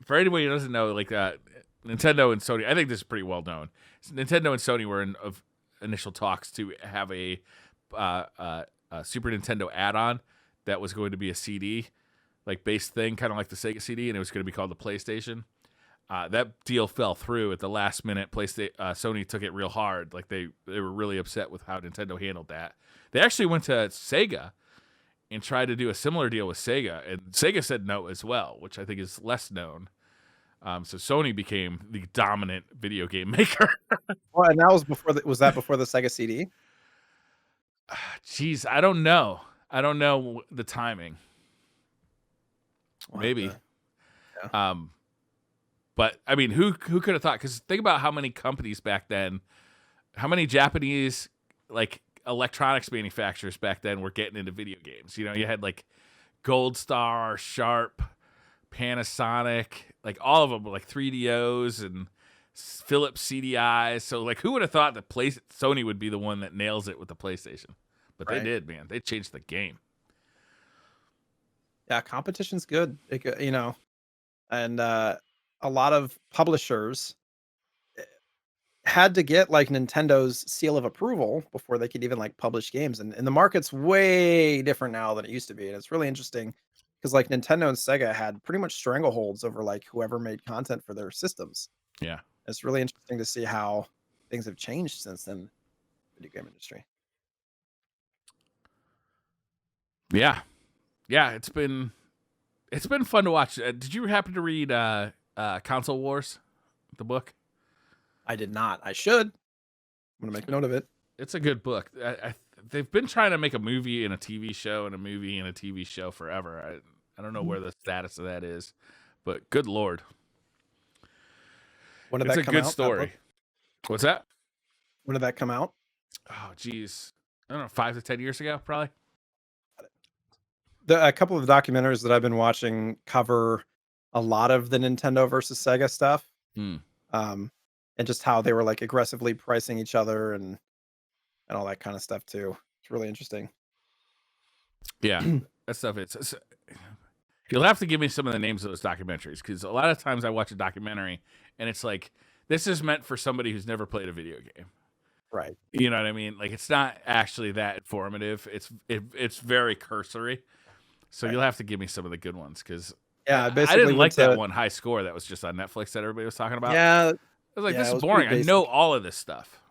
for anybody who doesn't know, like Nintendo and Sony, I think this is pretty well known. Nintendo and Sony were in of initial talks to have a Super Nintendo add-on that was going to be a CD like based thing, kind of like the Sega CD, and it was going to be called the PlayStation. That deal fell through at the last minute. Sony took it real hard. Like they were really upset with how Nintendo handled that. They actually went to Sega and tried to do a similar deal with Sega, and Sega said no as well, which I think is less known. So Sony became the dominant video game maker. Well, and that was was that before the Sega CD? Jeez, I don't know. I don't know the timing. We'll have Maybe. to yeah. Um, but I mean, who could have thought? Because think about how many companies back then, how many Japanese like electronics manufacturers back then were getting into video games. You know, you had like Gold Star, Sharp, Panasonic, like all of them, like 3DOs and Philips CDIs. So like, who would have thought that Sony would be the one that nails it with the PlayStation? But they Right. did, man. They changed the game. Yeah, competition's good. You know, and a lot of publishers had to get like Nintendo's seal of approval before they could even like publish games. And the market's way different now than it used to be. And it's really interesting because like Nintendo and Sega had pretty much strangleholds over like whoever made content for their systems. Yeah. It's really interesting to see how things have changed since then, video game industry. Yeah. Yeah. It's been fun to watch. Did you happen to read Console Wars, the book? I did not. I should. I'm gonna make note of it. It's a good book. They've been trying to make a movie and a TV show and a movie and a TV show forever. I don't know where the status of that is, but good Lord. When did It's that a come good out? story. What's that? When did that come out? Oh, geez. I don't know, 5 to 10 years ago, probably. A couple of documentaries that I've been watching cover a lot of the Nintendo versus Sega stuff. Hmm. And just how they were like aggressively pricing each other and all that kind of stuff too. It's really interesting. Yeah, that stuff. You'll have to give me some of the names of those documentaries because a lot of times I watch a documentary and it's like, this is meant for somebody who's never played a video game. Right. You know what I mean? Like, it's not actually that informative. It's very cursory. So Right. you'll have to give me some of the good ones because Yeah, I basically didn't like that one, High Score, that was just on Netflix that everybody was talking about. Yeah, I was like, yeah, this it is was boring. pretty I know basic. all of this stuff.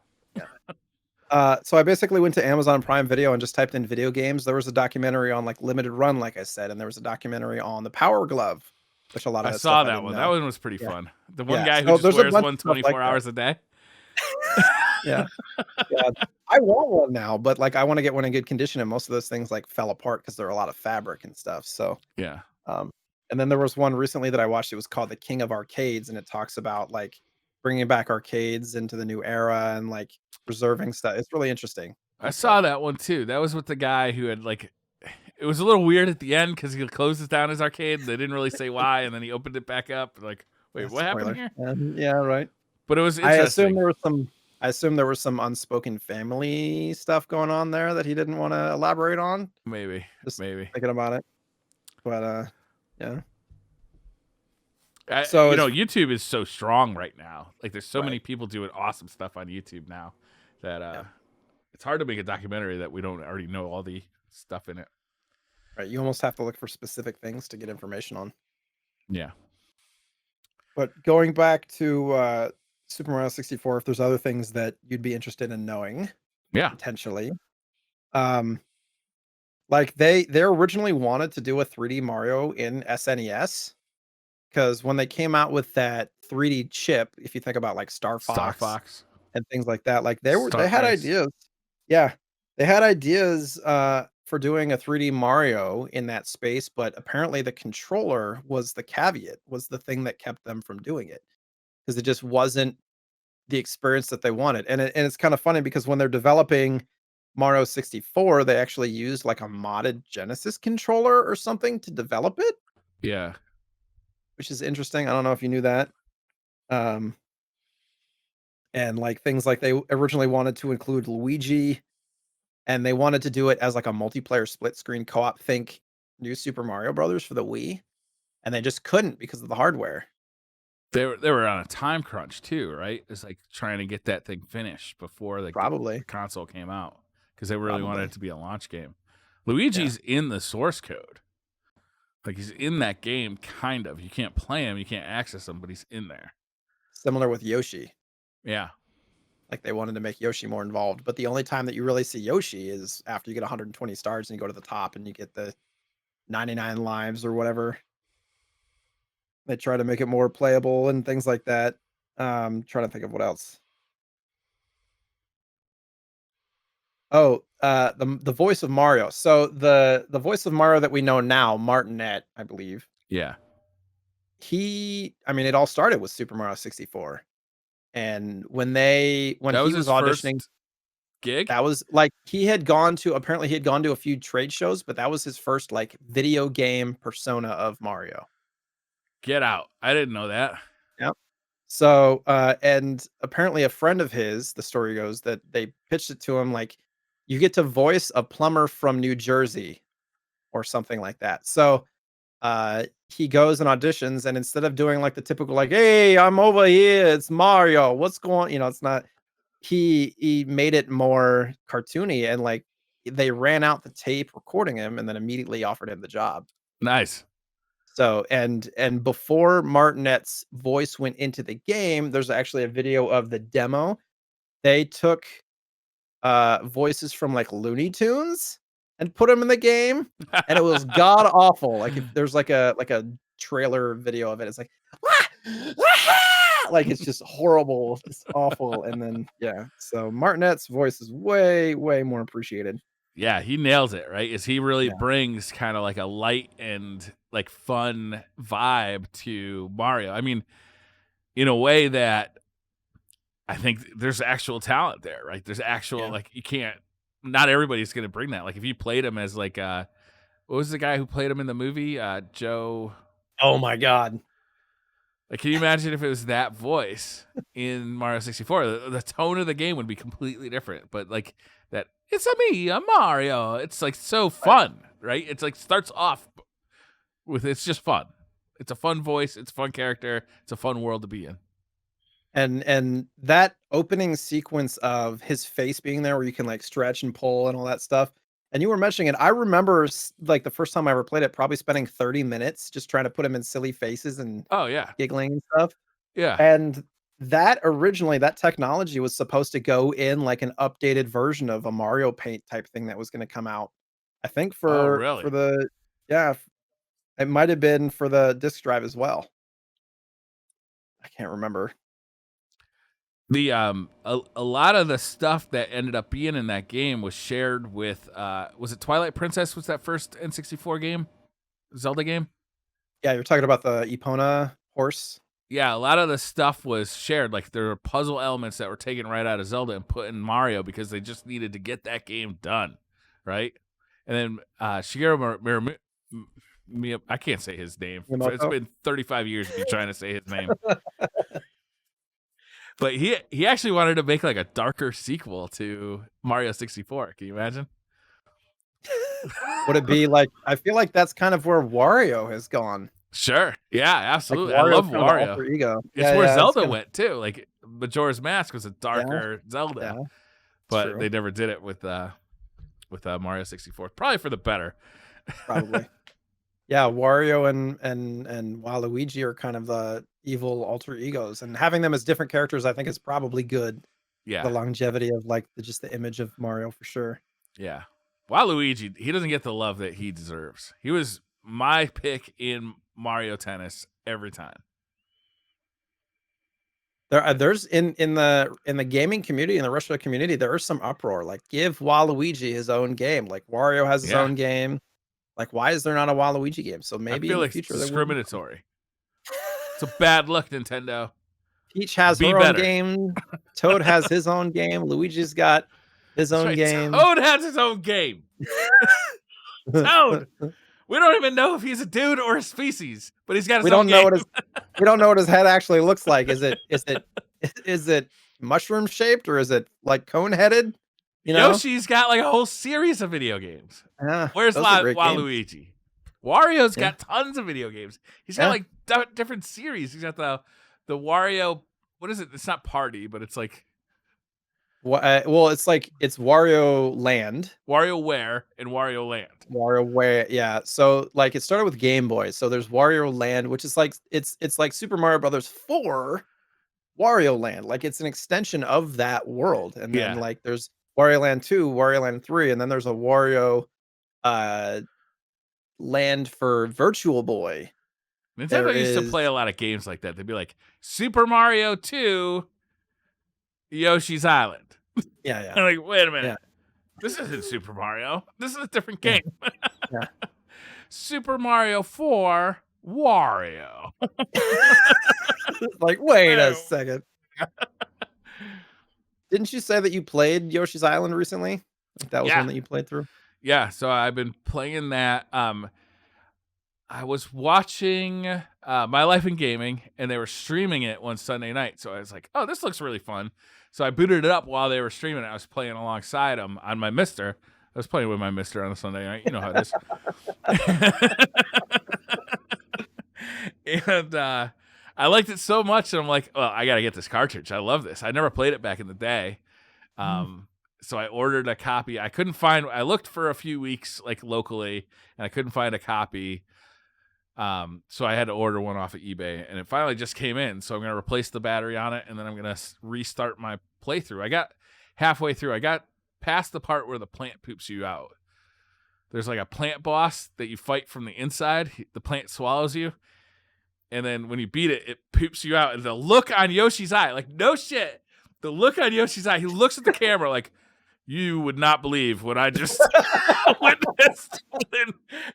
So I basically went to Amazon Prime Video and just typed in video games. There was a documentary on like Limited Run, like I said, and there was a documentary on the Power Glove, which a lot of I that saw stuff I that didn't one. know. That one was pretty Yeah. fun. The one Yeah, guy who so just there's a wears bunch one of stuff like 24 that. hours a day. Yeah. Yeah. I want one now, but like I want to get one in good condition, and most of those things like fell apart because there are a lot of fabric and stuff. So Yeah. um, and then there was one recently that I watched. It was called The King of Arcades, and it talks about like bringing back arcades into the new era and like preserving stuff. It's really interesting. I Good saw stuff. that one too. That was with the guy who had like, it was a little weird at the end because he closes down his arcade. They didn't really say why, and then he opened it back up. Like, wait, Yeah, what happened spoiler. here? Yeah, right. But it was I assume interesting. there was some. I assume there was some unspoken family stuff going on there that he didn't want to elaborate on. Maybe. Just Maybe. thinking about it, but yeah. So You it's know, YouTube is so strong right now. Like, there's so right. many people doing awesome stuff on YouTube now that Yeah. it's hard to make a documentary that we don't already know all the stuff in it. Right. You almost have to look for specific things to get information on. Yeah. But going back to Super Mario 64, if there's other things that you'd be interested in knowing, Yeah. potentially, um, like they originally wanted to do a 3D Mario in SNES because when they came out with that 3D chip, if you think about like Star Star Fox Fox. and things like that, like Star they had Race. ideas. Yeah, they had ideas for doing a 3D Mario in that space, but apparently the controller was the caveat, was the thing that kept them from doing it because it just wasn't the experience that they wanted. And it's kind of funny because when they're developing Mario 64, they actually used like a modded Genesis controller or something to develop it, Yeah. which is interesting. I don't know if you knew that. Um, and like things like they originally wanted to include Luigi and they wanted to do it as like a multiplayer split screen co-op, think New Super Mario Brothers for the Wii, and they just couldn't because of the hardware. They were on a time crunch too, right? It's like trying to get that thing finished before the Probably. console came out because they really wanted Probably. it to be a launch game. Luigi's in the source code. Like, he's in that game, kind of. You can't play him, you can't access him, but he's in there. Similar with Yoshi. Yeah. Like they wanted to make Yoshi more involved, but the only time that you really see Yoshi is after you get 120 stars and you go to the top and you get the 99 lives or whatever. They try to make it more playable and things like that. Trying to think of what else. Oh, the voice of Mario. So the voice of Mario that we know now, Martinet, I believe. Yeah. I mean, it all started with Super Mario 64. And when he was his auditioning, first gig? that was like apparently he had gone to a few trade shows, but that was his first like video game persona of Mario. Get out. I didn't know that. Yep. So, and apparently a friend of his, the story goes that they pitched it to him like, you get to voice a plumber from New Jersey or something like that. So, he goes and auditions, and instead of doing like the typical like, "Hey, I'm over here. It's Mario. What's going?" It's not. He made it more cartoony, and like they ran out the tape recording him, and then immediately offered him the job. Nice. So, and before Martinet's voice went into the game, there's actually a video of the demo. They took voices from like Looney Tunes and put them in the game, and it was god awful. Like if there's like a trailer video of it, it's like "Wah! Wah-ha!" Like it's just horrible, it's awful. And then yeah, so Martinet's voice is way more appreciated. Yeah, he nails it, right? Is he really Yeah, brings kind of like a light and like fun vibe to Mario. I mean, in a way that I think there's actual talent there, right? There's actual yeah. like you can't not everybody's gonna bring that. Like if you played him as like what was the guy who played him in the movie? Joe. Oh my god. Like, can you imagine if it was that voice in Mario 64? The tone of the game would be completely different. But like that, it's a me, a Mario. It's like so Right. fun, right? It's like starts off with it's just fun. It's a fun voice. It's a fun character. It's a fun world to be in. And that opening sequence of his face being there where you can like stretch and pull and all that stuff. And you were mentioning it. I remember like the first time I ever played it, probably spending 30 minutes just trying to put him in silly faces and Oh yeah, giggling and stuff. yeah. And that originally, that technology was supposed to go in like an updated version of a Mario Paint type thing that was going to come out. I think Oh for really? the yeah, it might have been for the disk drive as well. I can't remember. The a lot of the stuff that ended up being in that game was shared with was it Twilight Princess? Was that first N64 game, Zelda game? Yeah, you're talking about the Epona horse. Yeah, a lot of the stuff was shared. Like there were puzzle elements that were taken right out of Zelda and put in Mario because they just needed to get that game done, right? And then Shigeru I can't say his name. It's Miyamoto. been 35 years of me trying to say his name, but he actually wanted to make like a darker sequel to Mario 64. Can you imagine? Would it be like I feel like that's kind of where Wario has gone. Sure. Yeah, Like absolutely. I Wario's love kind of the Wario. alter ego. It's Yeah, where yeah, it's Zelda kinda went too. Like Majora's Mask was a yeah, darker yeah, Zelda, it's but true, they never did it with Mario 64. Probably for the better. probably. Yeah, Wario and Waluigi are kind of the evil alter egos, and having them as different characters, I think is probably good for the Yeah. longevity of, like, just the image of Mario for sure. Yeah. Waluigi, he doesn't get the love that he deserves. He was my pick in Mario Tennis every time. There's in the gaming community, in the retro community, there is some uproar, like, give Waluigi his own game, like, Wario has his Yeah. own game, like, why is there not a Waluigi game? So I maybe in feel the like it's future there will be one. discriminatory. It's a bad look, Nintendo. Peach has Be her own better. game, Toad has his own game, Luigi's got his That's own right. game. Toad has his own game. Toad. We don't even know if he's a dude or a species, but he's got We his own don't know game. what his we don't know what his head actually looks like. Is it mushroom shaped or is it like cone headed? You know? Yoshi's got like a whole series of video games. Yeah, Where's those are great games. Waluigi? Wario's Yeah, got tons of video games. He's got yeah. like different series. He's got the Wario. What is it? It's not Party, but it's like Well, it's Wario Land. WarioWare and Wario Land. WarioWare, yeah. So like it started with Game Boy. So there's Wario Land, which is like it's like Super Mario Brothers 4 Wario Land. Like it's an extension of that world. And then Yeah, like there's Wario Land 2, Wario Land 3, and then there's a Wario uh land for Virtual Boy. There Nintendo used to is play a lot of games like that. They'd be like Super Mario 2, Yoshi's Island. yeah, yeah, I'm like, wait a yeah, minute. This isn't Super Mario. This is a different yeah, game. yeah. Super Mario 4, Wario. Like, wait a Whoa. second. Didn't you say that you played Yoshi's Island recently? Like that was one Yeah, that you played through? yeah. So I've been playing that. I was watching My Life in Gaming, and they were streaming it one Sunday night. So I was like, "Oh, this looks really fun." So I booted it up while they were streaming it. I was playing alongside them on my MiSTer. I was playing with my MiSTer on a Sunday night. You know how it is. And I liked it so much, and I'm like, "Well, I gotta get this cartridge. I love this. I never played it back in the day." So I ordered a copy. I looked for a few weeks like locally, and I couldn't find a copy. So I had to order one off of eBay, and it finally just came in. So I'm gonna replace the battery on it, and then I'm gonna restart my playthrough. I got halfway through. I got past the part where the plant poops you out. There's like a plant boss that you fight from the inside. The plant swallows you, and then when you beat it, it poops you out. And the look on Yoshi's eye, like no shit, the look on Yoshi's eye. He looks at the camera like, "You would not believe what I just witnessed."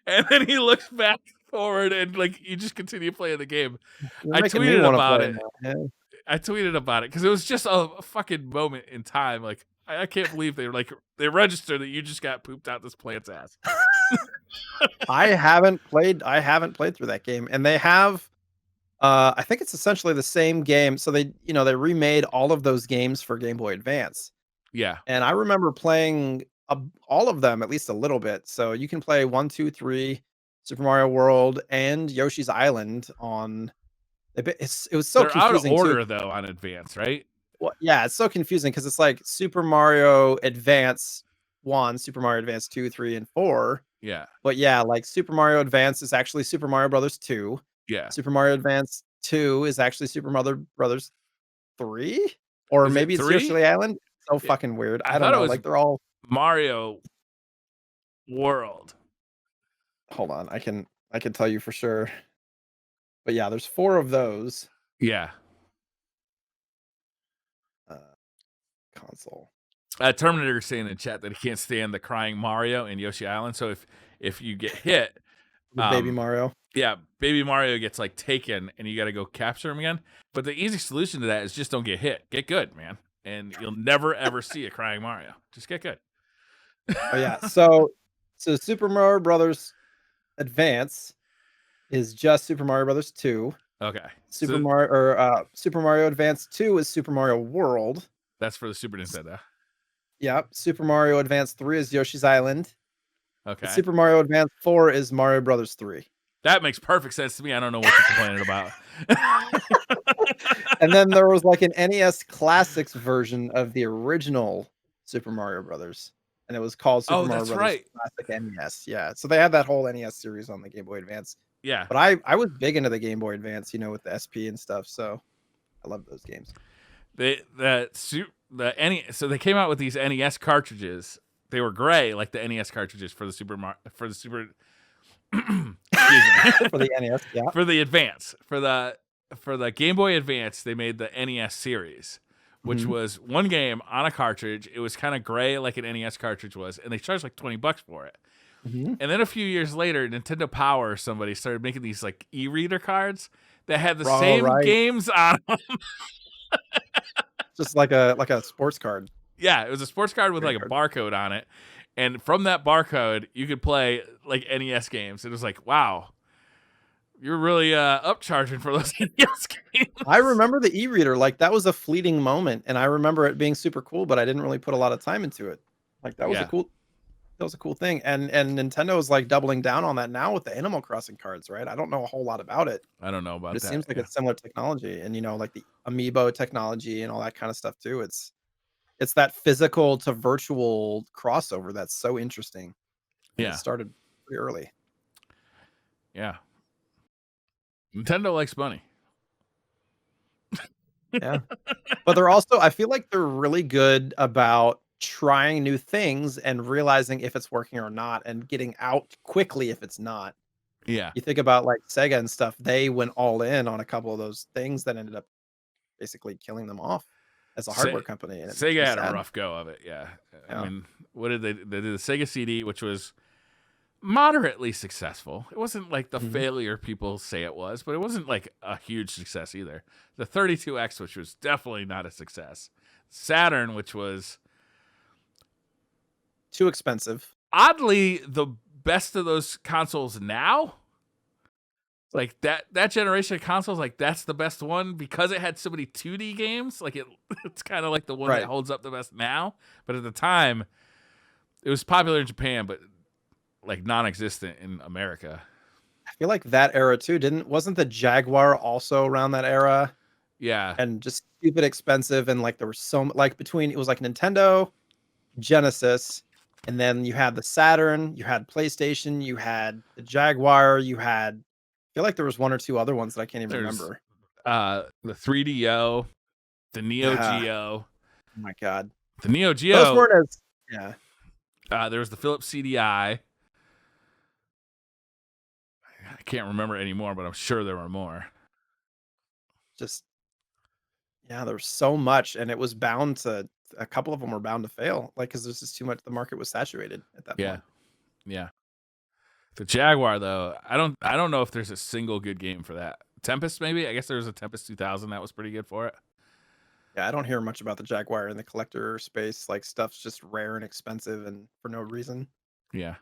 And then he looks back forward, and like you just continue playing the game. You're I making me tweeted wanna about play it. now. Yeah. I tweeted about it because it was just a fucking moment in time. Like I can't believe they registered that you just got pooped out this plant's ass. I haven't played through that game, and they have I think it's essentially the same game. So they remade all of those games for Game Boy Advance. Yeah, And I remember playing all of them at least a little bit. So you can play 1, 2, 3, Super Mario World, and Yoshi's Island on it was so they're out of confusing too. order though on Advance, right? Well, yeah, it's so confusing because it's like Super Mario Advance 1, Super Mario Advance 2, 3, and 4. Yeah, But yeah, like Super Mario Advance is actually Super Mario Brothers 2. yeah. Super Mario Advance 2 is actually Super Mario Brothers 3? Or Is it maybe it's Yoshi 3? Island? So Yeah. fucking weird. I I don't thought it know. was Like they're all Mario World. hold on. I can tell you for sure. But yeah, there's 4 of those. Yeah. Uh, console. Terminator is saying in chat that he can't stand the crying Mario in Yoshi Island. So if you get hit, The Baby um, Mario. yeah, Baby Mario gets like taken, and you got to go capture him again. But the easy solution to that is just don't get hit. Get good, man, and you'll never ever see a crying Mario. Just get good. Oh yeah. So Super Mario Brothers Advance is just Super Mario Brothers 2. Okay, Super so Mario Super Mario Advance 2 is Super Mario World. that's for the Super Nintendo. Yep. Super Mario Advance 3 is Yoshi's Island. And Okay, Super Mario Advance 4 is Mario Brothers 3. that makes perfect sense to me. I don't know what you're complaining about. And then there was like an NES Classics version of the original Super Mario Brothers. And it was called Super Oh, Mario that's Brothers right. Classic NES. Yeah. So they had that whole NES series on the Game Boy Advance. Yeah, But I was big into the Game Boy Advance, with the SP and stuff. So I love those games. So they came out with these NES cartridges. They were gray, like the NES cartridges for the Super. Excuse me. For the NES, yeah. For the Advance, for the Game Boy Advance, they made the NES series, which Mhm. was one game on a cartridge. It was kind of gray like an NES cartridge was, and they charged like $20 for it. Mhm. And then a few years later, Nintendo Power or somebody started making these like e-reader cards that had the Oh, same right. games on them. Just like a sports card. Yeah, it was a sports card with like a Card. barcode on it. And from that barcode, you could play like NES games. It was like, wow, you're really upcharging for those NES games. I remember the e-reader, like that was a fleeting moment, and I remember it being super cool, but I didn't really put a lot of time into it. Like that was Yeah, that was a cool thing. And Nintendo is like doubling down on that now with the Animal Crossing cards, right? I don't know a whole lot about it, I don't know but about it that. seems like Yeah. it's similar technology and like the amiibo technology and all that kind of stuff too. It's that physical to virtual crossover that's so interesting. And it Yeah. started pretty early. Yeah. Nintendo likes money. Yeah. But they're also I feel like they're really good about trying new things and realizing if it's working or not and getting out quickly if it's not. Yeah. You think about like Sega and stuff, they went all in on a couple of those things that ended up basically killing them off as a hardware Se- company. And it makes Sega me had a sad. rough go of it. Yeah. I Yeah. mean, what did they did the Sega CD, which was moderately successful. It wasn't like the Mhm. failure people say it was, but it wasn't like a huge success either. The 32X, which was definitely not a success. Saturn, which was Too expensive. oddly the best of those consoles now. Like that generation of consoles, like that's the best one because it had so many 2D games. Like it's kind of like the one that Right. holds up the best now. But at the time, it was popular in Japan, but like non-existent in America. I feel like that era too wasn't the Jaguar also around that era? Yeah, And just stupid expensive, and like there was like between it was like Nintendo, Genesis, and then you had the Saturn, you had PlayStation, you had the Jaguar, you had I feel like there was one or two other ones that I can't even there's remember. the 3DO, the Neo Yeah. Geo, Oh my god. the Neo Those Geo. weren't as yeah. There was the Philips CDI. I can't remember anymore, but I'm sure there were more. Just yeah, there was so much, and it was bound to a couple of them were bound to fail, like because there's just too much. The market was saturated at that Yeah, point. yeah. The Jaguar though, I don't know if there's a single good game for that. Tempest maybe. I guess there was a Tempest 2000 that was pretty good for it. Yeah, I don't hear much about the Jaguar in the collector space. Like stuff's just rare and expensive, and for no reason. Yeah,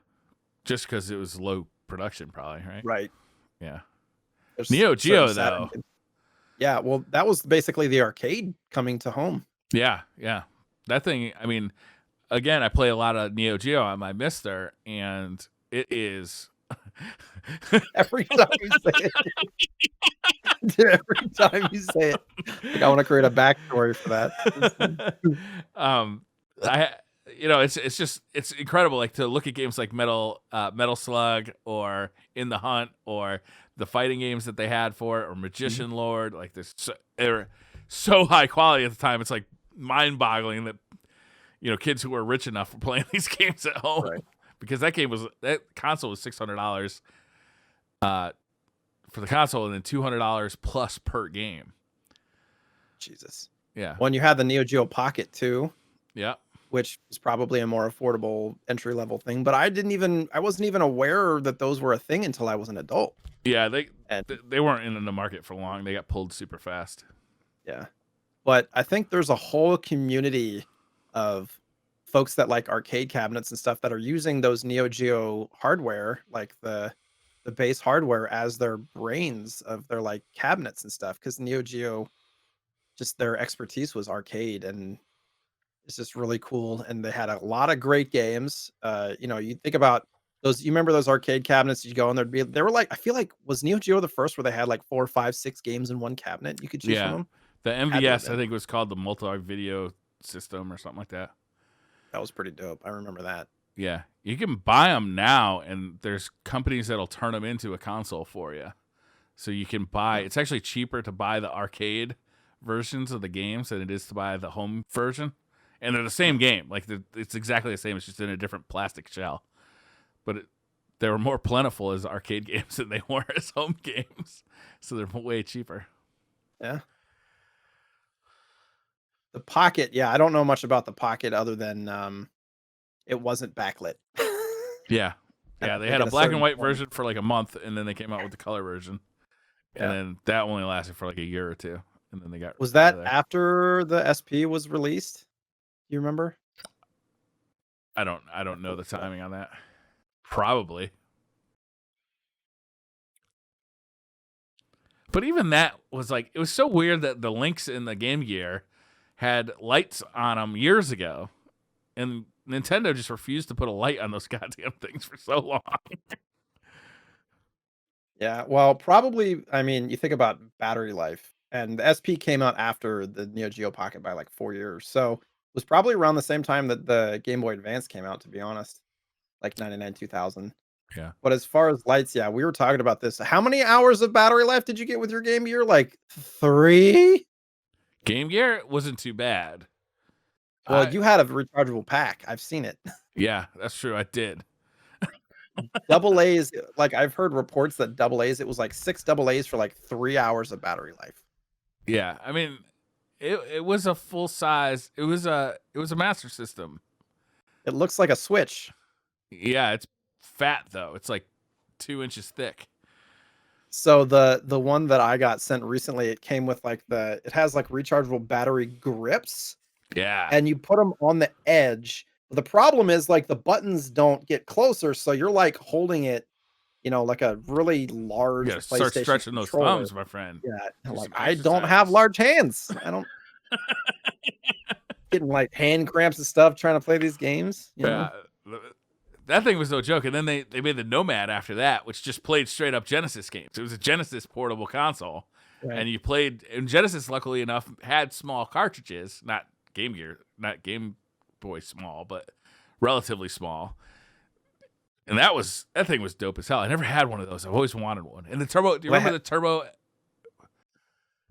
just because it was low production, probably, right? Right. Yeah. There's Neo certain Geo Saturn though. games. Yeah, well, that was basically the arcade coming to home. Yeah, yeah. That thing. I mean, again, I play a lot of Neo Geo on my MiSTer, and it is. Every time you say it, dude, every time you say it, like I want to create a backstory for that. um, I it's just it's incredible like to look at games like Metal Slug or In the Hunt or the fighting games that they had for it or Magician Lord. Like they're so high quality at the time. It's like mind boggling that kids who were rich enough were playing these games at home. Right. Because that console was $600 for the console, and then $200 plus per game. Jesus. Yeah. When you had the Neo Geo Pocket too, Yeah. which is probably a more affordable entry level thing, but I wasn't even aware that those were a thing until I was an adult. Yeah, And they weren't in the market for long. They got pulled super fast. yeah. But I think there's a whole community of folks that like arcade cabinets and stuff that are using those Neo Geo hardware, like the base hardware as their brains of their like cabinets and stuff. Because Neo Geo, just their expertise was arcade, and it's just really cool. And they had a lot of great games. You think about those. You remember those arcade cabinets? You go and they were like I feel like was Neo Geo the first where they had like 4, 5, 6 games in one cabinet you could choose from Yeah. them? The Had to have MVS, I been. think, was called the multi video system or something like that. That was pretty dope. I remember that. Yeah. You can buy them now, and there's companies that'll turn them into a console for you. So you can buy, Huh. it's actually cheaper to buy the arcade versions of the games than it is to buy the home version. And they're the same game. Like, it's exactly the same. It's just in a different plastic shell. But they were more plentiful as arcade games than they were as home games. So they're way cheaper. Yeah. The Pocket, yeah, I don't know much about the Pocket other than it wasn't backlit. Yeah. And Yeah, I they think had at a a black and certain white point version for like a month, and then they came out with the color version. And yeah. then that only lasted for like a year or two. And then they got Was out of that there. after the SP was released? You remember? I don't know the timing on that. Probably. But even that was like, it was so weird that the links in the Game Gear had lights on them years ago. And Nintendo just refused to put a light on those goddamn things for so long. Yeah, well, probably, I mean, you think about battery life, and the SP came out after the Neo Geo Pocket by like 4 years. So, it was probably around the same time that the Game Boy Advance came out, to be honest, like 99, 2000. Yeah. But as far as lights, yeah, we were talking about this. How many hours of battery life did you get with your Game Gear? Like 3? Game Gear wasn't too bad. Well, you had a rechargeable pack. I've seen it. Yeah, that's true. I did. Double A's, like I've heard reports that double A's, it was like 6 double A's for like 3 hours of battery life. Yeah. I mean, it was a full size. It was a Master System. It looks like a Switch. Yeah, it's fat though. It's like 2 inches thick. So the one that I got sent recently, it came with like it has like rechargeable battery grips, Yeah. and you put them on the edge. The problem is like the buttons don't get closer, so you're like holding it you know, like a really large You gotta start PlayStation stretching those controller. thumbs, my friend. Yeah, Do like some I don't have exercise. large hands. I don't getting like hand cramps and stuff trying to play these games, you know. Yeah, that thing was no joke. And then they made the Nomad after that, which just played straight up Genesis games. It was a Genesis portable console, Right. and you played. And Genesis, luckily enough, had small cartridges, not Game Gear, not Game Boy small, but relatively small. And that thing was dope as hell. I never had one of those. I've always wanted one. And the Turbo, do you remember the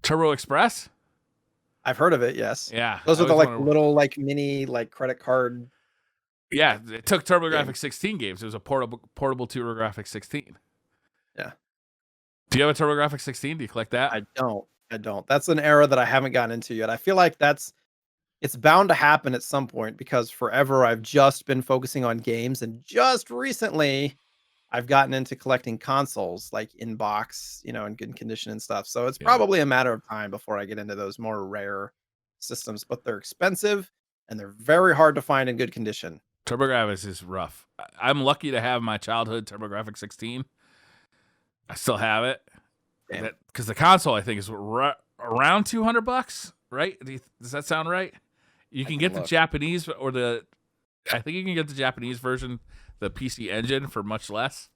Turbo Express? I've heard of it, yes. Yeah, Those I are the always like wanted. little like mini like credit card Yeah, it took game. TurboGrafx 16 games. It was a portable TurboGrafx 16. Yeah. Do you have a TurboGrafx 16? Do you collect that? I don't. I don't. That's an era that I haven't gotten into yet. I feel like it's bound to happen at some point because forever I've just been focusing on games and just recently I've gotten into collecting consoles like in box, you know, in good condition and stuff. So it's Yeah. probably a matter of time before I get into those more rare systems, but they're expensive and they're very hard to find in good condition. TurboGrafx is rough. I'm lucky to have my childhood TurboGrafx 16. I still have it. Damn. Because the console, I think, is around $200, right? Does that sound right? You can get the Japanese I think you can get the Japanese version, the PC Engine, for much less.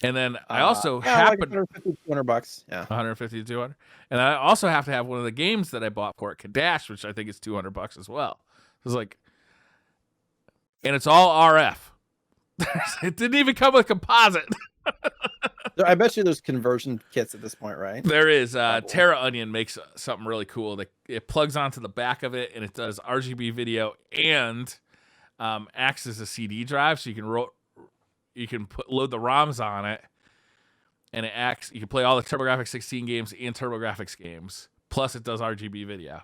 And then I also happen like 150, $200. Yeah. 150 to 200. And I also have to have one of the games that I bought for it, Kadash, which I think is $200 as well. It's like, and it's all RF. It didn't even come with composite. I bet you there's conversion kits at this point, right? There is. Terra Onion makes something really cool. It plugs onto the back of it, and it does RGB video and acts as a CD drive, so you can load the ROMs on it, and it acts. You can play all the TurboGrafx 16 games and TurboGrafx games. Plus, it does RGB video.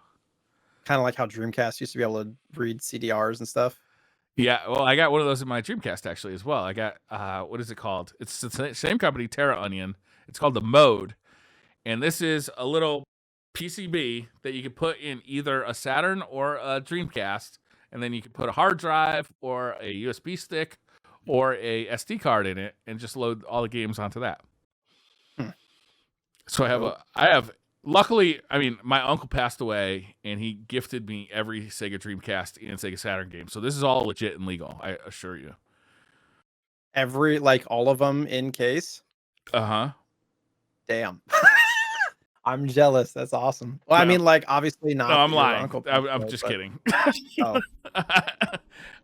Kind of like how Dreamcast used to be able to read CDRs and stuff. Yeah, well, I got one of those in my Dreamcast actually as well. I got what is it called? It's the same company, Terra Onion. It's called the Mode, and this is a little PCB that you can put in either a Saturn or a Dreamcast, and then you can put a hard drive or a USB stick or a SD card in it, and just load all the games onto that. So I have. Luckily, I mean, my uncle passed away, and he gifted me every Sega Dreamcast and Sega Saturn game. So this is all legit and legal, I assure you. All of them in case? Uh-huh. Damn. I'm jealous. That's awesome. Well, I mean, like, obviously not. No, I'm your lying. uncle I'm just kidding. Oh.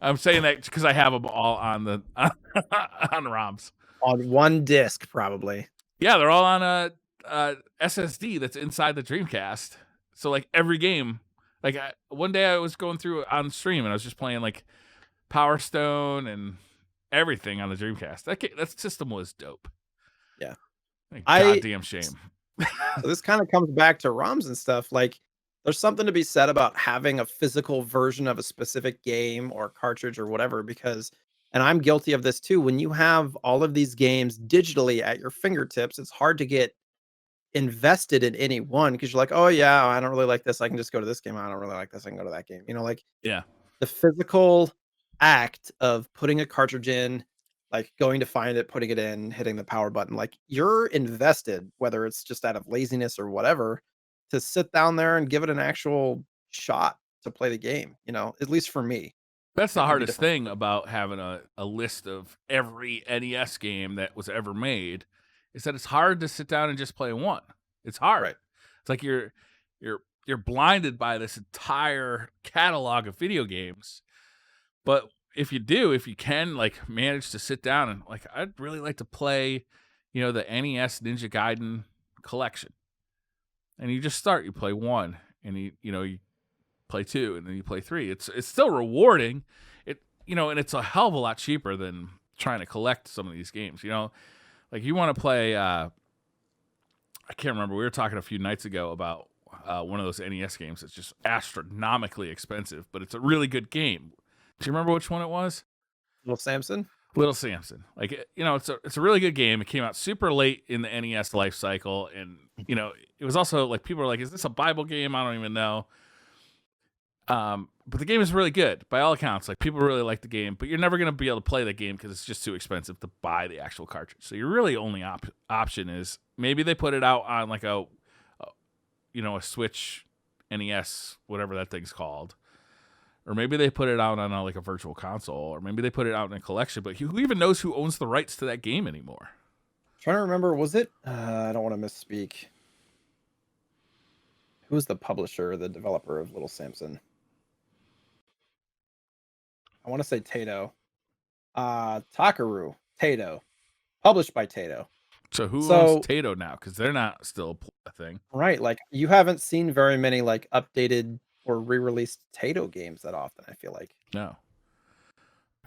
I'm saying that because I have them all on the on ROMs. On one disc, probably. Yeah, they're all on a SSD that's inside the Dreamcast. So like every game, like one day I was going through on stream and I was just playing like Power Stone and everything on the Dreamcast. That system was dope. Yeah, like, goddamn shame. So this kind of comes back to ROMs and stuff. Like, there's something to be said about having a physical version of a specific game or cartridge or whatever. Because, and I'm guilty of this too. When you have all of these games digitally at your fingertips, it's hard to get invested in any one because you're like, oh yeah, I don't really like this. I can just go to this game. I don't really like this. I can go to that game. You know, like Yeah. the physical act of putting a cartridge in, like going to find it, putting it in, hitting the power button, like you're invested, whether it's just out of laziness or whatever, to sit down there and give it an actual shot to play the game, you know, at least for me. That's the It could be hardest different. thing about having a list of every NES game that was ever made is that it's hard to sit down and just play one. It's hard. Right. It's like you're blinded by this entire catalog of video games. But if you can like manage to sit down and like, I'd really like to play, you know, the NES Ninja Gaiden collection. And you just start, you play one, and you play two, and then you play three. It's still rewarding. And it's a hell of a lot cheaper than trying to collect some of these games. You know, like you want to play. I can't remember. We were talking a few nights ago about one of those NES games that's just astronomically expensive, but it's a really good game. Do you remember which one it was? Little Samson. Little Samson. Like, you know, it's a really good game. It came out super late in the NES life cycle, and you know, it was also like people were like, "Is this a Bible game?" I don't even know. But the game is really good by all accounts. Like people really like the game, but you're never going to be able to play the game because it's just too expensive to buy the actual cartridge. So your really only option is maybe they put it out on like a Switch NES, whatever that thing's called, or maybe they put it out on like a virtual console, or maybe they put it out in a collection. But who even knows who owns the rights to that game anymore? Trying to remember, was it? I don't want to misspeak. Who's the publisher, the developer of Little Samson? I want to say Tato. Takaru Tato, published by Tato. So who owns Tato now? Because they're not still a thing, right? Like you haven't seen very many like updated or re-released Tato games that often. I feel like no.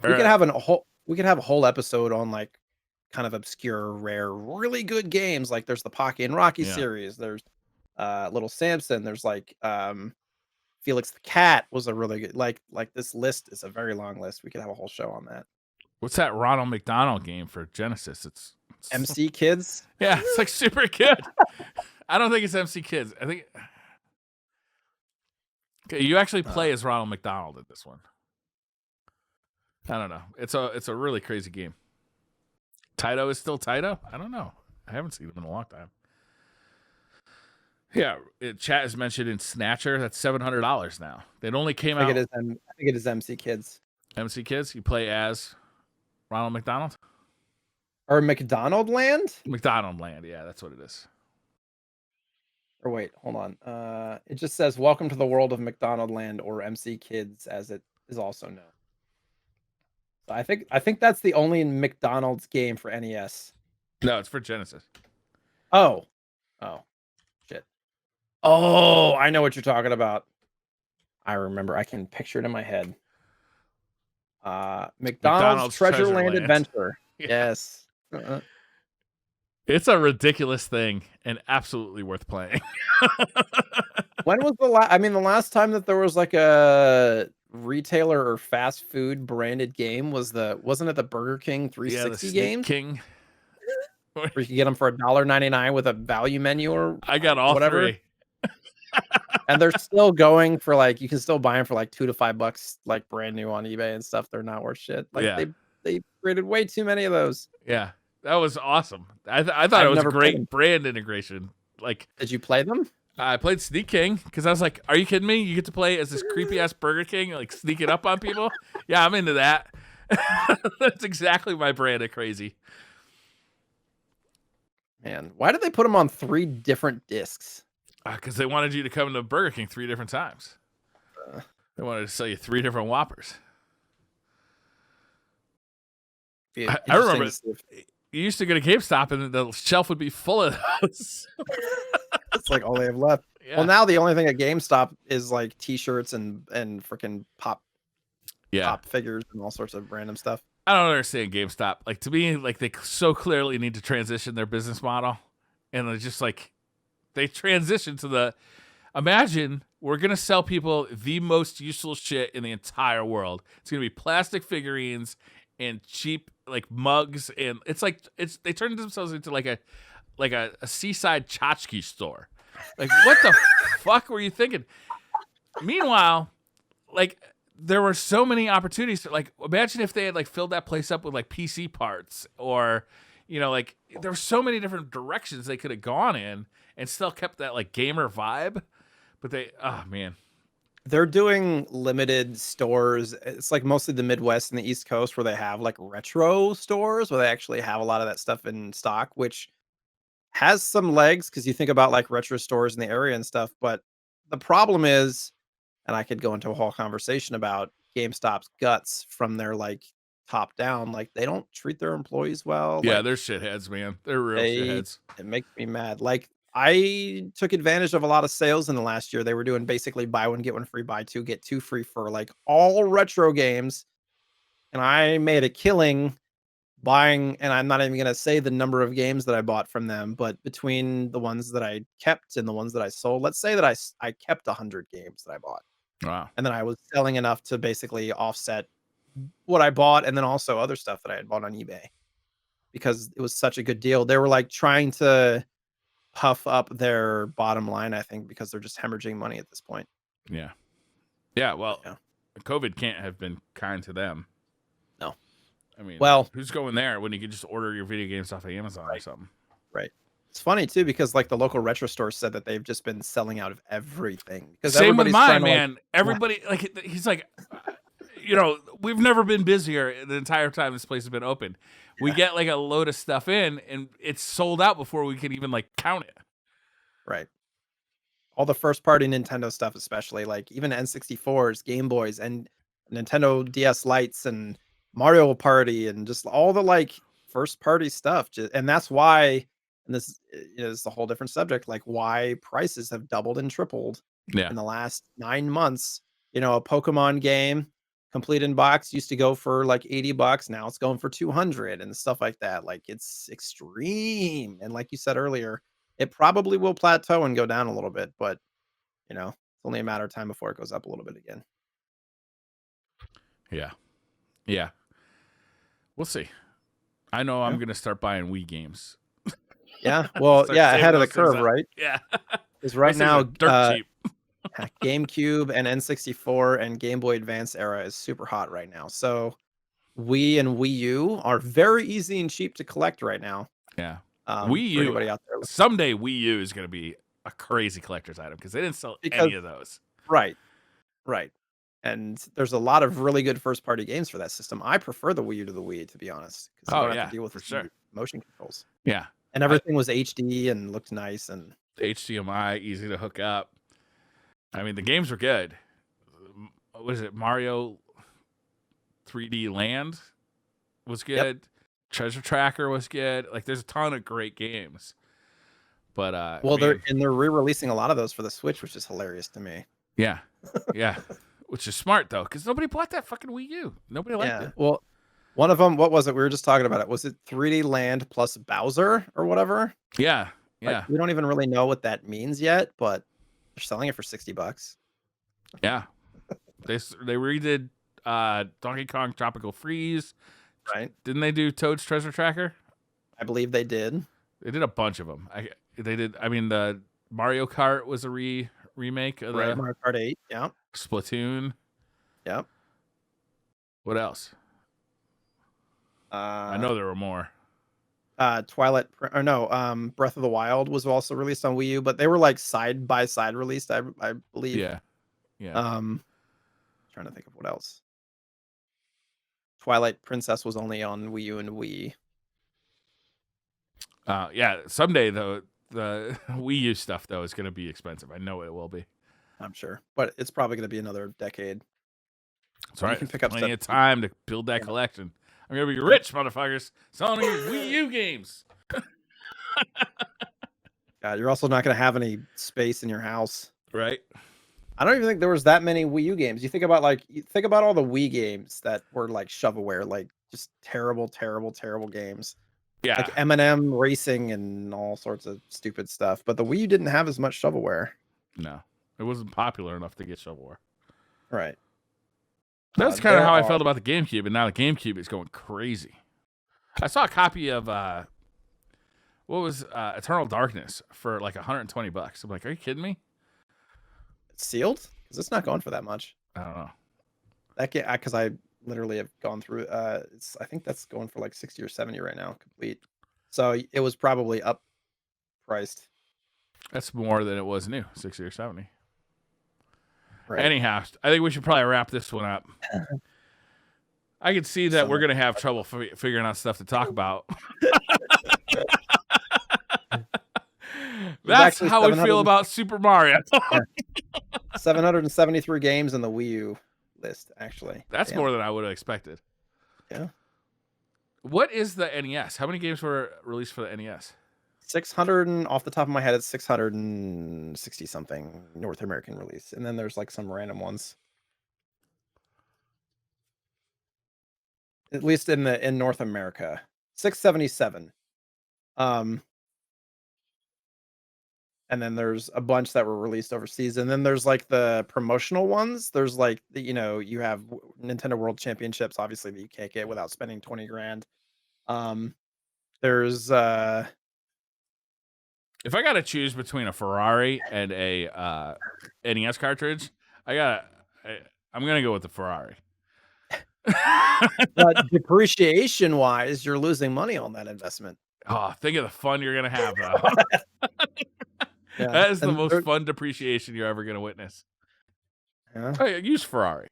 We could have a whole episode on like kind of obscure, rare, really good games. Like there's the Pocky and Rocky series. There's Little Samson. There's like Felix the Cat was a really good like this list is a very long list. We could have a whole show on that. What's that Ronald McDonald game for Genesis? It's MC Kids. Yeah, it's like super good. I don't think it's MC Kids. I think you actually play as Ronald McDonald in this one. I don't know. It's a really crazy game. Taito is still Taito? I don't know. I haven't seen him in a long time. Yeah, chat is mentioned in Snatcher. That's $700 now. It only came out. I think it is MC Kids. MC Kids. You play as Ronald McDonald or McDonald Land. McDonald Land. Yeah, that's what it is. Or wait, hold on. It just says "Welcome to the world of McDonald Land" or MC Kids, as it is also known. So I think that's the only McDonald's game for NES. No, it's for Genesis. Oh, shit. Oh, I know what you're talking about. I remember. I can picture it in my head. McDonald's Treasure Land Adventure. Yeah. Yes. It's a ridiculous thing and absolutely worth playing. When was the last? I mean, the last time that there was like a retailer or fast food branded game wasn't it the Burger King 360 game? King. Where you could get them for $1.99 with a value menu or I got all whatever. Three. And they're still going for like, you can still buy them for like $2 to $5, like brand new on eBay and stuff. They're not worth shit. Like they created way too many of those. Yeah, that was awesome. I thought it was a great brand integration. Like, did you play them? I played Sneak King because I was like, "Are you kidding me? You get to play as this creepy ass Burger King, like sneaking up on people." Yeah, I'm into that. That's exactly my brand of crazy. Man, why did they put them on 3 different discs? Because they wanted you to come to Burger King 3 different times. They wanted to sell you 3 different Whoppers. I remember you used to go to GameStop and the shelf would be full of those. It's like all they have left. Yeah. Well, now the only thing at GameStop is like T-shirts and freaking pop figures and all sorts of random stuff. I don't understand GameStop. Like, to me, like they so clearly need to transition their business model, and they're just like they transition to the imagine we're gonna sell people the most useless shit in the entire world. It's gonna be plastic figurines and cheap like mugs, and they turned themselves into like a seaside tchotchke store. Like, what the fuck were you thinking? Meanwhile, like there were so many opportunities to, like, imagine if they had like filled that place up with like PC parts, or like there were so many different directions they could have gone in and still kept that like gamer vibe. But they're doing limited stores. It's like mostly the Midwest and the East Coast where they have like retro stores where they actually have a lot of that stuff in stock, which has some legs because you think about like retro stores in the area and stuff. But the problem is, and I could go into a whole conversation about GameStop's guts from their like top down. Like they don't treat their employees well. Yeah, like, they're shitheads, man. They're real shitheads. It makes me mad. Like I took advantage of a lot of sales in the last year. They were doing basically buy one, get one free, buy 2, get 2 free for like all retro games. And I made a killing buying, and I'm not even going to say the number of games that I bought from them, but between the ones that I kept and the ones that I sold, let's say that I kept 100 games that I bought. Wow. And then I was selling enough to basically offset what I bought and then also other stuff that I had bought on eBay because it was such a good deal. They were like trying to puff up their bottom line, I think, because they're just hemorrhaging money at this point. Yeah. Yeah. Well, COVID can't have been kind to them. No. I mean, Well, who's going there when you could just order your video games off of Amazon or something? right. It's funny too because like the local retro store said that they've just been selling out of everything because Same with everybody's trying mine, to like man. Everybody like he's like, you know, we've never been busier the entire time this place has been open. We get like a load of stuff in, and it's sold out before we can even like count it. right. All the first party Nintendo stuff, especially like even N64s, Game Boys, and Nintendo DS Lites and Mario Party and just all the like first party stuff. And that's why, and this is a whole different subject, like why prices have doubled and tripled Yeah, in the last 9 months. You know, a Pokemon game complete in box used to go for like $80. Now it's going for 200 and stuff like that. Like it's extreme. And like you said earlier, it probably will plateau and go down a little bit, but it's only a matter of time before it goes up a little bit again. yeah, yeah. We'll see. I know I'm Yeah. gonna start buying Wii games. Yeah. Well, Start yeah, saving ahead of the those things curve, up. right? Yeah, Because right those things now, are dirt cheap. GameCube and N64 and Game Boy Advance era is super hot right now. So Wii and Wii U are very easy and cheap to collect right now. Yeah, For Wii U. anybody out there, Someday Wii U is gonna be a crazy collector's item because they didn't sell because any of those. right, right, and there's a lot of really good first party games for that system. I prefer the Wii U to the Wii, to be honest, because you Oh don't have to yeah, deal with for as many sure. motion controls, Yeah, and everything was HD and looked nice. And HDMI, easy to hook up. I mean, the games were good. What is it? Mario 3D Land was yep, good. Treasure Tracker was good. Like, there's a ton of great games. But well, man, they're re-releasing a lot of those for the Switch, which is hilarious to me. yeah, yeah, which is smart though, because nobody bought that fucking Wii U. Nobody liked Yeah, it. well, one of them, what was it? We were just talking about it. Was it 3D Land plus Bowser or whatever? Yeah, Like, yeah, we don't even really know what that means yet, but they're selling it for $60. yeah. They redid Donkey Kong Tropical Freeze. Right? Didn't they do Toad's Treasure Tracker? I believe they did. They did a bunch of them. They did. I mean, the Mario Kart was a remake of Right, the Mario Kart 8. Yeah. Splatoon. Yep. What else? I Uh know there were more. or no, Breath of the Wild was also released on Wii U, but they were like side by side released, I believe. Yeah, yeah. Trying to think of what else. Twilight Princess was only on Wii U and Wii. Yeah. Someday though, the Wii U stuff though is going to be expensive. I know it will be. I'm sure, but it's probably going to be another decade. That's right. You can pick up Plenty stuff of time to build that Yeah. collection. I'm gonna be rich, motherfuckers. Selling Wii U games. God, you're also not going to have any space in your house. Right. I don't even think there was that many Wii U games. You think about all the Wii games that were like shovelware, like just terrible, terrible, terrible games. Yeah. Like M&M Racing and all sorts of stupid stuff. But the Wii U didn't have as much shovelware. No, it wasn't popular enough to get shovelware. Right. That's kind of there how I are felt about the GameCube, and now the GameCube is going crazy. I saw a copy of what was Eternal Darkness for like $120. I'm like, are you kidding me? It's sealed because it's not going for that much. I don't know. That game, because I literally have gone through. I think that's going for like 60 or 70 right now, complete. So it was probably up priced. That's more than it was new, 60 or 70. Right. Anyhow, I think we should probably wrap this one up. I can see that we're going to have trouble figuring out stuff to talk about. That's how we feel about Super Mario. 773 games in the Wii U list, actually. That's more than I would have expected. Yeah. What is the NES? How many games were released for the NES? 600 and off the top of my head, it's 660 something North American release. And then there's like some random ones. At least in North America. 677. And then there's a bunch that were released overseas. And then there's like the promotional ones. There's like you have Nintendo World Championships, obviously, that you can't get without spending 20 grand. There's if I got to choose between a Ferrari and a NES cartridge, I'm gonna go with the Ferrari. But depreciation wise, you're losing money on that investment. Oh, think of the fun you're gonna have though. Yeah, That is the and most fun depreciation you're ever gonna witness. yeah. Oh, yeah, use Ferrari.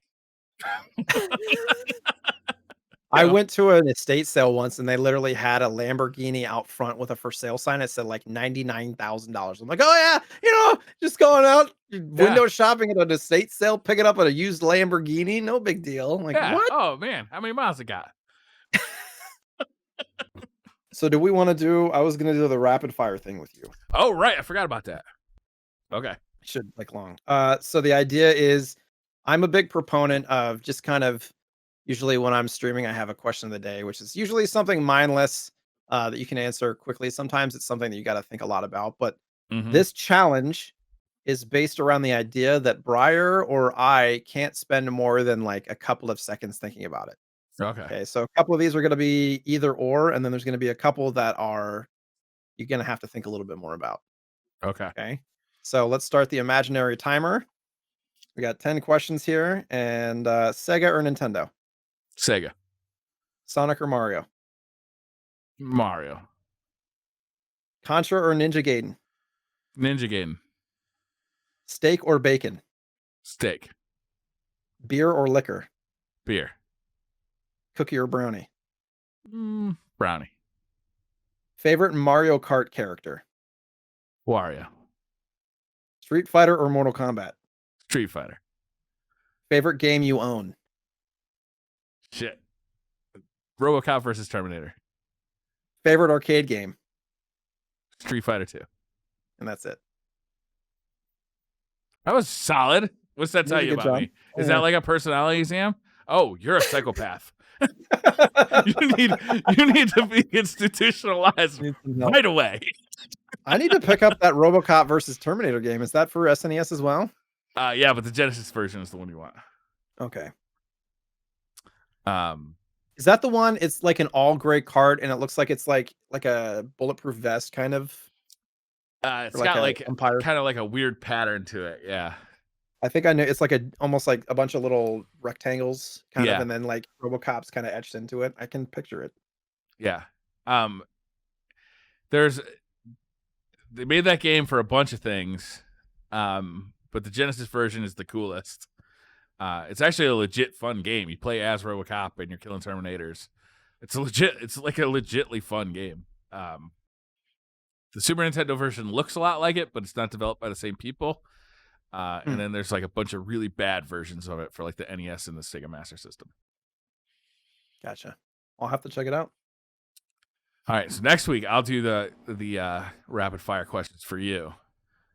I Yeah. went to an estate sale once and they literally had a Lamborghini out front with a for sale sign that said like $99,000. I'm like, oh yeah, just going out window shopping at an estate sale, picking up a used Lamborghini, no big deal. I'm like, Yeah. what? Oh man, how many miles it got? So do we want to do? I was gonna do the rapid fire thing with you. Oh right, I forgot about that. Okay. Should like long. So the idea is, I'm a big proponent of just kind of usually when I'm streaming, I have a question of the day, which is usually something mindless that you can answer quickly. Sometimes it's something that you got to think a lot about. But Mm-hmm. this challenge is based around the idea that Briar or I can't spend more than like a couple of seconds thinking about it. Okay. Okay, so a couple of these are going to be either or, and then there's going to be a couple that are you're going to have to think a little bit more about. Okay. Okay, so let's start the imaginary timer. We got 10 questions here, and Sega or Nintendo? Sega. Sonic or Mario? Mario. Contra or Ninja Gaiden? Ninja Gaiden. Steak or bacon? Steak. Beer or liquor? Beer. Cookie or brownie? Brownie. Favorite Mario Kart character? Wario. Street Fighter or Mortal Kombat? Street Fighter. Favorite game you own? Shit. RoboCop versus Terminator. Favorite arcade game? Street Fighter 2. And that's it. That was solid. What's that tell did a you good about job. me? Is that like a personality exam? Oh, you're a psychopath. you need to be institutionalized Need some help. right away. I need to pick up that RoboCop versus Terminator game. Is that for SNES as well? Yeah, but the Genesis version is the one you want. Okay. Um, Is that the one? It's like an all gray cart, and it looks like it's like a bulletproof vest kind of. it's like got a like umpire. kind of like a weird pattern to it. Yeah. I think I know. It's like almost like a bunch of little rectangles, kind Yeah. of, and then like RoboCop's kind of etched into it. I can picture it. Yeah. They made that game for a bunch of things. But the Genesis version is the coolest. It's actually a legit fun game. You play as RoboCop and you're killing Terminators. It's like a legitly fun game. The Super Nintendo version looks a lot like it, but it's not developed by the same people. And then there's like a bunch of really bad versions of it for like the NES and the Sega Master System. Gotcha. I'll have to check it out. All right, so next week I'll do the rapid fire questions for you.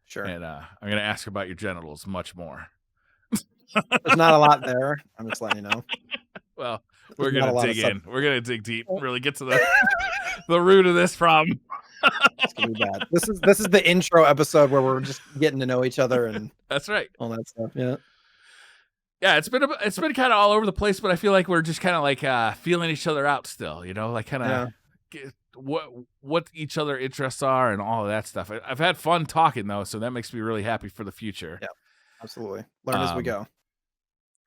Sure. And I'm going to ask about your genitals much more. There's not a lot there. I'm just letting you know. Well, we're going to dig in. We're going to dig deep, really get to the root of this problem. It's gonna be bad. This is the intro episode where we're just getting to know each other and that's right. All that stuff. Yeah. Yeah, it's been kind of all over the place, but I feel like we're just kind of like feeling each other out still, like kind of what each other interests are and all of that stuff. I've had fun talking though, so that makes me really happy for the future. Yeah, absolutely. Learn as we go.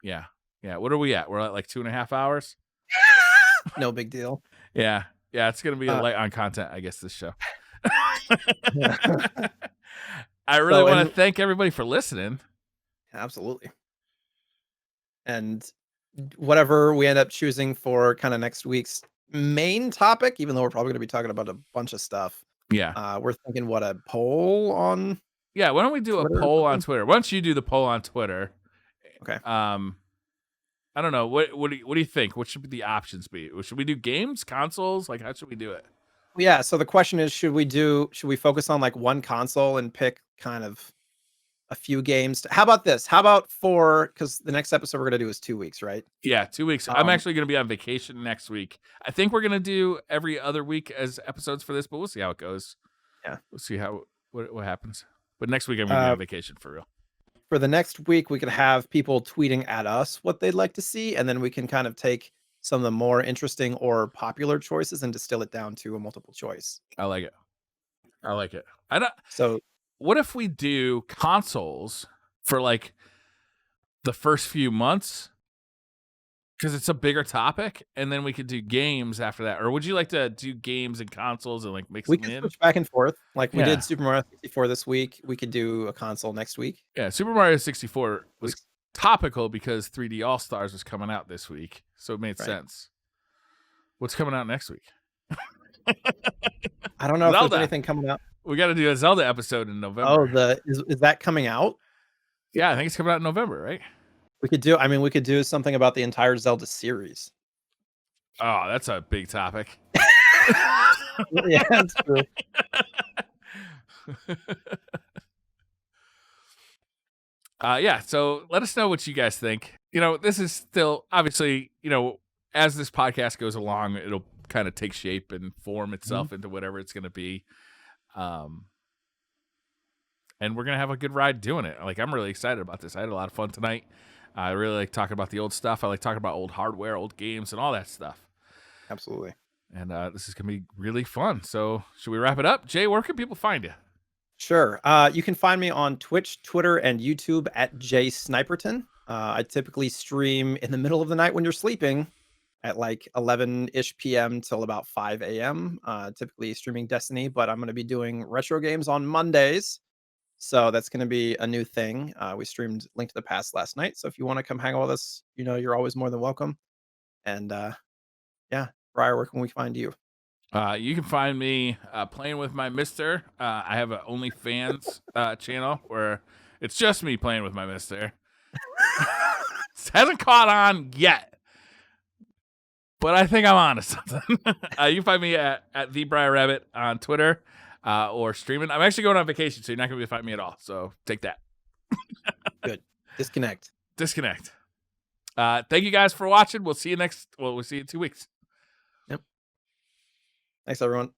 Yeah. What are we at? We're at like 2.5 hours. No big deal. Yeah, it's gonna be light on content, I guess, this show. I really want to thank everybody for listening. Absolutely. And whatever we end up choosing for kind of next week's main topic, even though we're probably going to be talking about a bunch of stuff. Yeah. We're thinking a poll on. Yeah. Why don't we do a poll on Twitter? Why don't you do the poll on Twitter? Okay. I don't know. What do you think? What should the options be? Should we do games, consoles? Like, how should we do it? Yeah. So the question is, should we focus on like one console and pick kind of a few games? How about this? How about because the next episode we're going to do is 2 weeks, right? Yeah, 2 weeks. I'm actually going to be on vacation next week. I think we're going to do every other week as episodes for this, but we'll see how it goes. Yeah. We'll see what happens. But next week I'm going to be on vacation for real. For the next week, we could have people tweeting at us what they'd like to see, and then we can kind of take some of the more interesting or popular choices and distill it down to a multiple choice. I like it. So what if we do consoles for like the first few months because it's a bigger topic, and then we could do games after that. Or would you like to do games and consoles and like mix We them can in? switch back and forth. Like we Yeah. did Super Mario 64 this week. We could do a console next week. Yeah, Super Mario 64 was Weeks. topical because 3D All Stars was coming out this week, so it made Right. sense. What's coming out next week? I don't know if Zelda. there's anything coming out. We got to do a Zelda episode in November. Oh, is that coming out? Yeah, I think it's coming out in November, right? We could do something about the entire Zelda series. Oh, that's a big topic. Yeah, that's true. Yeah, so let us know what you guys think. This is still obviously, as this podcast goes along, it'll kind of take shape and form itself into whatever it's going to be. And we're going to have a good ride doing it. Like, I'm really excited about this. I had a lot of fun tonight. I really like talking about the old stuff. I like talking about old hardware, old games, and all that stuff. Absolutely. And this is going to be really fun. So should we wrap it up? Jay, where can people find you? Sure. You can find me on Twitch, Twitter, and YouTube at JSniperton. I typically stream in the middle of the night when you're sleeping at like 11-ish p.m. till about 5 a.m. Typically streaming Destiny, but I'm going to be doing retro games on Mondays. So that's going to be a new thing. We streamed Link to the Past last night. So if you want to come hang out with us, you're always more than welcome. And yeah, Briar, where can we find you? You can find me playing with my MiSTer. I have an OnlyFans channel where it's just me playing with my MiSTer. It hasn't caught on yet, but I think I'm on to something. You can find me at the Briar Rabbit on Twitter or streaming. I'm actually going on vacation, so you're not going to be able to find me at all. So take that. Good. Disconnect. Thank you guys for watching. We'll see you in 2 weeks. Yep. Thanks, everyone.